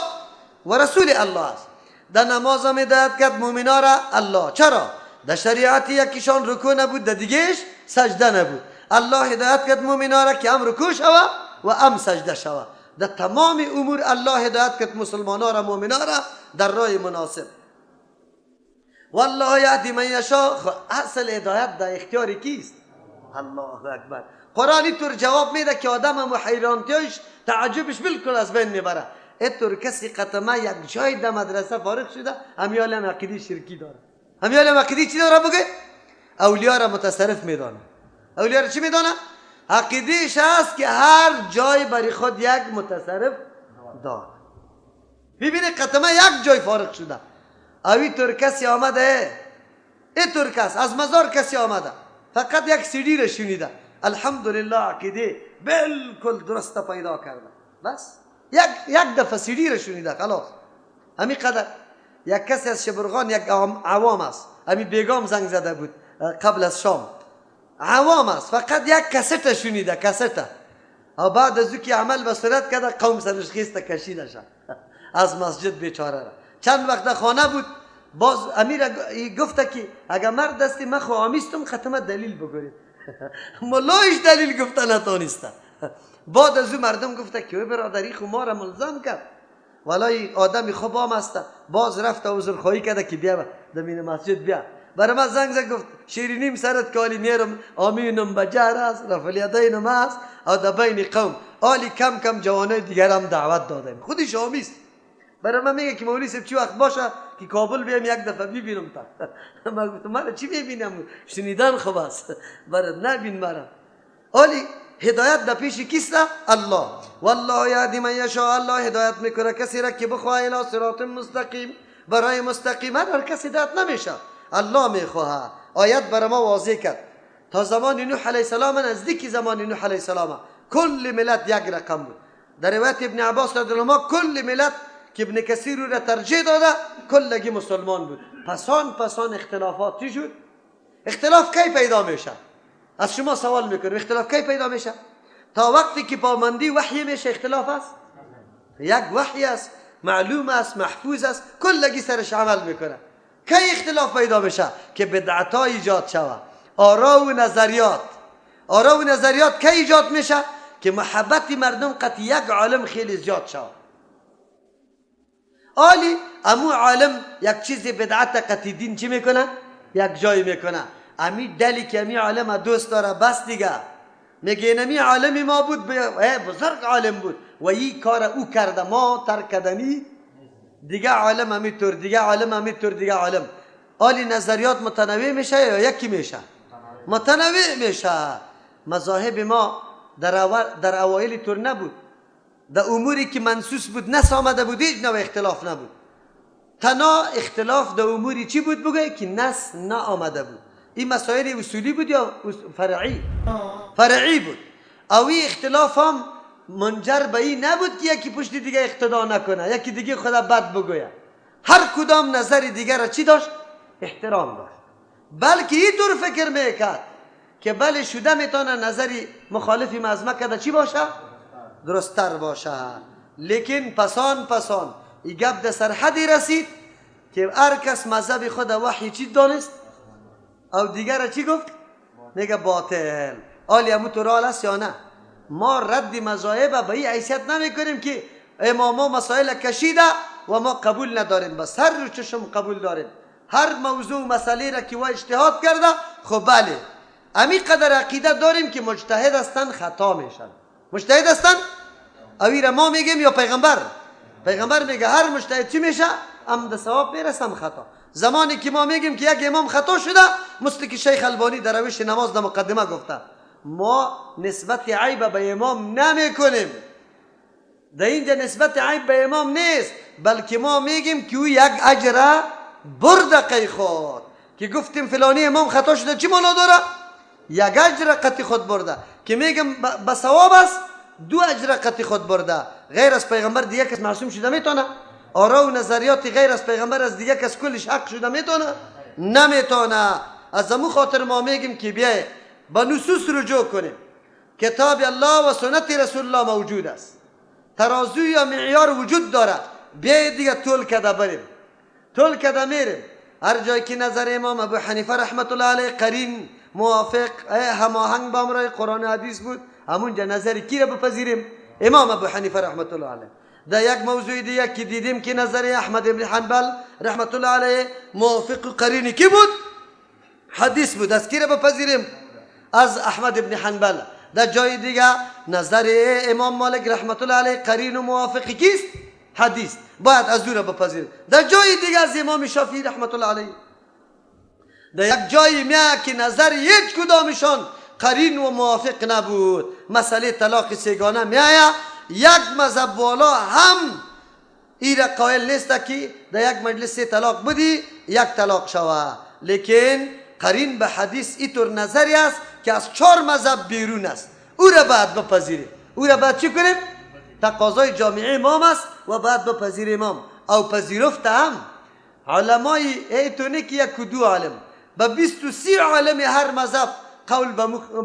و رسول الله است. در نماز هم هدایت کرد مؤمنان را الله. چرا؟ در شریعت یکیشان رکوع نبود، در دیگهش سجده نبود. الله هدایت کرد مؤمنان را که هم رکوع شوه و هم سجده شوه. در تمام امور الله هدایت کرد مسلمانان را مؤمنان را در راه مناسب. والله یهدی من یشاء. اصل هدایت در اختیار کیست؟ الله اکبر. قرآن اینطور جواب میده که آدم هم حیرانتیش تعجبش بالکل از بین میبره. اینطور کسی قطمه یک جای در مدرسه فارغ شده همیال هم عقیده شرکی داره. همیال هم عقیده چی داره؟ بگه اولیاء را متصرف میدانه. اولیاء را چی میدانه؟ عقیدهش هست که هر جای برای خود یک متصرف داره. ببینه قطمه یک جای فارغ شده. اینطور کسی آمده، اینطور کس از مزار کسی آمده فقط یک سیدی را شنیده، الحمدلله عقیده بالکل درست پیدا کرده. بس یک دفعه سیدی را شنیده خلاص. همین قدر. یک کسی از شبرغان یک عوام است، همین بیگام زنگ زده بود قبل از شام، عوام است، فقط یک کست شنیده، کست. و بعد از او که عمل به صورت کرده قوم سرش خیسته کشیده شد از مسجد بیچاره را. چند وقت خانه بود، باز امیر گفته که اگر مرد دستی من خواهمیستم ختمه دلیل بگورید. ملایش دلیل گفته نتانسته. بعد از او مردم گفته که برادری خو ما را ملزم کرد، ولای آدمی خوب هم است. باز رفت عذر خواهی کرده که بیا دمین مسجد بیا. برای من زنگ زد گفت شیرینیم سرت کالی میرم آمینم بجهر است رفلیدینم است او در بین قوم آلی کم کم جوانای دیگر هم دعوت دادیم. خودش آمیست. برای من میگه که مولی صاحب چی وقت باشه که کابل بیام یک دفعه ببینم تا. من گفتم من چی ببینم؟ شنیدن خوب است، برای نبین مرا. آلی هدایت در پیش کیست؟ الله. والله یهدی من یشاء. الله هدایت میکنه کسی را که بخواه الی صراط مستقیم، برای مستقیم. هر کسی هدایت نمیشه، الله میخواه. آیت برای ما واضح کرد. تا زمان نوح علیه السلام، نزدیک زمان نوح علیه السلام، کل ملت یک رقم بود. در روایت ابن عباس رضی الله عنه کل ملت که ابن کثیر رو ترجیح داده کلگی مسلمان بود. پسان اختلافات چی شد؟ اختلاف کی پیدا میشه؟ از شما سوال میکنم اختلاف کی پیدا میشه؟ تا وقتی که پابندی وحی میشه اختلاف است. یک وحی است، معلوم است، محفوظ است، کلگی سرش عمل میکنه. کی اختلاف پیدا میشه؟ که بدعت‌ها ایجاد شود. آرا و نظریات کی ایجاد میشه؟ که محبت مردم قط یک عالم خیلی زیاد شود. آلی امو عالم یک چیز بدعت قطعی دین چی میکنه؟ یک جای میکنه. امی دلی که امی عالم دوست داره بس دیگه میگه امی عالمی ما بود بزرگ عالم بود و این کار او کرده ما ترک کردنی دیگه عالم امی طور، دیگه عالم امی طور، دیگه عالم. آلی نظریات متنوع میشه یا یکی میشه؟ متنوع میشه. مذاهب ما در اوایل طور نبود. در اموری که منسوس بود نس آمده بود هیچ نوع اختلاف نبود. تنها اختلاف در اموری چی بود بگه که نس نآمده بود. این مسائل اصولی بود یا فرعی بود. او این اختلاف هم منجر به این نبود که یکی پشت دیگه اقتدا نکنه، یکی دیگه خدا بد بگویه. هر کدام نظر دیگر را چی داشت؟ احترام داشت. بلکه این طور فکر میکرد که بله شده میتونه نظری مخالفی مزمه کرده چی باشه؟ درستر باشه. لیکن پسان این گپ در سرحدی رسید که هر کس مذهب خود وحی چی دانست او دیگر را چی گفت؟ میگه باطل. آلی همون طور حال است یا نه؟ ما رد مذاهب به این حیثیت نمی کنیم که اماما مسائل کشیده و ما قبول نداریم، بس هر رو چشم قبول داریم. هر موضوع مسئله را که و اجتهاد کرده، خب بله امی قدر عقیده داریم که مجتهد هستن خطا میشن. مجتهد هستن اوی را ما میگیم یا پیغمبر؟ پیغمبر میگه هر مجتهد چی میشه؟ عمد ثواب میرسم خطا. زمانی که ما میگیم که یک امام خطا شده، مثل که شیخ البانی در روش نماز در مقدمه گفته، ما نسبت عیب به امام نمی کنیم. در اینجا نسبت عیب به امام نیست، بلکه ما میگیم که او یک اجر برده قی خود. که گفتیم فلانی امام خطا شده چی معنا داره؟ یک اجر قطعی خود برده. که میگم به ثواب است، دو اجر قطعی خود برده. غیر از پیغمبر دیگه کس معصوم شده میتونه؟ آرا و نظریات غیر از پیغمبر از دیگه کس کلش حق شده میتونه؟ نمیتونه. از امو خاطر ما میگیم که بیای با نصوص رجوع کنیم. کتاب الله و سنت رسول الله موجود است، ترازو یا معیار وجود داره. بیای دیگه طول کده بریم، طول کده میریم. هر جایی که نظر امام ابو حنیفه رحمت الله علیه قرین موافق هماهنگ با امرای قرآن حدیث بود، همونجا نظر کی را بپذیریم؟ امام ابو حنیفه رحمت الله علیه. در یک موضوع دیگه که دیدیم که نظر احمد ابن حنبل رحمت الله علیه موافق قرین کی بود؟ حدیث بود. از کی را بپذیریم؟ از احمد ابن حنبل. در جای دیگه نظر امام مالک رحمت الله علیه قرین و موافق کیست؟ حدیث. باید از او را بپذیریم. در جای دیگه از امام شافعی رحمت الله علیه، در یک جایی میاد که نظر هیچ کدامشان قرین و موافق نبود. مسئله طلاق سیگانه میاد، یک مذهب والا هم ایره قائل نیست که در یک مجلس طلاق بدی یک طلاق شوه، لیکن قرین به حدیث اینطور نظری است که از 4 مذهب بیرون است. او را باید بپذیریم. او را باید چی کنیم؟ تقاضای جامعه امام است و باید بپذیر امام. او پذیرفته هم علمای ایتونه که یک و دو عالم با 23 عالم هر مذهب قول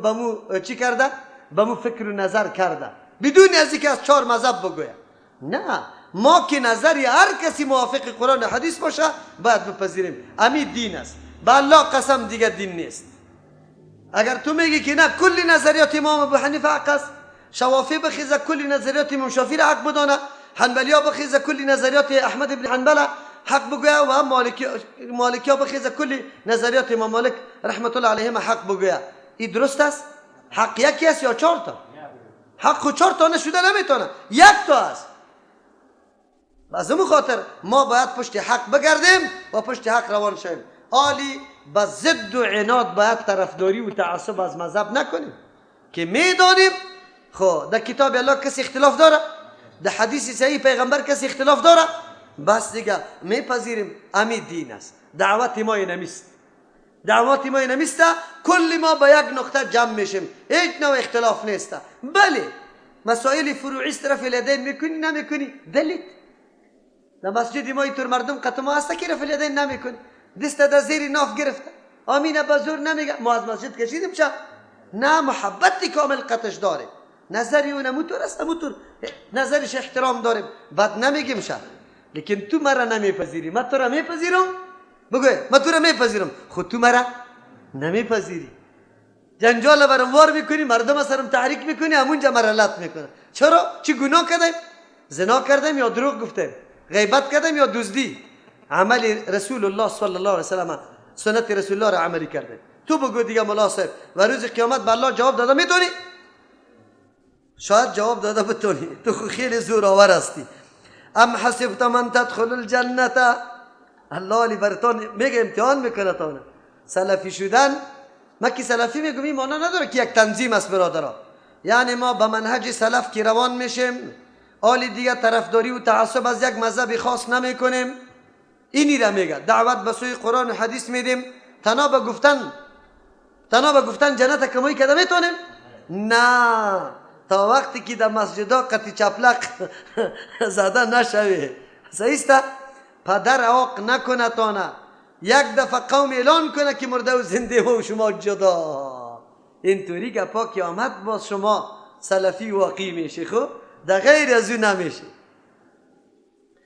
بمو چی کرده؟ بمو فکر و نظر کرده، بدون از اینکه از 4 مذهب بگوید. نه، ما که نظری هر کسی موافق قرآن حدیث باشه باید بپذیریم. امی دین است. با الله قسم دیگه دین نیست. اگر تو میگی که نه کلی نظریات امام ابو حنیفه حق است، شوافی بخیزه کلی نظریات امام شافعی را حق بدانه، حنبلی ها بخیزه کلی نظریات احمد ابن حنبل حق بگوید، و مالکی ها بخیزه کلی نظریات امام مالک رحمت الله علیهم حق بگوید. این درست است؟ حق یکی است یا 4 تا؟ حق خود 4 تا نشده نمیتونه، 1 تا است. از اون خاطر ما باید پشت حق بگردیم و پشت حق روان شویم. عالی با ضد و عناد باید طرفداری و تعصب از مذهب نکنیم که میدانیم خب در کتاب الله کسی اختلاف داره، در حدیث صحیح پیغمبر کسی اختلاف داره، بس دیگه میپذیریم امی دین است. دعوت ما نمیست، دعوت ما نمیسته. کل ما با یک نقطه جمع میشیم، هیچ نوع اختلاف نیسته. بله مسائل فروعی است، رفع الیدین میکنی نمیکنی دلیل. در مسجد ما اینطور مردم قطعا هسته که رفع الیدین نمیکنی، دست در زیر ناف گرفته، آمین بازور نمیگه. ما از مسجد کشیدیم شد؟ نه، محبتی کامل قطعش داریم، نظری اون موتور است، موتور نظرش احترام داریم، بعد نمیگیم شد. لیکن تو مرا نمیپذیری، من تو را میپذیرم. بگوی من تو را میپذیرم، خود تو مرا نمیپذیری. جنجال براموار میکنی، مردم سرم تحریک میکنی، همونجا مرا لط میکنه. چرا؟ چی گناه کردیم؟ زنا کردیم یا دروغ گفتیم؟ غیبت کردیم یا دزدی؟ عمل رسول الله صلی الله علیه وسلم، سنت رسول الله را عملی کرده. تو بگو دیگه مولا صاحب و روز قیامت به الله جواب داده میتونی؟ شاید جواب داده بتونی، تو خیلی زورآور هستی. ام حسبت من تدخل الجنه، الله علی برتون میگه امتحان میکنه تونه. سلفی شدن، ما که سلفی میگم این معنی نداره که یک تنظیم است برادرها، یعنی ما به منهج سلف که روان میشیم، حالی دیگه طرفداری و تعصب از یک مذهب خاص نمیکنیم. اینی را میگه دعوت به سوی قرآن و حدیث میدیم. تنها به گفتن جنت کمایی کده میتونیم؟ نه، تا وقتی که در مسجدها قطی چپلق زده نشوی. صحیحه؟ پدر عاق نکنه تانه، یک دفعه قوم اعلان کنه که مرده و زنده و شما جدا. اینطوری که پاکی آمد باز شما سلفی واقعی میشه. خب در غیر از اون نمیشه.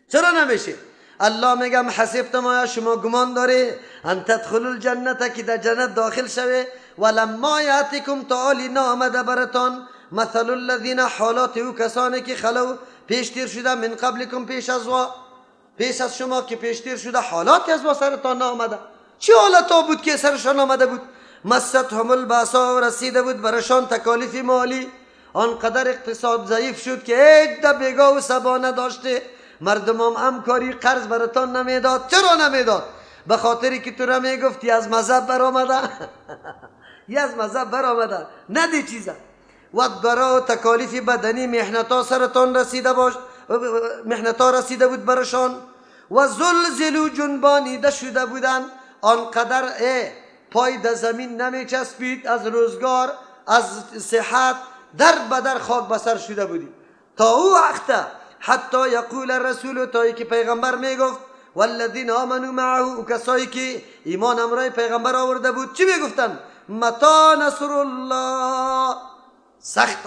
چرا نمیشه؟ الله میگم حسبتم آیا شما گمان داره ان تدخلوا الجنه که در جنت داخل شوه، ولما یاتیکم تعالی نامده برتان مثل الذین، حالات او کسانی که خلو پیشتر شده، من قبلکم پیش از شما که پیشتر شده حالاتی از ما سرتان آمده. چه حالتا بود که سرشان آمده بود؟ مستهم الباسا، رسیده بود برشان تکالیف مالی، آنقدر اقتصاد ضعیف شد که هیچ ده بیگا و سبا نداشته. مردم هم کاری قرض براتان نمیداد. چرا نمیداد؟ به خاطری که تو را میگفتی از مذهب برآمده از مذهب برآمده، ندی چیزا. و برای تکالیف بدنی محنتا سرتان محنتا رسیده بود برشان. و زلزلو، جنبانیده شده بودن، آنقدر پای در زمین نمی چسبید از روزگار، از صحت، در بدر خاک بسر شده بودی. تا او وقت حتی یقول الرسول، تا ای که پیغمبر میگفت والذین آمنوا معه، او کسایی که ایمان همراه پیغمبر آورده بود چی میگفتن؟ متی نصر الله. سخت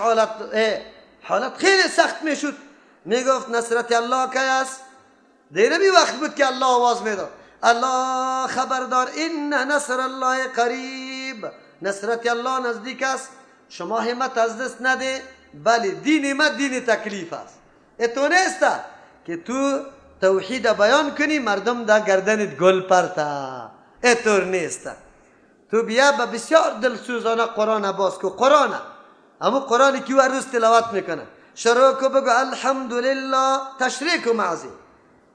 حالت خیلی سخت میشد، میگفت نصرت الله کی است؟ دیره بی وقت بود که الله آواز میداد الله خبردار، این نصر الله قریب، نصرت الله نزدیک است. شما همت از دست نده، بله دین ما دین تکلیف است. اتو نیست که تو توحید بیان کنی مردم دا گردنت گل پرتا، اتور نیست. تو بیا به بسیار دلسوزانه قرآن باز کو. قرآن اما قرآنی که هر روز تلاوت میکنه، شروع کو بگو الحمدلله، تشریح کو معزی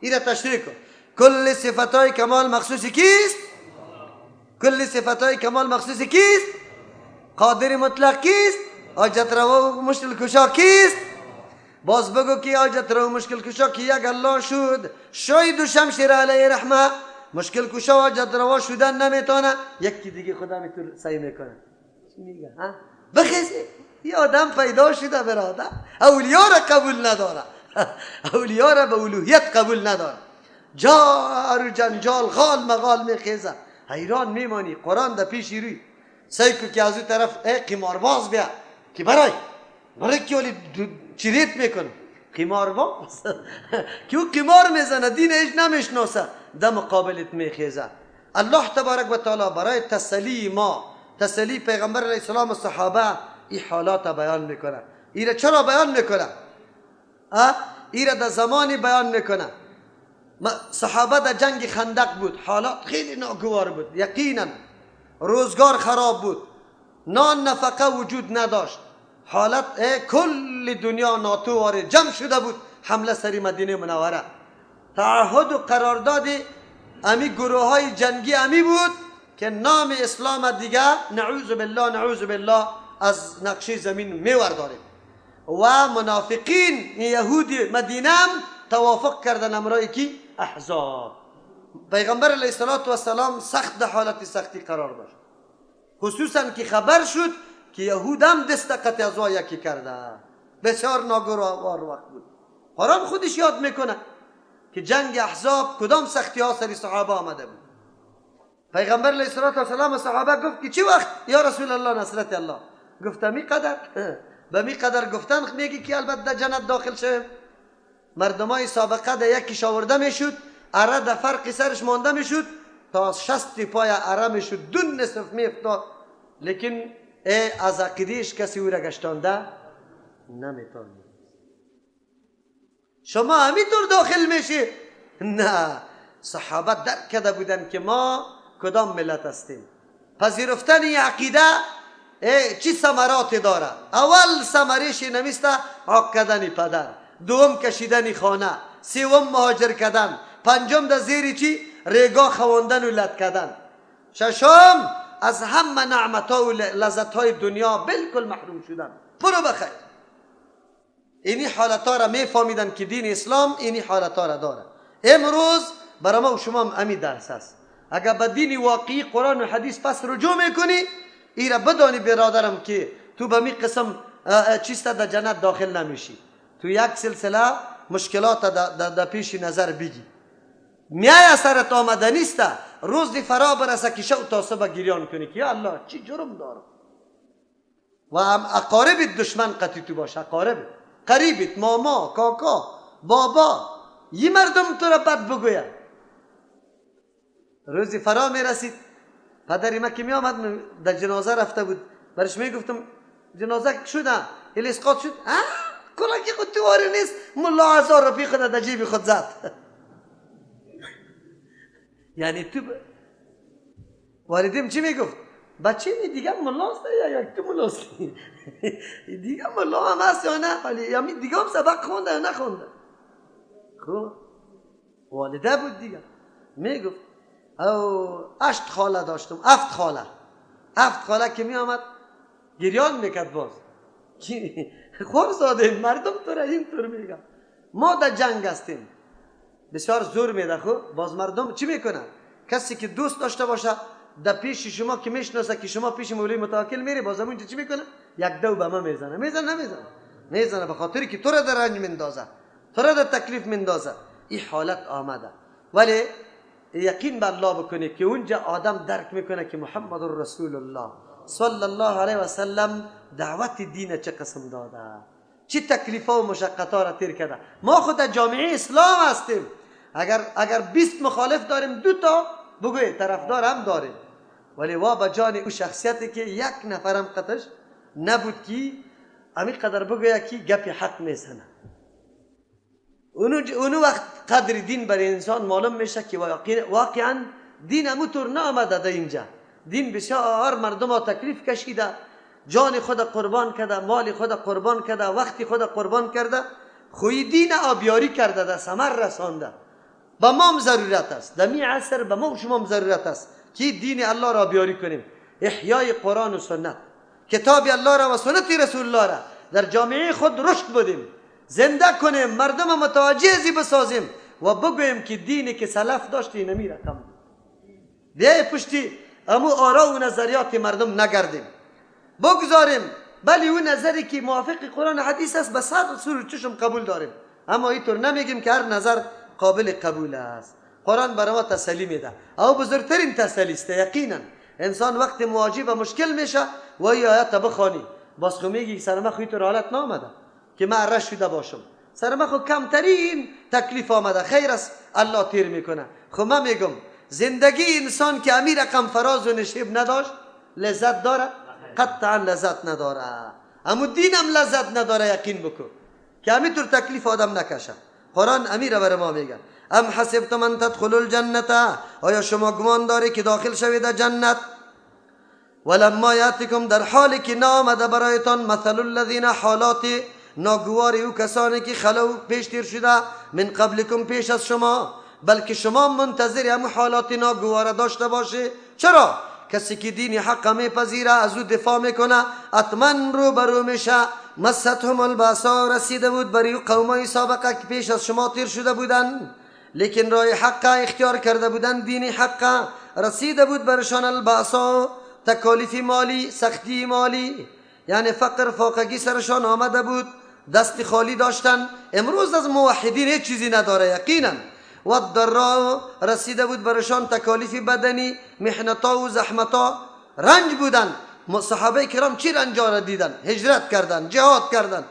ایره، تشریح کو. کل صفتای کمال مخصوصی کیست؟ کل صفتای کمال مخصوصی کیست؟ قادر مطلق کیست؟ حاجت روا و مشکل کشا کیست؟ باز بگو که حاجت روا و مشکل کشا که یک الله شد، شاید و شمشیر علیه رحمه. مشکل کشا و حاجت روا شدن نمیتونه، یکی دیگه خدا میتونه سعی میکنه. چی میگه؟ بخیزی یه آدم پیدا شده برادر، اولیاء را قبول نداره اولیاء را به الوهیت قبول نداره، جار و جنجال غال مغال میخیزه، حیران میمانی. قرآن در پیش روی سعی کو که از اون طرف قمارباز بیا که برای که ولی چریت میکنه قمارباز که او قمار میزنه، دین ایش نمیشناسه، در مقابلت میخیزه. الله تبارک و تعالی برای تسلی ما، تسلی پیغمبر علیه السلام و صحابه، این حالات بیان میکنه. ایره چرا بیان میکنه؟ ایره در زمانی بیان میکنه صحابه در جنگ خندق بود، حالات خیلی ناگوار بود، یقینا روزگار خراب بود، نان نفقه وجود نداشت، حالت کل دنیا ناتوار جمع شده بود حمله سری مدینه منوره. تعهد و قرارداد امی گروه های جنگی امی بود که نام اسلام دیگه نعوذ بالله از نقشه زمین میورداریم. و منافقین یهودی مدینه هم توافق کردن امرای کی؟ احزاب. پیغمبر علیه السلام سخت در حالت سختی قرار داشت، خصوصا که خبر شد که یهود هم دست قطع از یکی کرده. بسیار ناگوار وقت بود. قرآن خودش یاد میکنه که جنگ احزاب کدام سختی ها سری صحابه آمده بود. پیغمبر علیه السلام و صحابه گفت که چی وقت یا رسول الله نصرت الله؟ گفت می قدر به می قدر گفتن میگی که البته در جنت داخل شد. مردمای سابقه در یکیش آورده میشد، اره در فرق سرش مانده میشد تا 60 پای اره میشد، دون نصف میفتاد، لیکن از عقیدهش کسی او را گشتانده نمیتونه. شما همینطور داخل میشی؟ نه، صحابه درک کرده بودن که ما کدام ملت هستیم. پذیرفتن این عقیده چی ثمراتی داره؟ اول ثمرش نمیسته عاق کردن پدر، دوم کشیدن خانه، سوم مهاجر کردن، پنجم در زیر چی؟ ریگا خواندن و لط کردن، ششم از همه نعمتها و لذتهای دنیا بالکل محروم شدن. برو بخیر. اینی حالتا را میفهمیدن که دین اسلام اینی حالتا را داره. امروز برای ما و شما هم امی درس است. اگر به دین واقعی قرآن و حدیث پس رجوع میکنی، ایره بدانی برادرم که تو به می قسم چیستا در جنت داخل نمیشی. تو یک سلسله مشکلات در پیش نظر بگی، میای سرت آمده نیست، روز دی فرا برسه که شو تا صبح گریان کنی که یا الله چی جرم دارم. و هم اقارب دشمن قطعی تو باشه، اقارب قریبت، ماما، کاکا، بابا، یه مردم تو را بد بگوید. روزی فرا میرسید، پدری ما که می آمد در جنازه رفته بود، برش می گفتم جنازه شده، الاسقاط شد، کلاکی خود تو واری نیست، ملا 1000 روپیه خود در جیب خود زد. یعنی تو والدیم چی میگفت؟ بچه این دیگه ملاست یا یک تو ملاستی؟ دیگه ملا هم هست یا نه؟ ولی یا دیگه هم سبق خونده یا نخونده؟ خب والده بود دیگه. میگفت او 8 خاله داشتم، 7 خاله که می آمد گریان میکرد باز. خور زاده مردم تو را اینطور میگم. ما در جنگ هستیم، بسیار زور میده. خب باز مردم چی میکنن؟ کسی که دوست داشته باشه در پیش شما که میشناسه که شما پیش مولوی متوکل میری، باز اونجا چی میکنه؟ یک دو به ما میزنه. میزنه به خاطری که تو را در رنج مندازه، تو را در تکلیف مندازه. این حالت آمده. ولی یقین به الله بکنه که اونجا آدم درک میکنه که محمد رسول الله صلی الله علیه و سلم دعوت دین چه قسم داده، چه تکلیفا و مشقتها را تیر کرده. ما خود در جامعه اسلام هستیم، اگر 20 مخالف داریم 2 تا بگوی طرفدار هم داریم، ولی وا به جان او شخصیتی که یک نفرم قطعش نبود که امی قدر بگوید که گپ حق میزنه. اونو وقت قدر دین برای انسان معلوم میشه که واقعا دین همونطور نآمده در اینجا. دین بسیار مردم ها تکلیف کشیده، جان خود قربان کرده، مال خود قربان کرده، وقتی خود قربان کرده، خوی دین آبیاری کرده، در ثمر رسانده. به ما هم ضرورت است، در می عصر به ما و شما هم ضرورت است که دین الله را آبیاری کنیم. احیای قرآن و سنت، کتاب الله را و سنت رسول الله را در جامعه خود رشد بدیم، زنده کنیم، مردم متوجه ازی بسازیم و بگویم که دینی که سلف داشتی نمی رقم بیای پشتی امو آرا و نظریات مردم نگردیم، بگذاریم بلی اون نظری که موافق قرآن حدیث است به 100 صورت چشم قبول داریم، اما اینطور نمیگیم که هر نظر قابل قبول است. قرآن برای ما تسلی میده، او بزرگترین تسلی است. یقینا انسان وقت مواجه به مشکل میشه و این آیات بخوانی، باز خو میگی سرما خو اینطور حالت نامده که من رش شده باشم، سرما خو کمترین تکلیف آمده، خیر است الله تیر میکنه. خو من میگم زندگی انسان که امیر رقم فراز و نشیب نداشت لذت داره؟ قطعا لذت نداره. اما دینم لذت نداره، یقین بکن که همینطور تکلیف آدم نکشه. قرآن امیر بر ما میگه ام حسبتم ان تدخلوا الجنه، آیا شما گمان داری که داخل شوید جنت؟ ولما یاتکم، در حالی که نامده برایتان، مثل الذین، حالات ناگواری او کسانی که خلو پیش تیر شده، من قبلکم پیش از شما، بلکه شما منتظر هم حالات ناگوار داشته باشه. چرا؟ کسی که دین حق میپذیره از او دفاع میکنه اتمن رو برو میشه. مستهم الباسا، رسیده بود برای قومای سابقه که پیش از شما تیر شده بودن لیکن راه حق اختیار کرده بودن، دین حق، رسیده بود برشان الباسا، تکالیف مالی، سختی مالی، یعنی فقر، فاقگی سرشان آمده بود، دست خالی داشتن. امروز از موحدین هیچ چیزی نداره یقینا. و الضراء، رسیده بود برشان تکالیف بدنی، محنتا و زحمتا، رنج بودن. صحابه کرام چی رنجا را دیدن؟ هجرت کردن، جهاد کردن.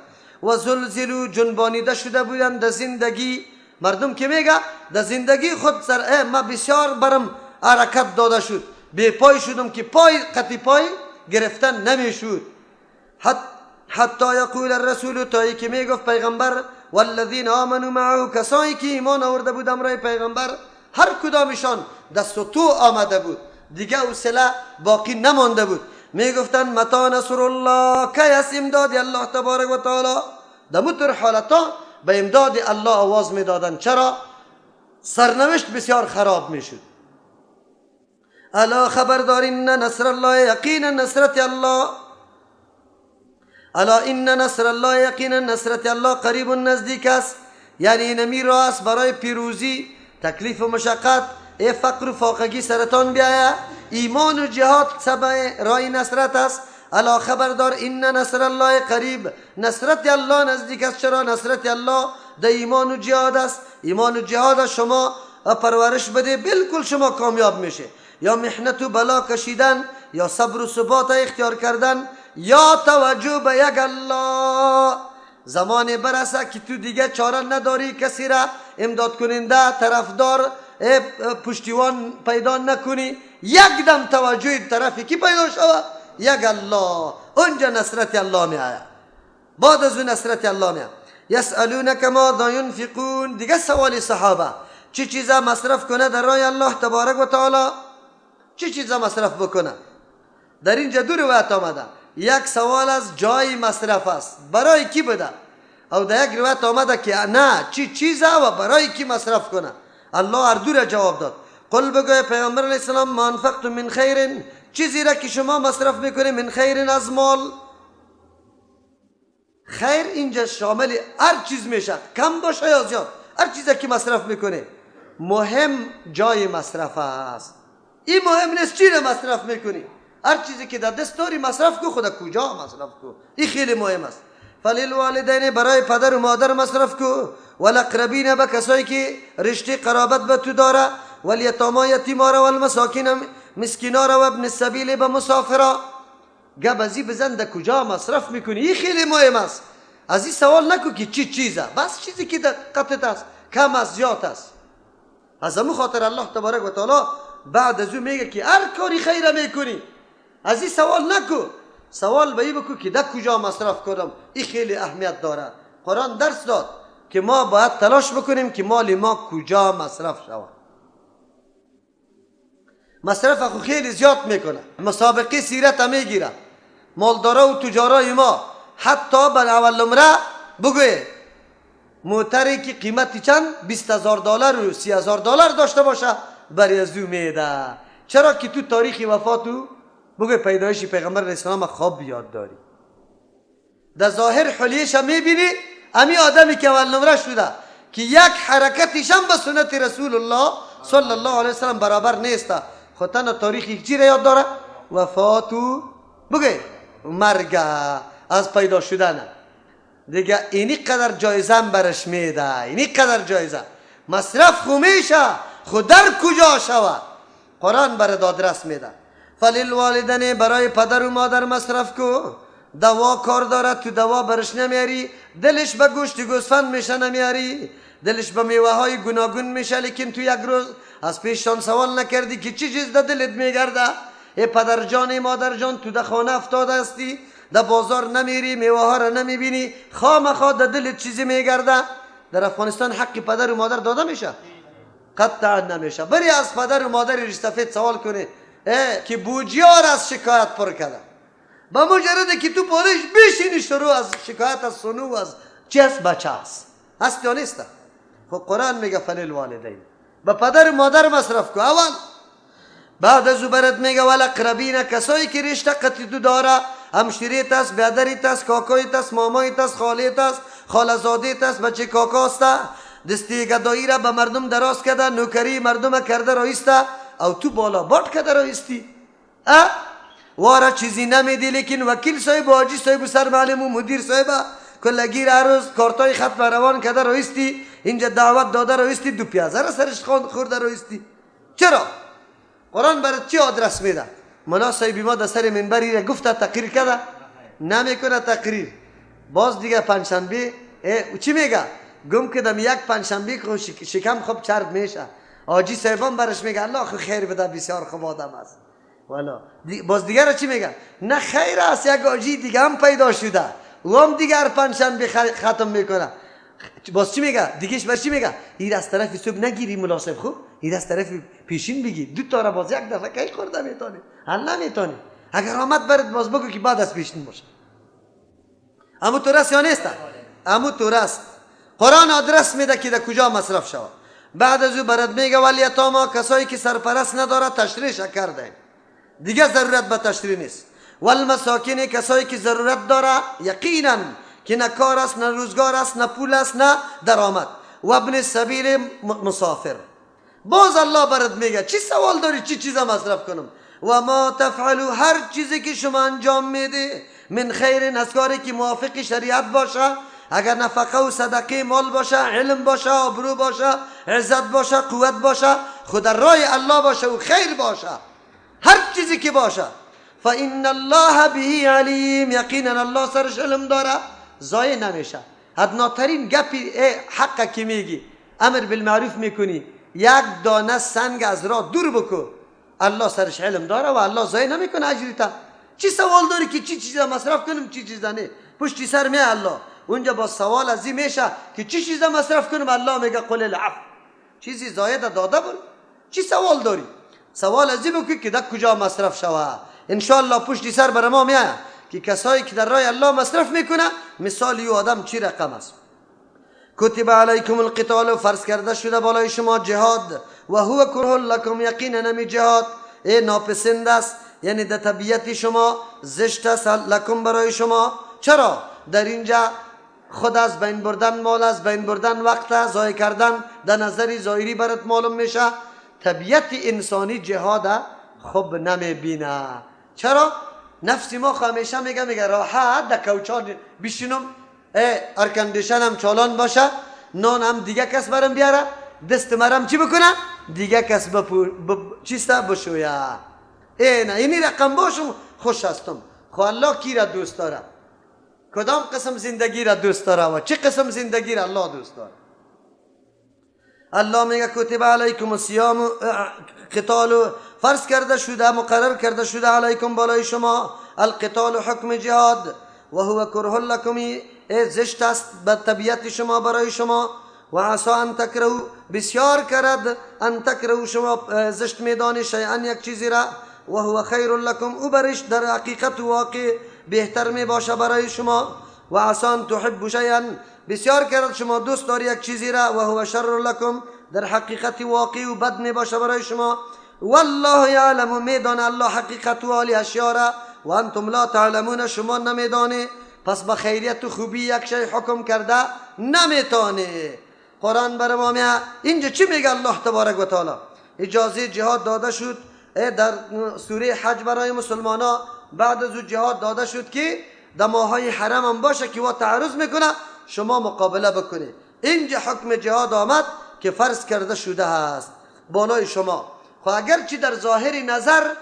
و زلزلو، جنبانیده شده بودن در زندگی. مردم که میگه در زندگی خود سر ما بسیار برم حرکت داده شد، بی پای شدم که قطی پای گرفتن نمیشود. حتی یقول الرسول، تایی که میگفت پیغمبر، والذین آمنوا معه، کسایی که ایمان آورده بود امرای پیغمبر، هر کدامشان دست و تو آمده بود، دیگه حوصله باقی نمانده بود. میگفتن متی نصر الله، کی است امداد الله تبارک و تعالی؟ در مطر حالتا به امداد الله آواز میدادن. چرا؟ سرنوشت بسیار خراب میشد. الا خبردار ان نصر الله، یقینا نصرت الله، الا ان نصر الله، یقینا نصرت الله قریب نزدیک است. یعنی نمی راه است برای پیروزی، تکلیف و مشقت، فقر و فاقگی سرطان بیاید، ایمان و جهاد سبب راه نصرت است. الا خبردار ان نصر الله قریب، نصرت الله نزدیک است. چرا؟ نصرت الله در ایمان و جهاد است. ایمان و جهاد شما پرورش بده، بالکل شما کامیاب میشه. یا محنت و بلا کشیدن، یا صبر و ثبات اختیار کردن، یا توجه به یک الله. زمان برسه که تو دیگه چاره نداری، کسی را امداد کننده، طرفدار، پشتیوان پیدا نکنی، یک دم توجه طرفی کی پیدا شود؟ یک الله. اونجا نصرت الله می آید. بعد از اون نصرت الله می آید. یسألونک ماذا ینفقون. دیگه سوال صحابه چه چیزا مصرف کنه در راه الله تبارک و تعالی، چه چیزا مصرف بکنه. در اینجا دو روایت آمده، یک سوال از جای مصرف است، برای کی بده، او در یک روایت آمده که نه چه چیزا و برای کی مصرف کنه. الله هر دو را جواب داد. قل بگوی پیامبر علیه السلام ما انفقتم من خیر، چیزی را که شما مصرف میکنید، من خیر از مال. خیر اینجا شامل هر چیز میشه، کم باشه یا زیاد، هر چیزی که مصرف میکنه. مهم جای مصرف است. این مهم نیست چی را مصرف میکنی، هر چیزی که در دست داری مصرف کو، خدا کجا مصرف کو، این خیلی مهم است. فللوالدین، برای پدر و مادر مصرف کو، والاقربین، به کسایی که رشته قرابت به تو داره، والیتاما، یتیما، والمساکین، مسکینا، و ابن السبیل، به مسافرا. گبزی بزن در کجا مصرف میکنی، این خیلی مهم است. از این سوال نکو که چی چیزه، بس چیزی که در قطعت است، کم است زیاد است. از همون خاطر الله تبارک و تعالی بعد از او میگه که هر کاری خیر میکنی، از این سوال نکو، سوال به این بکو که در کجا مصرف کنم. این خیلی اهمیت داره. قرآن درس داد که ما باید تلاش بکنیم که مال ما کجا مصرف شود. مصرف خو خیلی زیاد میکنه، مسابقه سیرت هم میگیره. مالدارا و تجارای ما حتی به اول نمره بگوی موتری که قیمتی چند 20,000 دلار و 30,000 دلار داشته باشه برای از او میده. چرا که تو تاریخ وفاتو بگوی پیدایش پیغمبر علیه السلام خواب یاد داری، در ظاهر حلیش هم میبینی امی آدمی که اول نمره شده که یک حرکتش هم به سنت رسول الله صلی الله علیه وسلم برابر نیسته، خودتن تاریخی چی را یاد داره؟ وفاتو بگوی مرگ از پیدا شدن دیگه. اینی قدر جایزه برش میده، اینی قدر جایزه. مصرف خو میشه، خود در کجا شود قرآن بر دادرس میده. فللوالدین، برای پدر و مادر مصرف کو. دوا کار دارد، تو دوا برش نمیاری، دلش به گوشت گوسفند میشه نمیاری، دلش به میوه های گوناگون میشه، لیکن تو یک روز از پیششان سوال نکردی که چی چیز در دلت میگرده. ای پدر جان، مادر جان، تو در خانه افتاده هستی، در بازار نمیری، میوه ها را نمیبینی، خامخا در دلت چیزی میگرده. در افغانستان حق پدر و مادر داده میشه؟ قطعا نمیشه. بری از پدر و مادر ریشتفید سوال کنه که بوجیار از شکایت پر کرده، با مجرده که تو بالش بشینی شروع از شکایت از سنو از چی است بچه است، هست یا نیست؟ خب قرآن میگه فللوالدین، به پدر و مادر مصرف کو اول. بعد از او برات میگه والاقربین، کسایی که رشته قطعی تو داره، همشیریت است، برادریت است، کاکایت است، مامایت است، خالیت است، خالزادیت است، بچه کاکاست، دستی گدایی را به مردم دراز کرده، نوکری مردم کرده رایسته، او تو بالا باد کرده رایستی. وارا چیزی نمیدی، لیکن وکیل صاحب و حاجی صاحب و سرمعلم و مدیر صاحب کلگیر هر روز کارتای ختم روان کرده رایستی، اینجا دعوت داده رایستی، 2 پیازه را سرش خورده رایستی. چرا؟ قرآن برات چی آدرس میده؟ مولا صاحبی ما در سر منبری را گفته تقریر کرده، نمیکنه تقریر. باز دیگه پنجشنبه چی میگه؟ گم کدم یک پنجشنبه شکم خوب چرب میشه. حاجی صاحبان برش میگه الله خیر بده، بسیار خوب آدم است. والا باز دیگه را چی میگه؟ نه خیر است، یک حاجی دیگه هم پیدا شده، او هم دیگر پنجشنبه ختم میکنه. باز چی میگه؟ دیگهش بر چی میگه؟ این از طرف صبح نگیری مناسب خوب، این از طرف پیشین بگی، 2 تا را باز یک دفعه کی خورده میتونی، حل نمیتونی. اگر آمد برات باز بگو که بعد از پیشین باشه. اما تو راست یا نیست؟ اما تو راست. قرآن آدرس میده که در کجا مصرف شود. بعد از او برات میگه والیتاما، کسایی که سرپرست نداره تشریح کرده، دیگه ضرورت به تشریح نیست. والمساکین، کسایی که ضرورت داره یقینا که نه کار است، نه روزگار است، نه پول است، نه درآمد. و ابن السبیل، مسافر. باز الله برات میگه چی سوال داری چی چیزا مصرف کنم؟ و ما تفعلوا، هر چیزی که شما انجام میده، من خیر، از کاری که موافق شریعت باشه، اگر نفقه و صدقه مال باشه، علم باشه، آبرو باشه، عزت باشه، قوت باشه، خود رای الله باشه و خیر باشه، هر چیزی که باشه، فإن الله به علیم، یقینا الله سرش علم داره، ضایع نمیشه. ادناترین گپی حق که میگی، امر بالمعروف میکنی، یک دانه سنگ از راه دور بکو، الله سرش علم داره و الله ضایع نمیکنه اجرتا. چی سوال داری که چی چیزا مصرف کنم چی چیزا نه؟ پشتی سر می الله. اونجا با سوال از این میشه که چی چیزا مصرف کنم؟ الله میگه قل العفو، چیزی زاید داده برو، چی سوال داری؟ سوال از این بکنی که در کجا مصرف شود. انشاءالله پشت سر بر ما میاد که کسایی که در راه الله مصرف میکنه مثال یو آدم چی رقم است. کتب علیکم القتال، فرض کرده شده بالای شما جهاد، و هو کره لکم، یقینا نمی جهاد ناپسند است، یعنی در طبیعت شما زشت است، لکم برای شما. چرا؟ در اینجا خود از بین بردن مال، از بین بردن وقت، ضایع کردن در نظری ظاهری برات معلوم میشه. طبیعت انسانی جهاد خوب نمیبینه. چرا؟ نفس ما همیشه میگه راحت در کوچا بشینم، ارکندیشنم چالان باشه، نان هم دیگه کس برم بیاره، دست مرم چی بکنه؟ دیگه کس چیسته بشویه. نه اینی رقم باشم خوش هستم. خو الله کی را دوست داره؟ کدام قسم زندگی را دوست داره و چه قسم زندگی را الله دوست داره؟ الله میگه کتب علیکم الصیام، قتال فرض کرده شده، مقرر کرده شده علیکم بالای شما، القتال حکم جهاد، و هو کره لکم، زشت است به طبیعت شما برای شما. و عسا ان تکرهوا، بسیار کرد، ان تکرهوا شما زشت میدانی، شیئا یک چیزی را، و هو خیر لکم، او برش در حقیقت واقع بهتر می باشه برای شما. و عسا ان تحبوا شیئا، بسیار کرد شما دوست داری یک چیزی را، و هو شر لکم، در حقیقت واقع و بد می باشه برای شما. والله یعلم، میدانه الله حقیقت و حال اشیا را، و انتم لا تعلمون، شما نمیدانی. پس با خیریت و خوبی یک شی حکم کرده نمیتونه. قرآن بر ما میاد اینجا چی میگه الله تبارک و تعالی؟ اجازه جهاد داده شد در سوره حج برای مسلمان ها. بعد از جهاد داده شد که در ماهای حرم هم باشه که و تعرض میکنه شما مقابله بکنه. اینجا حکم جهاد آمد که فرض کرده شده هست بالای شما. خب اگر چی در ظاهر نظر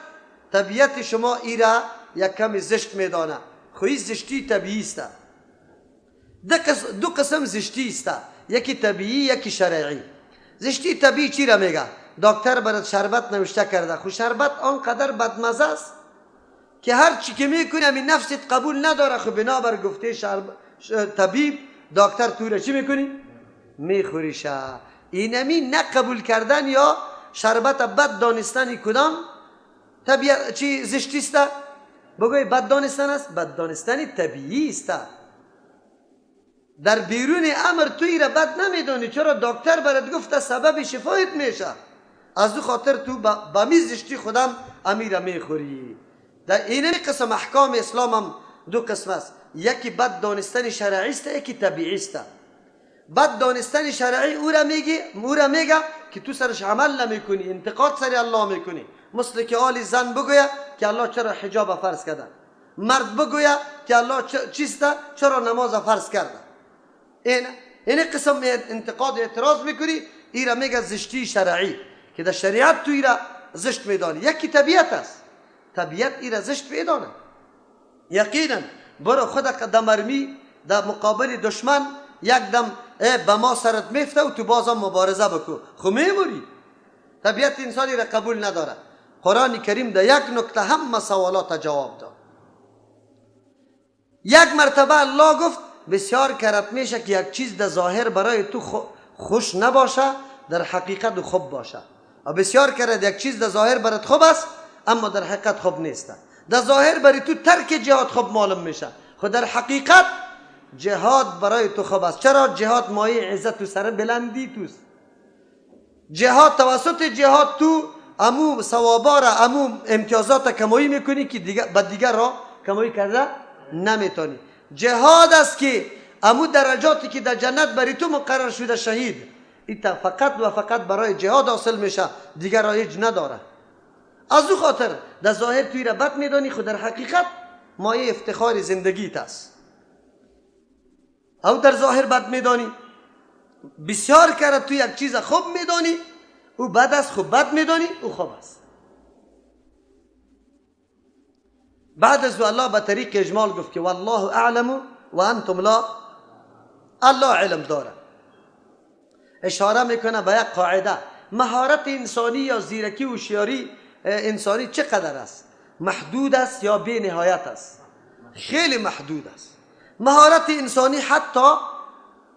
طبیعت شما ایرا یک کمی زشت میدانه، خوی زشتی طبیعی است. دو قسم زشتی است، یکی طبیعی یکی شرعی. زشتی طبیعی چی را میگه؟ دکتر برات شربت نوشته کرده، خو شربت آنقدر بدمزه است که هر چی که میکنی همین نفست قبول نداره. خو بنابر گفته طبیب دکتر تو را چی میکنی؟ میخوریشه. اینمی نه قبول کردن یا شربت بد دانستنی کدام طبیعت چی زشتی است؟ بگوی بد دانستن است؟ بد دانستنی طبیعی است. در بیرون امر توی را بد نمیدانی، چرا دکتر برات گفته سبب شفایت میشه، از دو خاطر تو با میزشتی خودم امیر میخوری. در این قسم احکام اسلام هم دو قسم است، یکی بد دانستن شرعی است، یکی طبیعی است. بد دانستن شرعی او را میگه که تو سرش عمل نمیکنی، انتقاد سر الله میکنی. مثل که آلی زن بگوید که الله چرا حجاب فرض کرده، مرد بگوید که الله چیست چرا نماز فرض کرده. این قسم انتقاد اعتراض میکنی، این را میگه زشتی شرعی که در شریعت تو این را زشت میدانی. یکی طبیعت است، طبیعت این را زشت میدانه. یقینا برو خود قدم مرمی در مقابل دشمن یک دم به ما سرت میفته و تو بازم مبارزه بکو، خو میموری. طبیعت انسانی را قبول نداره. قرآن کریم در یک نکته همه سوالات جواب داد. یک مرتبه الله گفت بسیار کرت میشه که یک چیز در ظاهر برای تو خوش نباشه، در حقیقت خوب باشه. و بسیار کرد یک چیز در ظاهر برات خوب است اما در حقیقت خوب نیست. در ظاهر برای تو ترک جهاد خوب معلوم میشه، خود در حقیقت جهاد برای تو خوب است. چرا؟ جهاد مایه عزت و سر بلندی توست. جهاد توسط جهاد تو امو ثوابا را، امو امتیازات کمایی میکنی که به دیگر را کمایی کرده نمیتونی. جهاد است که امو درجاتی که در جنت برای تو مقرر شده شهید، ایتا فقط و فقط برای جهاد حاصل میشه، دیگر رایج نداره. از او خاطر در ظاهر توی را بد میدانی، خود در حقیقت مایه افتخار زندگیت است. او در ظاهر بد میدانی، بسیار کرد تو یک چیز خوب میدانی، او بد است، خوب بد میدانی، او خوب است. بعد از الله به طریق اجمال گفت که والله اعلم و انتم لا، الله علم داره. اشاره میکنه به یک قاعده، مهارت انسانی یا زیرکی و هوشیاری انسانی چقدر است؟ محدود است یا بی نهایت است؟ خیلی محدود است. مهارت انسانی حتی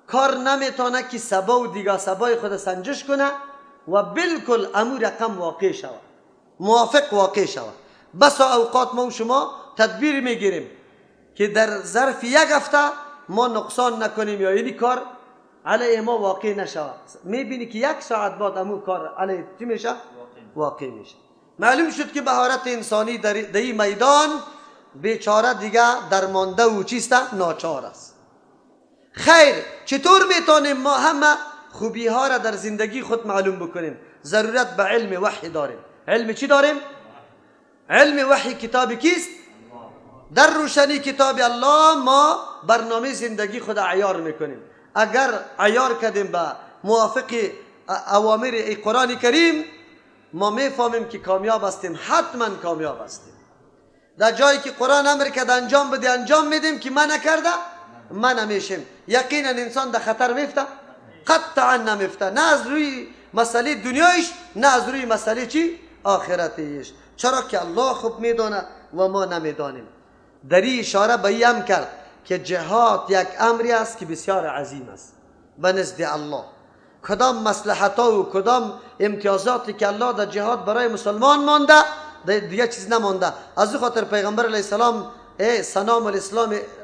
کار نمیتونه که سبا و دیگه سبای خود سنجش کنه و بالکل امو رقم واقع شود، موافق واقع شود. بسا اوقات ما و شما تدبیر میگیریم که در ظرف یک هفته ما نقصان نکنیم یا اینی کار علیه ما واقع نشود. میبینی که یک ساعت بعد امو کار علیه چی میشه؟ واقع میشه. معلوم شد که مهارت انسانی در این میدان بیچاره دیگه درمانده و چیست؟ ناچار است. خیر، چطور میتونیم ما همه خوبی ها را در زندگی خود معلوم بکنیم؟ ضرورت به علم وحی داریم. علم چی داریم؟ علم وحی کتاب کیست؟ در روشنی کتاب الله ما برنامه زندگی خود عیار میکنیم. اگر عیار کردیم به موافق اوامر قرآن کریم ما میفهمیم که کامیاب هستیم، حتما کامیاب هستیم. در جایی که قرآن امر کرده انجام بده انجام میدیم، که من نکرده من نمیشیم. یقینا انسان در خطر میفته؟ قطعا نمیفته، نه از روی مسئله دنیایش نه از روی مسئله چی؟ آخرتیش. چرا که الله خوب میدونه و ما نمیدانیم. در این اشاره به این هم کرد که جهاد یک امری است که بسیار عظیم است به نزد الله. کدام مصلحت ها و کدام امتیازاتی که الله در جهاد برای مسلمان مانده دیگه چیز نمانده. از او خاطر پیغمبر علیه السلام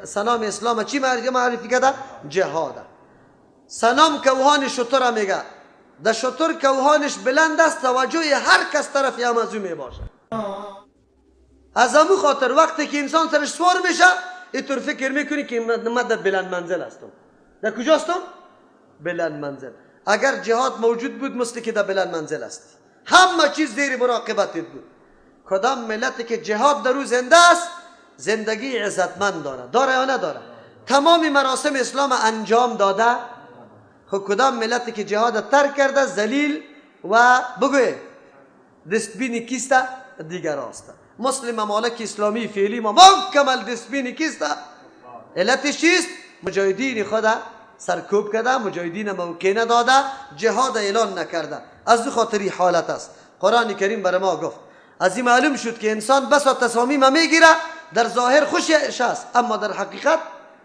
سنام اسلام چی معرفی کرده؟ جهاد. سنام کوهان شتر میگه، در شتر کوهانش بلند است، توجه هر کس طرف هم از او میباشه. از همون خاطر وقتی که انسان سرش سوار میشه اینطور فکر میکنی که من در بلند منزل هستم. در کجا هستم؟ بلند منزل. اگر جهاد موجود بود مثل که در بلند منزل است، همه چیز زیر مراقبتت بود. کدام ملتی که جهاد در او زنده است زندگی عزتمند داره یا نداره؟ تمام مراسم اسلام انجام داده. خب کدام ملتی که جهاد ترک کرده ذلیل و بگوی دستبینی کیسته دیگر است. مسلم ممالک اسلامی فعلی ما مکمل دستبینی کیسته. علتش چیست؟ مجاهدین خود سرکوب کرده، مجاهدین موقع نداده، جهاد اعلان نکرده. از دو خاطری حالت است. قرآن کریم بر ما گفت. از این معلوم شد که انسان بسا تصامیم میگیره در ظاهر خوشش است اما در حقیقت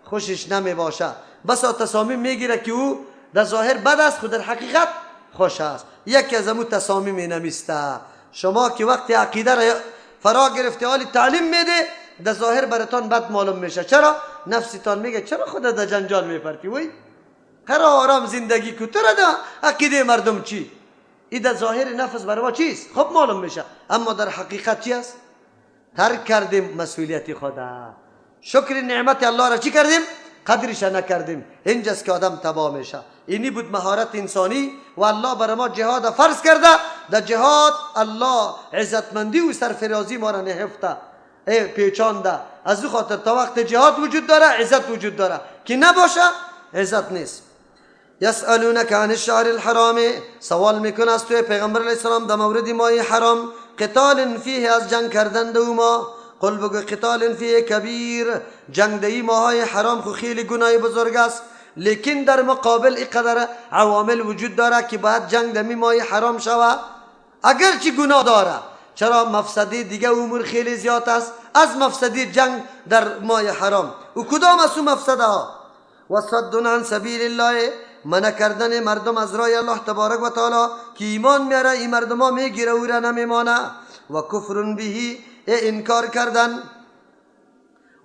خوشش نمی باشه. بسا تصامیم میگیره که او در ظاهر بد است خود در حقیقت خوش است. یکی از امو تصامیم نمیسته. شما که وقتی عقیده را فرا گرفته حال تعلیم میده در ظاهر براتان بد معلوم میشه. چرا؟ نفستان میگه چرا خودت در جنجال میپرتی؟ وای قرار آرام زندگی کو، تو را در عقیده مردم چی؟ این در ظاهر نفس برای ما چیست؟ خب معلوم میشه، اما در حقیقت چی است؟ ترک کردیم مسئولیت خدا. شکر نعمت الله را چی کردیم؟ قدرش نکردیم. اینجاست که آدم تباه میشه. اینی بود مهارت انسانی و الله برای ما جهاد فرض کرده. در جهاد الله عزتمندی و سرفرازی ما را نهفته پیچانده. از او خاطر تا وقت جهاد وجود داره عزت وجود داره، که نباشه عزت نیست. یسألونک عن الشهر الحرام، سوال میکنه از توی پیغمبر علیه السلام در مورد ماه حرام. قتال فیه، از جنگ کردن دو ما. قل بگو قتال فیه کبیر، جنگ در ماه حرام خو خیلی گناه بزرگ است، لیکن در مقابل اینقدر عوامل وجود داره که باید جنگ در ماه حرام شود. اگرچه گناه داره، چرا مفسده دیگه امور خیلی زیاد است از مفسده جنگ در ماه حرام. و کدام از اون مفسده ها؟ و صد عن سبیل الله، منع کردن مردم از راه الله تبارک و تعالی که ایمان میاره این مردم ها میگیره او را نمیمانه. و کفر به، انکار کردن،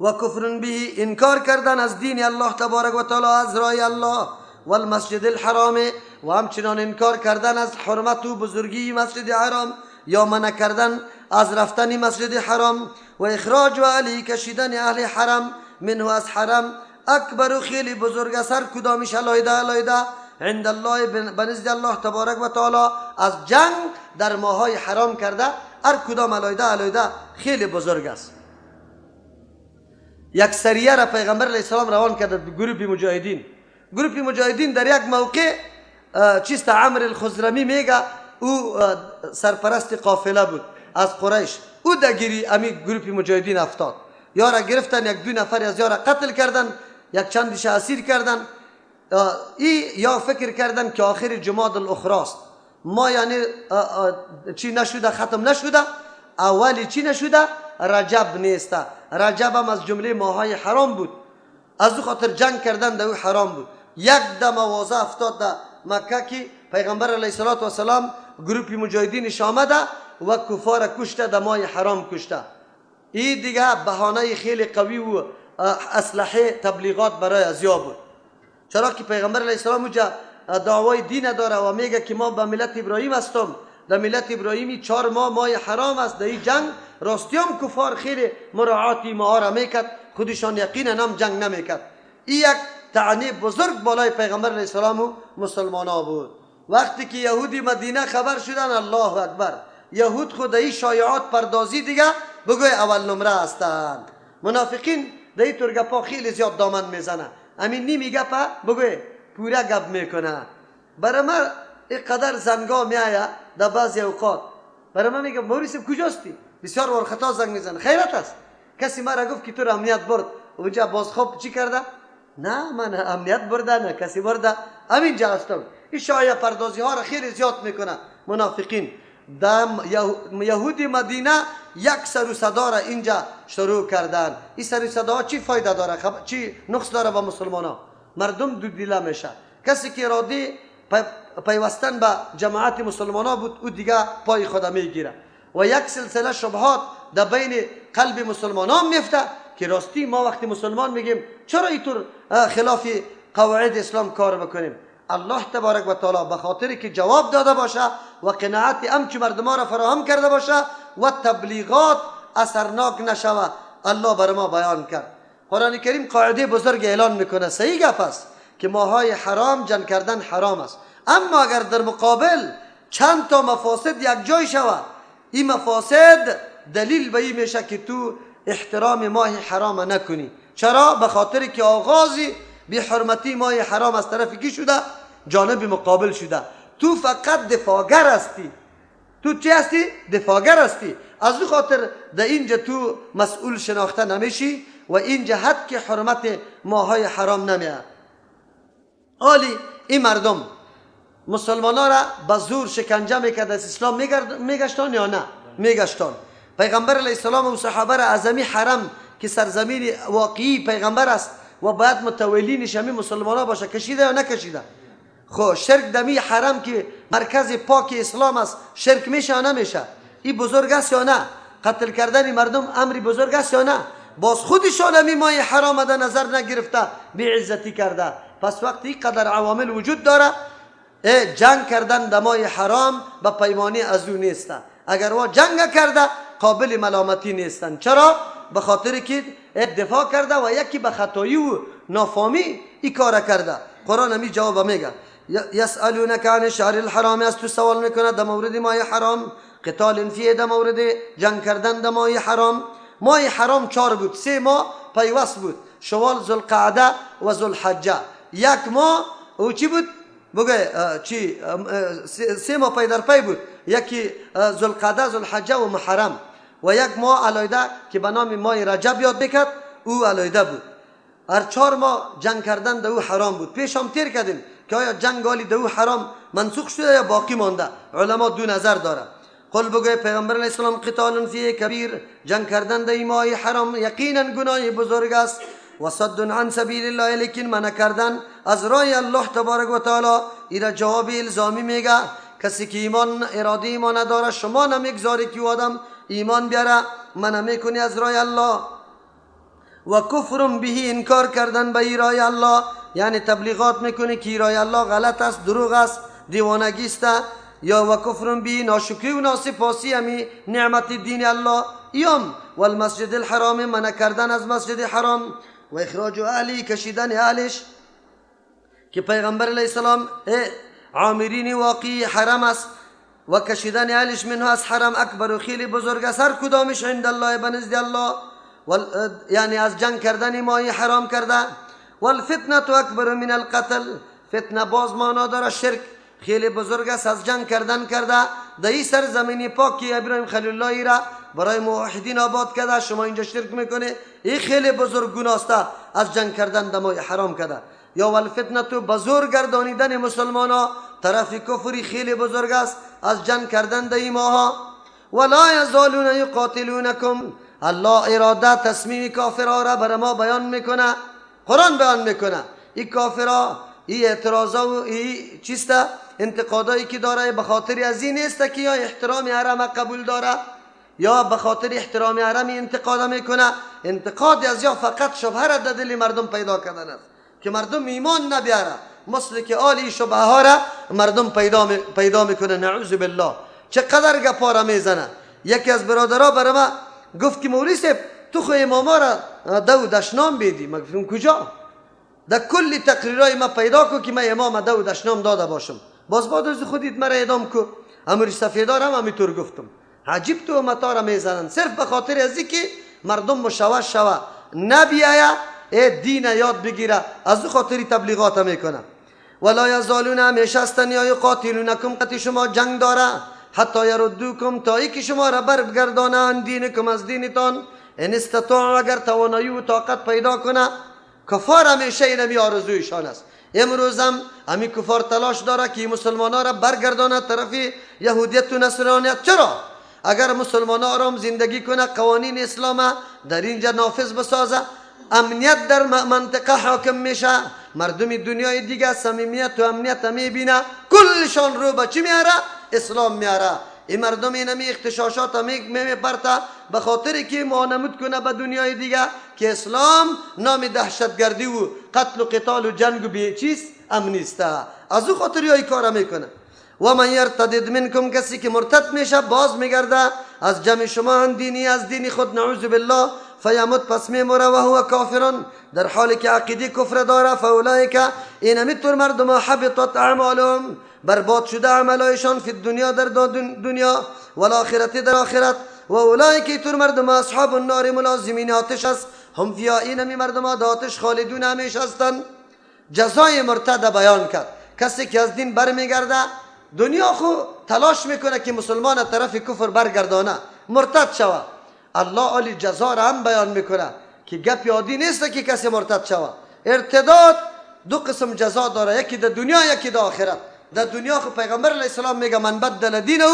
و کفر به انکار کردن از دین الله تبارک و تعالی، از راه الله. و المسجد الحرام، و همچنان انکار کردن از حرمت و بزرگی مسجد حرام یا منع کردن از رفتن مسجد حرام. و اخراج و علی کشیدن اهل حرم منه از حرم اکبر و خیلی بزرگ است. هر کدامش علایده عند الله، بنزد الله تبارک و تعالی از جنگ در ماهای حرام کرده هر کدام علایده خیلی بزرگ است. یک سریه را پیغمبر علیه السلام روان کرده به گروپ مجاهدین در یک موقع چیست عمرو الخزرمی میگه او سرپرست قافله بود از قریش. او دگیری امی گروپ مجاهدین افتاد، یارا گرفتن، یک دو نفر از یارا قتل کردن، یک چندش اسیر کردن. یا فکر کردن که آخر جماد الاخراست ما، یعنی چی نشده، ختم نشده، اولی چی نشده، رجب نیسته. رجب هم از جمله ماهای حرام بود. از او خاطر جنگ کردن در او حرام بود. یک دم موازه افتاد در مکه که پیغمبر علیه السلام گروپی مجاهدینش آمده و کفار کشته، در ماه حرام کشته. این دیگه بهانه خیلی قوی و اسلحه تبلیغات برای ازیا بود. چرا که پیغمبر علیه السلام اونجا دعوای دین داره و میگه که ما به ملت ابراهیم هستم، در ملت ابراهیمی 4 ماه حرام است. در این جنگ راستیام کفار خیلی مراعاتی ما را میکرد، خودشان یقینا هم جنگ نمیکرد. این یک طعنه بزرگ بالای پیغمبر علیه السلام و مسلمانا بود. وقتی که یهودی مدینه خبر شدن، الله اکبر، یهود خود این شایعات پردازی دیگه بگوی اول نمره هستند. منافقین در این طور گپا خیلی زیاد دامن میزنه، همین نیمی گپا بگوی پورا گپ میکنه. برای من اینقدر زنگا میآید در بعضی اوقات، برای من میگه موریس کجاستی؟ بسیار وار خطا زنگ میزنه. خیرت است؟ کسی مرا گفت که تو را امنیت برد اونجا، باز خوب چی کرده؟ نه من امنیت برده، نه کسی برده، همینجا هستم. این شایعه پردازی ها را خیلی زیاد میکنه منافقین. یهودی مدینه یک سر و صدا را اینجا شروع کردن. این سر و صدا چی فایده داره؟ چی نقص داره با مسلمان ها؟ مردم دو دیله میشه. کسی که ارادی پیوستن به جماعت مسلمان ها بود، او دیگه پای خود میگیره و یک سلسله شبهات در بین قلب مسلمان ها میفته که راستی ما وقتی مسلمان میگیم چرا اینطور خلاف قواعد اسلام کار بکنیم. الله تبارک و تعالی به خاطری که جواب داده باشه و قناعت امچ مردم را فراهم کرده باشه و تبلیغات اثرناک نشوه، الله بر ما بیان کرد. قرآن کریم قاعده بزرگ اعلان میکنه. صحیح گپ است که ماهای حرام جنگ کردن حرام است، اما اگر در مقابل چند تا مفاسد یک جای شود، این مفاسد دلیل به این میشه که تو احترام ماه حرام نکنی. چرا؟ به خاطر که آغازی بی حرمتی ماه حرام از طرف کی شده؟ جانب مقابل شده. تو فقط دفاعگر هستی. تو چی هستی؟ دفاعگر هستی. از او خاطر در اینجا تو مسئول شناخته نمیشی و این جهت که حرمت ماهای حرام نمیاد. حالی این مردم مسلمانان را به زور شکنجه میکرد، از اسلام میگشتان یا نه؟ میگشتان. پیغمبر علیه السلام و صحابه را از همین حرم که سرزمین واقعی پیغمبر است و باید متولینش همین مسلمان ها باشه کشیده یا نکشیده؟ خب شرک دمی حرم که مرکز پاک اسلام است شرک میشه یا نمیشه؟ این بزرگ است یا نه؟ قتل کردن مردم امری بزرگ است یا نه؟ باز خودشان همین ماه حرام در نظر نگرفته بی عزتی کرده. پس وقتی قدر عوامل وجود داره، جنگ کردن در ماه حرام به پیمانی از او نیستن. اگر وا جنگ کرده قابل ملامتی نیستن. چرا؟ به خاطر که دفاع کرده و یکی به خطایی و نافهمی این کار کرده. قرآن همی جواب میگه یسألونک عن الشهر الحرام، از تو سوال میکنه در مورد ماه حرام. قتال فیه، در مورد جنگ کردن در ماه حرام. ماه حرام 4 بود، 3 ماه پیوست بود، شوال، ذوالقعده و ذوالحجه. یک ماه او چی بود؟ بگه چی 3 ماه پی در پی بود، یکی ذوالقعده، ذوالحجه و محرم، و یک ماه علیده که به نام ماه رجب یاد بکرد، او علیده بود. هر 4 ماه جنگ کردن در او حرام بود. پیش هم تیر کردیم که آیا جنگ آلی در او حرام منسوخ شده یا باقی مانده. علما دو نظر داره. قل بگوی پیغمبر علیه السلام قتال فیه کبیر، جنگ کردن در این ماه حرام یقینا گناه بزرگ است. و صد عن سبیل الله، لیکن منع کردن از راه الله تبارک و تعالی. این جواب الزامی میگه کسی که ایمان اراده ایمان نداره، شما نمیگذاری که آدم ایمان بیاره، منع میکنی از راه الله. و کفر به، انکار کردن به راه الله، یعنی تبلیغات میکنی که راه الله غلط است، دروغ است، دیوانگی است. یا و کفر به، ناشکری و ناسپاسی همی نعمت دین الله. یوم و المسجد الحرام، منع کردن از مسجد حرام. و اخراج اهلی، کشیدن اهلش، که پیغمبر علیه السلام عامرین واقعی حرم است و کشیدن اهلش منها از حرم اکبر و خیلی بزرگ است، هر کدامش عند الله، بنزد الله، یعنی از جنگ کردن ماهی حرام کرده. والفتنه اکبر من القتل، فتنه باز معنا داره شرک، خیلی بزرگ است از جنگ کردن کرده. در این سرزمین پاکی ابراهیم خلیل الله را برای موحدین آباد کرده، شما اینجا شرک میکنه، این خیلی بزرگ گناه است از جنگ کردن در ماه حرام کرده. یا والفتنه، بزرگ گردانیدن مسلمان ها طرف کفری خیلی بزرگ است از جنگ کردن در این ماه. ولا یزالون یقاتلونکم، الله اراده تصمیم کافرها را بر ما بیان میکنه. قرآن بیان میکنه این کافرها این اعتراضا و این چیسته انتقادایی که داره به خاطر از این نیست که یا احترام حرم قبول داره یا به خاطر احترام حرم انتقاد میکنه. انتقاد از یا فقط شبهه را در دل مردم پیدا کردن است که مردم ایمان نبیاره، مثل که آلی شبهه ها را مردم پیدا میکنه. نعوذ بالله. چقدر گپا را میزنه. یکی از برادرها برای ما گفت که مولوی صاحب تو خو اماما را دو دشنام بیدی. من گفتم کجا؟ در کل تقریرای ما پیدا کو که من امام دو دشنام داده باشم. باز بعد از خودت مرا اعدام کو. امیر سفیدار هم همینطور گفتم. عجیب تو متا را میزنن صرف به خاطر ازی که مردم مشوش شوه نبیایه دین یاد بگیره، از او خاطری تبلیغات میکنه. ولا یزالون همیشه هستن یا یقاتلونکم قتی شما جنگ داره حتی یردوکم تا ای که شما را برگردانند دینکم از دینتان ان استطاعوا اگر توانایی و طاقت پیدا کنه. کفار همیشه اینمی آرزویشان است. امروز هم همین کفار تلاش داره که مسلمان ها را برگردانه طرف یهودیت و نصرانیت. چرا؟ اگر مسلمان ها آرام زندگی کنه، قوانین اسلام در اینجا نافذ بسازه، امنیت در منطقه حاکم میشه، مردم دنیای دیگه صمیمیت و امنیت میبینه، کلشان رو به چی میاره؟ اسلام میاره. این مردم اینمی اختشاشات میپرته به خاطر که معانمود کنه به دنیای دیگه که اسلام نام دهشتگردی و قتل و قتال و جنگ و به چیز امنیسته. از او خاطر ای کارا میکنه. و من یرتدد منکم کسی که مرتد میشه باز میگرده از جمع شما هم دینی از دین خود نعوذ بالله فیموت پس میموره و هو کافرون در حالی که عقیده کفر داره. فاولئک اینمی طور مردم حبطت اعمالهم برباد شده عملایشان فی الدنیا در دنیا و الاخرت در آخرت. و اولئک طور مردم اصحاب النار ملازمین آتش است هم فیها اینمی مردم آتش خالدون همیشه هستند. جزای مرتد بیان کرد. کسی که از دین برمیگرده دنیا خو تلاش میکنه که مسلمان طرف کفر برگردانه مرتد شوه، الله علی جزا را هم بیان میکنه که گپ یادی نیست که کسی مرتد شوه. ارتداد دو قسم جزا داره، یکی در دنیا یکی در آخرت. در دنیا خو پیغمبر علیه السلام میگه من بدل دینه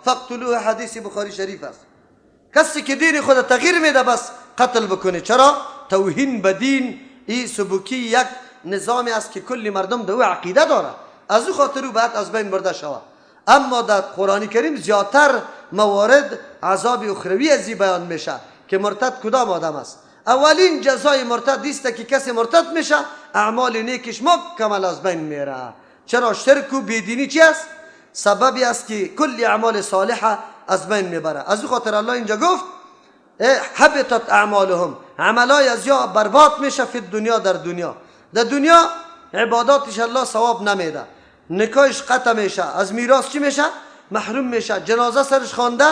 فقتلوه، حدیث بخاری شریف است. کسی که دین خود تغییر میده بس قتل بکنه. چرا؟ توهین به دین این سبکی یک نظامی است که کلی مردم در او عقیده داره، از او خاطر او باید از بین برده شود. اما در قرآن کریم زیادتر موارد عذاب اخروی ازی بیان میشه که مرتد کدام آدم است. اولین جزای مرتد است که کسی مرتد میشه اعمال نیکش مکمل از بین میره. چرا؟ شرک و بیدینی چی است؟ سببی است که کلی اعمال صالحه از بین میبره. از او خاطر الله اینجا گفت حبطت اعمالهم، عملای از یا برباد میشه فی دنیا در دنیا عباداتش الله ثواب نمیده، نکاحش قطع میشه، از میراث چی میشه؟ محروم میشه، جنازه سرش خوانده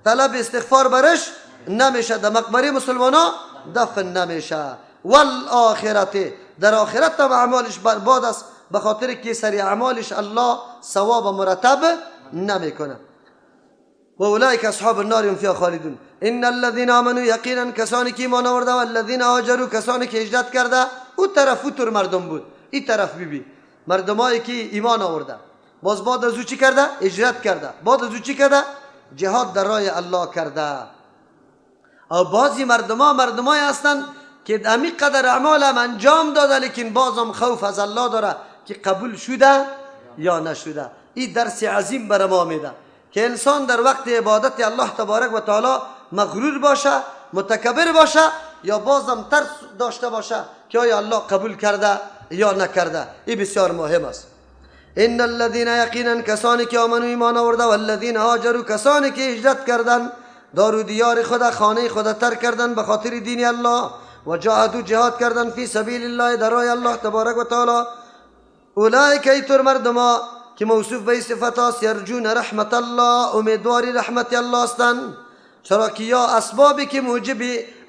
طلب استغفار برش نمیشه، در مقبره مسلمانا دفن نمیشه. والآخرت در آخرت هم اعمالش برباد است به خاطر که سری اعمالش الله ثواب مرتب نمیکنه. و اولئک اصحاب النار هم فیها خالدون. ان الذين آمنوا یقینا کسانی که ایمان آورده و الذين هاجروا کسانی که هجرت کرده. او طرف فوتر مردم بود، این طرف بی مردمایی که ایمان آورده باز بعد از او چی کرده؟ هجرت کرده. بعد از او چی کرده؟ جهاد در راه الله کرده. او بعضی مردمایی هستند که امی قدر اعمال هم انجام داده لیکن بازم خوف از الله داره که قبول شده یا نشده. این درس عظیم بر ما میده که انسان در وقت عبادت الله تبارک و تعالی مغرور باشه، متکبر باشه یا بازم ترس داشته باشه که آیا الله قبول کرده یا نکرده. این بسیار مهم است. ان الذين یقینا کسانی که آمنو ایمان آورده و الذين هاجروا کسانی که هجرت کردند دار و دیار خود خانه خود ترک کردند به خاطر دین الله و جاهدوا جهاد کردند فی سبیل الله در راه الله تبارک و تعالی. اولئک ایتر مردما که موصوف به صفات است یرجون رحمت الله، امیدواری رحمت الله هستند. چرا که یا اسبابی که موجب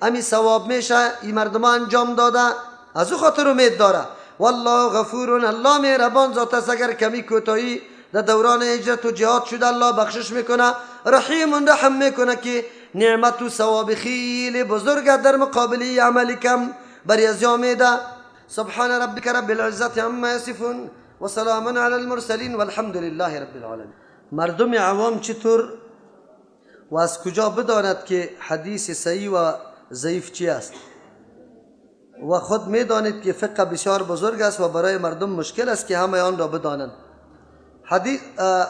امی ثواب میشه این مردم انجام داده از او خاطر امید داره. والله غفور، الله مهربان ذات است اگر کمی کوتاهی در دوران هجرت و جهاد شده الله بخشش میکنه. رحیم رحم میکنه که نعمت و ثواب خیلی بزرگ در مقابل عمل کم بر ازیا میده. سبحان ربک رب العزت عما یصفون و سلام علی المرسلین والحمد لله رب العالمین. مردم عوام چطور و از کجا بداند که حدیث صحیح و ضعیف چی است؟ و خود میدانید که فقه بسیار بزرگ است و برای مردم مشکل است که همه آن را بدانند. حدیث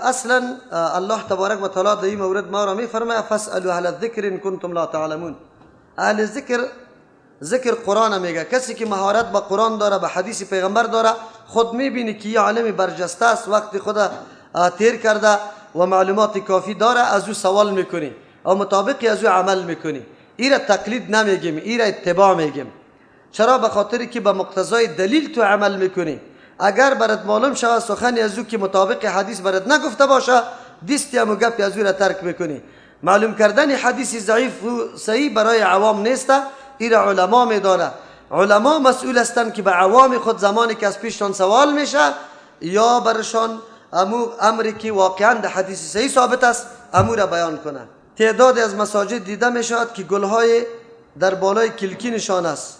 اصلا الله تبارک و تعالی در این مورد ما را میفرماید فاسالوا اهل الذکر ان کنتم لا تعلمون. اهل ذکر قرآن میگه. کسی که مهارت به قرآن داره، به حدیث پیغمبر داره، خود میبینی که یه عالم برجسته است، وقت خود تیر کرده و معلومات کافی داره، از او سوال میکنی و مطابق از او عمل میکنی. ایره تقلید نمیگیم، ایره اتباع میگیم. چرا؟ به خاطری که به مقتضای دلیل تو عمل میکنی. اگر برات معلوم شود سخنی از او که مطابق حدیث برات نگفته باشه، دیستی هم گپی از او را ترک میکنی. معلوم کردن حدیث ضعیف و صحیح برای عوام نیست، ایره علما میداره. علما مسئول هستند که به عوام خود زمانی که از پیششان سوال میشه یا برشان امری که واقعا در حدیث صحیح ثابت است امو را بیان کنه. تعدادی از مساجد دیده میشود که گلهای در بالای کلکی نشان است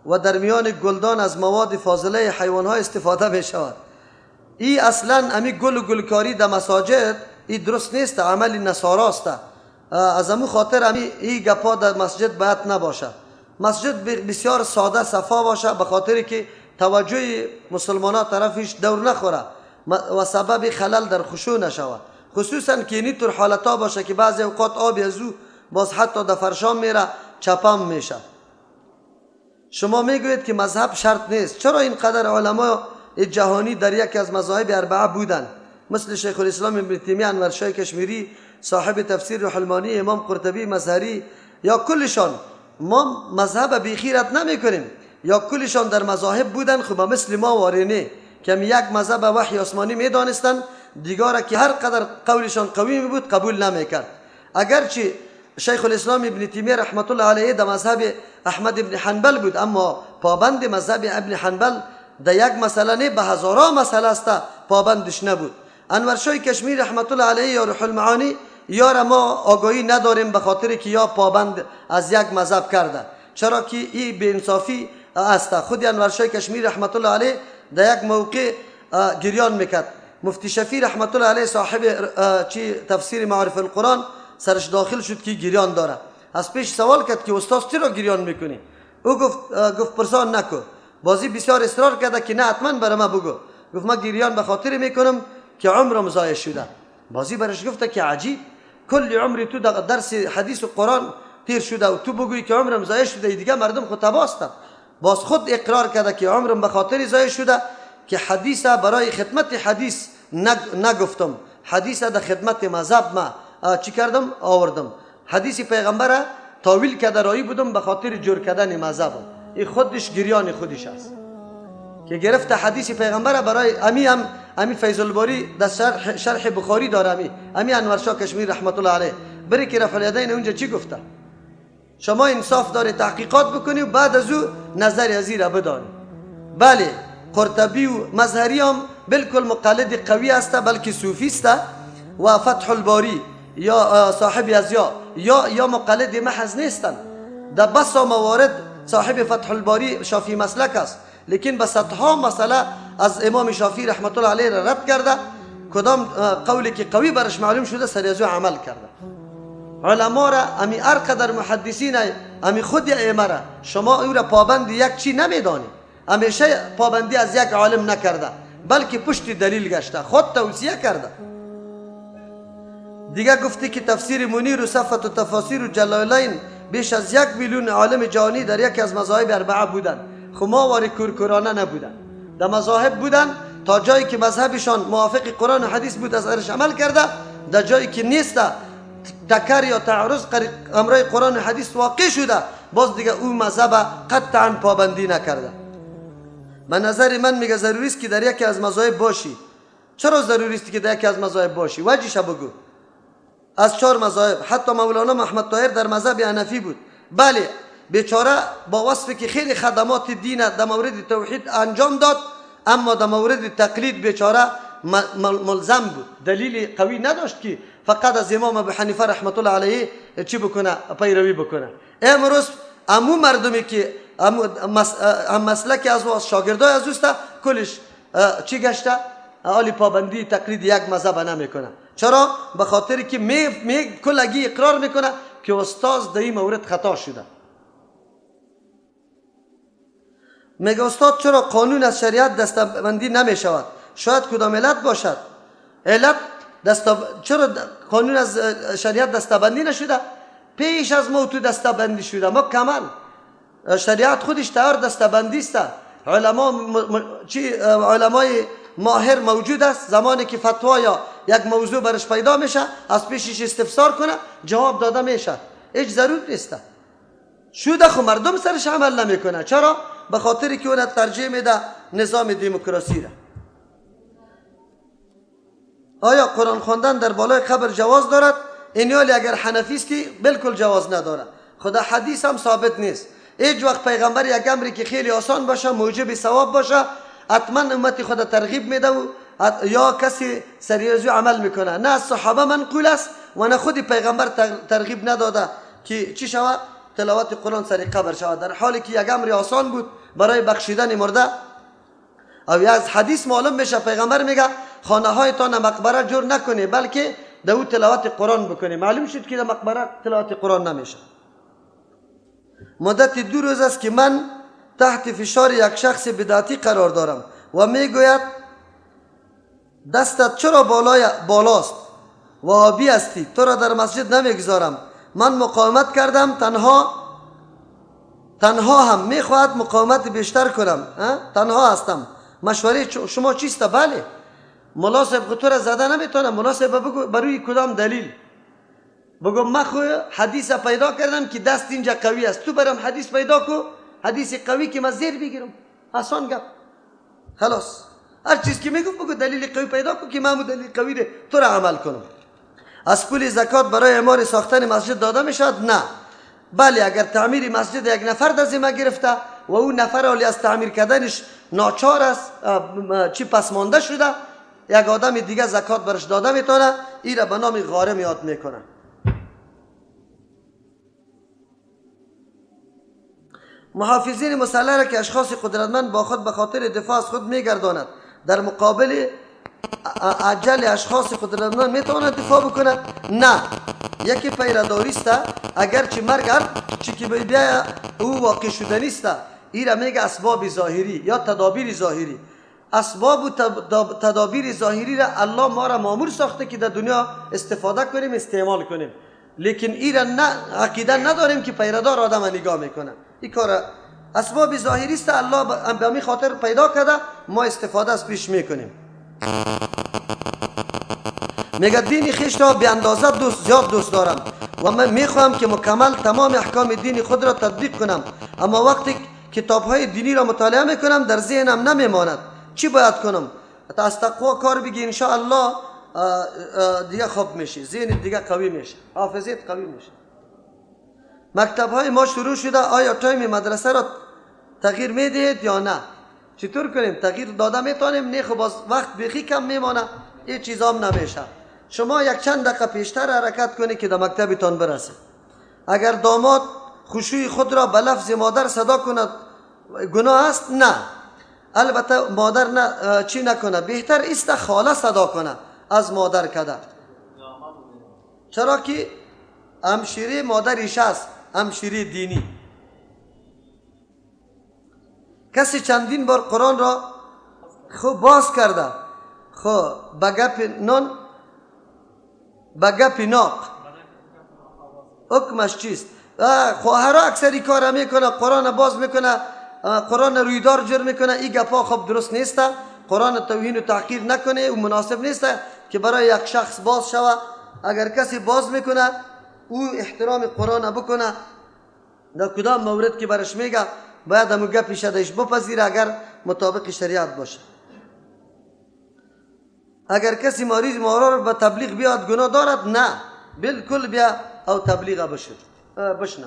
و در میان گلدان از مواد فاضله حیوانها استفاده می شود. این اصلا امی گل و گلکاری در مساجد این درست نیست، عمل نصاراست. از امو خاطر امی این گپا در مسجد باید نباشه. مسجد بسیار ساده صفا باشه، به خاطر که توجه مسلمانان طرفش دور نخوره و سبب خلل در خشوع نشود. خصوصا که اینی طور حالتا باشه که بعضی اوقات آبی از او باز حتی در فرشان میره چپم میشه. شما میگویید که مذهب شرط نیست. چرا اینقدر علما جهانی در یکی از مذاهب اربعه بودند، مثل شیخ الاسلام ابن تیمیه، انور شاه کشمیری صاحب تفسیر روح المانی، امام قرطبی مظهری یا کلشان؟ ما مذهب بیخی رد نمی کنیم، یا کلشان در مذاهب بودن. خب مثل ما وارینه که یک مذهب وحی آسمانی میدانستند، دیگاره که هر قدر قولشان قوی می بود قبول نمیکرد. اگرچه شیخ الاسلام ابن تیمیه رحمت الله علیه در مذهب احمد ابن حنبل بود، اما پابند مذهب ابن حنبل در یک مسئله نه، به هزاران مسئله است پابندش نبود. انور شاه کشمیری رحمت الله علیه یا روح المعانی یا ما آگاهی نداریم، به خاطر که یا پابند از یک مذهب کرده. چرا که این بی انصافی است. خود انور شاه کشمیری رحمت الله علیه در یک موقع گریان میکرد. مفتی شفیع رحمت الله علیه صاحب تفسیر معارف القرآن سرش داخل شد که گریان داره. از پیش سوال کرد که استاد چرا گریان میکنی؟ او گفت پرسان نکن. بازی بسیار اصرار کرده که نه حتما برای ما بگو. گفت ما گریان به خاطر میکنم که عمرم ضایع شده. بازی برش گفته که عجیب، کل عمری تو درس حدیث و قرآن تیر شده و تو بگویی که عمرم ضایع شده، دیگه مردم خود تباستن. باز خود اقرار کرده که عمرم به خاطر ضایع شده که حدیث برای خدمت حدیث نگفتم، حدیث در خدمت مذهب ما چی کردم آوردم. حدیث پیغمبر تاویل کرده رایی بودم به خاطر جور کردن مذهب. این خودش گریان خودش است که گرفته حدیث پیغمبر برای امی فیض الباری در شرح بخاری داره. امی انور شاه کشمیری رحمت الله علیه بری که رفع الیدین اونجا چی گفته؟ شما انصاف داره تحقیقات بکنی و بعد از او نظر از این را بدانی. بله قرطبی و مظهری هم بالکل مقلد قوی است، بلکه صوفی است و فتح الباری یا صاحب ازیا یا مقلد محض نیستند. در بسا موارد صاحب فتح الباری شافعی مسلک است، لیکن به صدها مسئله از امام شافعی رحمت الله علیه را رد کرده. کدام قولی که قوی برش معلوم شده سر از او عمل کرده. علما را امی هر قدر محدثین امی خود ائمه را شما او را پابند یک چی نمیدانی. همیشه پابندی از یک عالم نکرده، بلکه پشت دلیل گشته، خود توصیه کرده. دیگه گفتی که تفسیر منیر و صفت و تفاسیر و جلالین بیش از 1 میلیون عالم جهانی در یکی از مذاهب اربعه بودن. خب ما واری کورکورانه نبودن، در مذاهب بودن. تا جایی که مذهبشان موافق قرآن و حدیث بود از ارش عمل کرده، در جایی که نیست تکر یا تعارض امرای قرآن و حدیث واقع شده، باز دیگه اون مذهب قطعا پابندی نکرده. به نظر من میگه ضروری است که در یکی از مذاهب باشی. چرا ضروری است که در یکی از مذاهب باشی؟ وجهش بگو. از 4 مذاهب حتی مولانا محمد طاهر در مذهب حنفی بود. بله بیچاره با وصفی که خیلی خدمات دین در مورد توحید انجام داد، اما در مورد تقلید بیچاره ملزم بود، دلیل قوی نداشت که فقط از امام ابو حنیفه رحمت الله علیه چی بکنه، پیروی بکنه. امروز امو مردمی که هم مسلک از و شاگردای از اوست کلش چی گشته؟ حالی پابندی تقلید یک مذهب نمیکنه. چرا؟ به خاطر که کلگی اقرار میکنه که استاد در این مورد خطا شده. میگه استاد چرا قانون از شریعت دستبندی نمی شود؟ شاید کدام علت باشد. علت چرا قانون از شریعت دستبندی نشده؟ پیش از موت دستبندی شده مکمل. شریعت خودش تیار دستبندی است. علمای ماهر موجود است، زمانی که فتوا یا یک موضوع برش پیدا میشه از پیشش استفسار کنه جواب داده میشه، هیچ ضرور نیست. شده خو مردم سرش عمل نمیکنه. چرا؟ به خاطر که اون ترجیح میده نظام دموکراسی را. آیا قرآن خواندن در بالای قبر جواز دارد؟ این حالی اگر حنفیستی بالکل جواز نداره. خدا حدیث هم ثابت نیست. هیچ وقت پیغمبر یک امری که خیلی آسان باشه موجب ثواب باشه حتما امتی خدا ترغیب میده و یا کسی سریعی عمل میکنه. نه از صحابه منقول است و نه خودی پیغمبر ترغیب نداده که چی شود؟ تلاوت قرآن سر قبر شود، در حالی که یک امر آسان بود برای بخشیدن مرده. او از حدیث معلوم میشه پیغمبر میگه خانه هایتان مقبره جور نکنی بلکه دو تلاوت قرآن بکنی. معلوم شد که در مقبره تلاوت قرآن نمیشه. مدت 2 روز است که من تحت فشار یک شخص بدعتی قرار دارم و میگوید دستت چرا بالاست؟ وهابی هستی، تو را در مسجد نمیگذارم. من مقاومت کردم، تنها هم میخواهد مقاومت بیشتر کنم. تنها هستم، مشوره شما چیست؟ بله ملا صاحب تو را زده نمیتونه. ملا صاحب بگو بروی کدام دلیل؟ بگو من خو حدیث پیدا کردم که دست اینجا قوی است، تو برام حدیث پیدا کو، حدیث قوی که من زیر بگیرم. آسان گپ، خلاص. هر چیز که میگم بگو دلیل قوی پیدا کو که من دلیل قوی ده تو را عمل کنم. از پول زکات برای اعمار ساختن مسجد داده میشد؟ نه. بله اگر تعمیر مسجد یک نفر در ذمه گرفته و اون نفر اولی از تعمیر کردنش ناچار است، چی پسمانده شده، یک آدم دیگه زکات برش داده میتونه، این را به نام غارم یاد میکنه. محافظین مسلح را که اشخاص قدرتمند با خود به خاطر دفاع از خود میگرداند در مقابل اجل اشخاص قدرتمند میتواند دفاع بکند؟ نه. یکی پیرداری است، اگرچه مرگ هر چی که بیا او واقع شدنی است. این را میگه اسباب ظاهری یا تدابیر ظاهری. اسباب و تدابیر ظاهری را الله ما را مامور ساخته که در دنیا استفاده کنیم استعمال کنیم، لیکن این را عقیده نداریم که پیردار آدم نگاه میکنه. این کار اسباب ظاهری است، الله به می خاطر پیدا کرده، ما استفاده از پیش میکنیم. میگه دین خویش را به اندازه زیاد دوست دارم و من میخواهم که مکمل تمام احکام دین خود را تطبیق کنم، اما وقتی کتاب‌های دینی را مطالعه میکنم در ذهنم نمیماند. چی باید کنم؟ از تقوا کار بگی، ان شاء الله دیگه خوب میشه، ذهن دیگه قوی میشه، حافظت قوی میشه. مکتب‌های ما شروع شده، آیا تایم مدرسه را تغییر میدهید یا نه؟ چطور کنیم؟ تغییر داده میتونیم؟ نه خب باز وقت بخی کم میمانه، این چیزا هم نمیشه. شما یک چند دقیقه پیشتر حرکت کنید که در مکتبتان برسه. اگر داماد خشوع خود را به لفظ مادر صدا کند گناه است؟ نه. البته مادر نه چی نکنه، بهتر است خاله صدا کنه از مادر کده. چرا که همشیره مادریش است، همشیره دینی. کسی چندین بار قرآن را خوب باز کرده، خب بگپ ناق حکمش چیست؟ خواهرها اکثری کار میکنه، قرآن باز میکنه، قرآن رویدار جور میکنه. این گپا خب درست نیست. قرآن توهین و تحقیر نکنه و مناسب نیست که برای یک شخص باز شوه. اگر کسی باز میکنه او احترام قرآن بکنه، در کدام مورد که برش میگه باید همون گپی شدهش بپذیره اگر مطابق شریعت باشه. اگر کسی مریض ما را به تبلیغ بیاد گناه دارد؟ نه، بالکل بیا او تبلیغ بشنو.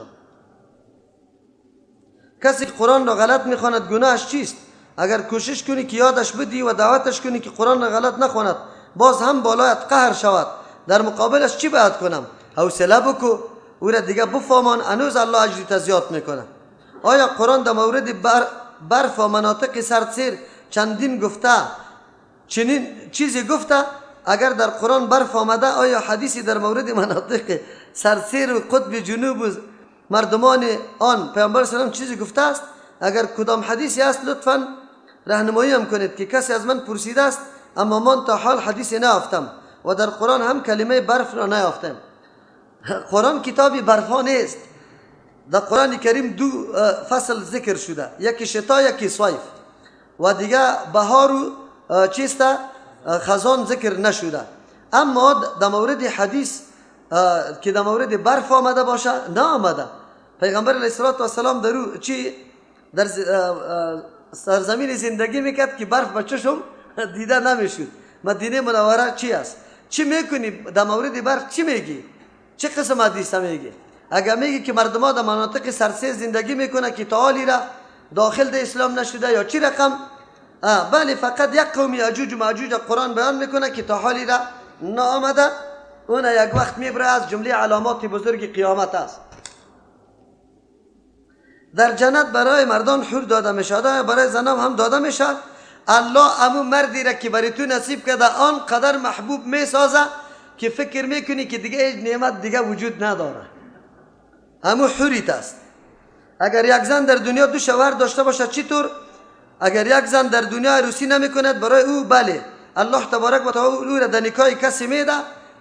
کسی قرآن را غلط میخواند گناهش چیست؟ اگر کوشش کنی که یادش بدی و دعوتش کنی که قرآن را غلط نخواند، باز هم بالایت قهر شود، در مقابلش چی باید کنم؟ حوصله بکو، او را دیگه بفهمان، هنوز الله اجرت زیاد میکنه. آیا قرآن در مورد برف و مناطق سردسیر چندین گفته، چنین چیزی گفته؟ اگر در قرآن برف آمده، آیا حدیثی در مورد مناطق سردسیر و قطب جنوب و مردمان آن پیامبر اسلام چیزی گفته است؟ اگر کدام حدیثی است لطفاً راهنمایی هم کنید که کسی از من پرسیده است اما من تا حال حدیثی نیافتم و در قرآن هم کلمه برف را نیافتم. قرآن کتابی برفا نیست. در قرآن کریم دو فصل ذکر شده، یکی شتا یکی صیف و دیگه بهار و چیست خزان ذکر نشده. اما در مورد حدیث که در مورد برف آمده باشه نه آمده. پیغمبر علیه السلام در سرزمین زندگی میکرد که برف بچشم دیده نمیشد. مدینه منوره چی است؟ چی میکنی در مورد برف؟ چی میگی؟ چه قسم حدیث میگی؟ اگر میگی که مردم ها در مناطق سرسبز زندگی میکنه که تا حالی را داخل در اسلام نشده یا چی رقم؟ بله، فقط یک قوم یاجوج و ماجوج قرآن بیان میکنه که تا حالی را نآمده. اون یک وقت میبره از جمله علامات بزرگ قیامت است. در جنت برای مردان حور داده میشد، برای زنان هم داده میشد. الله امو مردی را که برای تو نصیب کرده آنقدر محبوب میسازه که فکر میکنی که دیگه هیچ نعمت دیگه وجود نداره. امو حوریت است. اگر یک زن در دنیا دو شوهر داشته باشد چطور؟ اگر یک زن در دنیا عروسی نمیکند برای او بله الله تبارک و تعالی او را در نکاح کسی میده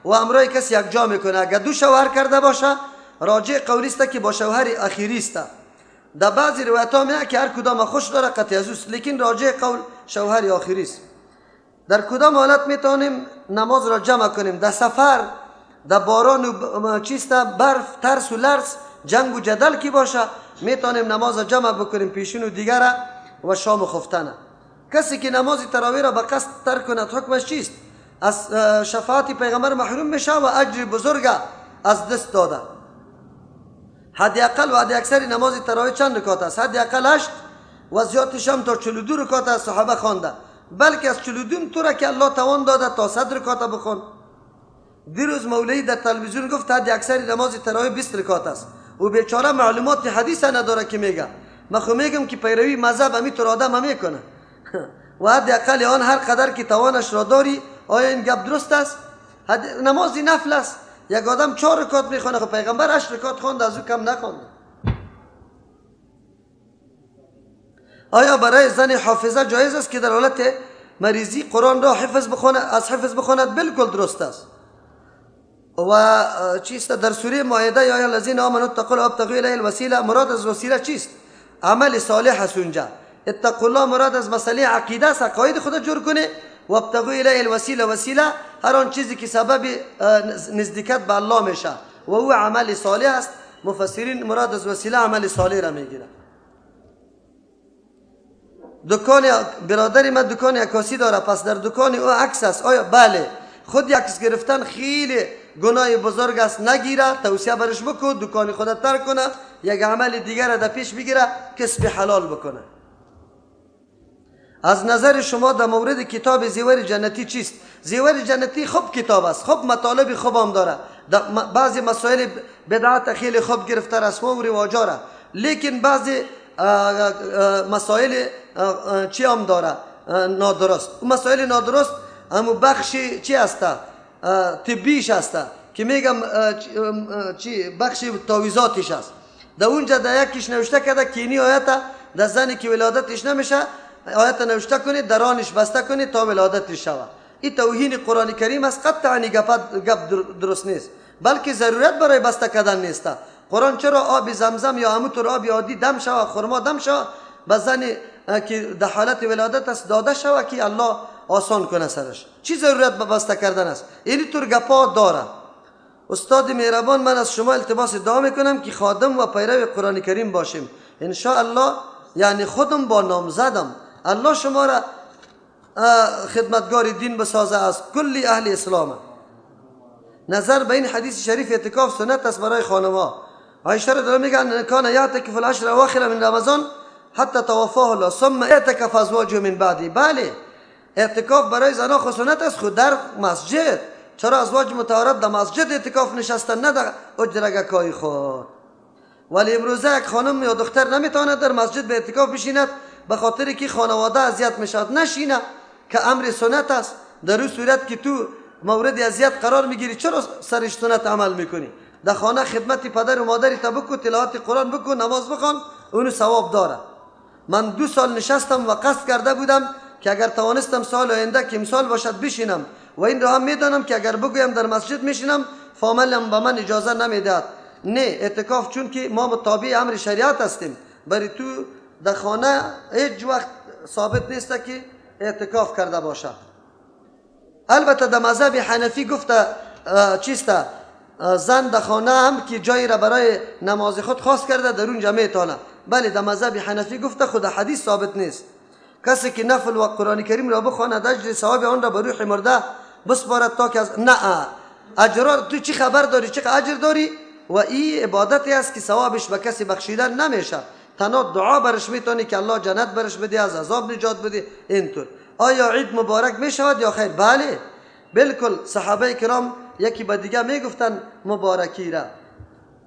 و امرای کسی یک جا میکنه. اگر دو شوهر کرده باشه راجع قولی است که با شوهر اخیری است. در بعضی روایت ها میگه که هر کدام خوش داره قطعی از اوست، لیکن راجع قول شوهر آخری است. در کدام حالت میتونیم نماز را جمع کنیم؟ در سفر، در باران و چیست برف، ترس و لرز، جنگ و جدل کی باشه میتونیم نماز را جمع بکنیم پیشین و دیگر و شام و خفتن. کسی که نماز تراویح را به قصد ترک کند حکمش چیست؟ از شفاعت پیغمبر محروم میشه و اجر بزرگ از دست داده. حد اقل و حد اکثر نماز تراویح چند رکعت است؟ حد اقل 8 و زیادش هم تا 42 رکعت است صحابه خوانده. بلکه از 42 تو که الله توان داده تا 100 رکعت بخون. دیروز مولوی در تلویزیون گفت حد اکثر نماز تراویح 20 رکعت است. و بیچاره معلومات حدیث نداره که میگه. من خو میگم که پیروی مذهب همینطور آدم میکنه. و حد اقل آن هر قدر که توانش را داری. آیا این گپ درست است؟ نماز نفل است. یک آدم 4 رکعت میخونه، خب پیغمبر 8 رکعت خوند، از او کم نخوند. آیا برای زن حافظه جایز است که در حالت مریضی قرآن را حفظ بخواند؟ بالکل درست است. و چیست در سوره مائده یا الذین آمنوا اتقوا الله وابتغوا الیه الوسیله، مراد از وسیله چیست؟ عمل صالح است. اونجا اتقوا الله مراد از مسئله عقیده است، عقاید خود جور کنه. وابتغوا الیه الوسیله، وسیله هر آن چیزی که سبب نزدیکت به الله میشه و او عمل صالح است. مفسرین مراد از وسیله عمل صالح را میگیرند. دکان برادری من دکان عکاسی داره، پس در دکان او عکس است. آیا بله، خود عکس گرفتن خیلی گناه بزرگ است، نگیره، توصیه برش بکن دکان خودت ترک کنه، یک عمل دیگر را در پیش بگیره، کسب حلال بکنه. از نظر شما در مورد کتاب زیور جنتی چیست؟ زیور جنتی خوب کتاب است، خوب مطالب خوب هم داره، بعضی مسائل بدعت خیلی خوب گرفته رسم و رواجا را، لیکن بعضی مسائل چی هم داره نادرست. اون مسائل نادرست همون بخشی چی هست؟ طبیش هست که میگم چی بخشی تعویضاتش است. در اونجا در یکیش نوشته کرده که اینی آیت در زنی که ولادتش نمیشه آیت نوشته کنید درانش بسته کنید تا ولادتش شود. این توهین قرآن کریم است. قطعا گپ درست نیست، بلکه ضرورت برای بسته کردن نیست. قرآن چرا آب زمزم یا همونطور آب عادی دم شود، خرما دم شود به زنی که در حالت ولادت است داده شود که الله آسان کنه سرش؟ چی ضرورت به بسته کردن است؟ اینی طور گپا داره. استاد مهربان، من از شما التماس دعا میکنم که خادم و پیرو قرآن کریم باشیم ان شاء الله. یعنی خودم با نامزدم الله شما را خدمتگار دین بسازه از کلی اهل اسلام. نظر به این حدیث شریف اعتکاف سنت است برای خانم‌ها. عایشه رضی الله میگن کان یعتکف العشر اواخر من رمضان حتی توفاه الله ثم اعتکف ازواجه من بعدی. بله، اعتکاف برای زنها خود سنت است، خود در مسجد. چرا ازواج مطهرات در مسجد اعتکاف نشستن، نه در اجرگکای خود. ولی امروزه یک خانم یا دختر نمیتواند در مسجد به اعتکاف بشیند به خاطر که خانواده اذیت میشود. نشینه که امر سنت است. در اون صورت که تو مورد اذیت قرار میگیری چرا سرش سنت عمل میکنی؟ در خانه خدمت پدر و مادری تا بکن، تلاوت قرآن بکن، نماز بخوان، اونو ثواب داره. من 2 سال نشستم و قصد کرده بودم که اگر توانستم سال آینده که امسال باشد بشینم و این را هم میدانم که اگر بگویم در مسجد میشینم فامیلم به من اجازه نمیدهد. نه، اعتکاف چون که ما مطابق امر شریعت هستیم، برای تو در خانه هیچ وقت ثابت نیست که اعتکاف کرده باشه. البته در مذهب حنفی گفته چیسته زن در خانه هم که جایی را برای نماز خود خاص کرده در اونجا میتونه، بله در مذهب حنفی گفته، خود حدیث ثابت نیست. کسی که نفل و قرآن کریم را بخواند اجر ثواب آن را به روح مرده بسپارد تا که از نه اجر. تو چی خبر داری چه اجر داری؟ و این عبادتی است که ثوابش به کسی بخشیده نمیشه، تنها دعا برش میتونی که الله جنت برش بده، از عذاب نجات بده. اینطور آیا عید مبارک میشود یا خیر؟ بله بالکل. صحابه کرام یکی به دیگه میگفتن مبارکی را،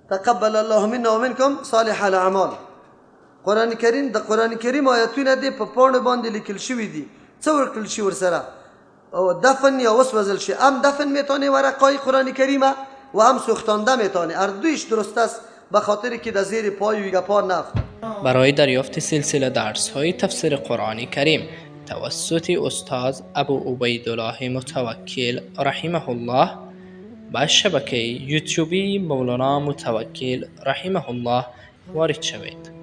تقبل الله منا و منکم صالح الاعمال. قرآن کریم آیاتونه دی په پاڼو باندې لیکل شوي دي. څه ورکړل شي ورسره؟ او دفن یا وسوځل شي. هم دفن میتونی ورقای قرآن کریمه و هم سوختانده میتونی، هر دویش درست است، به خاطر که در زیر پای و گپا نفت. برای دریافت سلسله درس‌های تفسیر قرآن کریم توسط استاد ابو عبیدالله متوکل رحمه الله با شبکه یوتیوبی مولانا متوکل رحمه الله وارد شوید.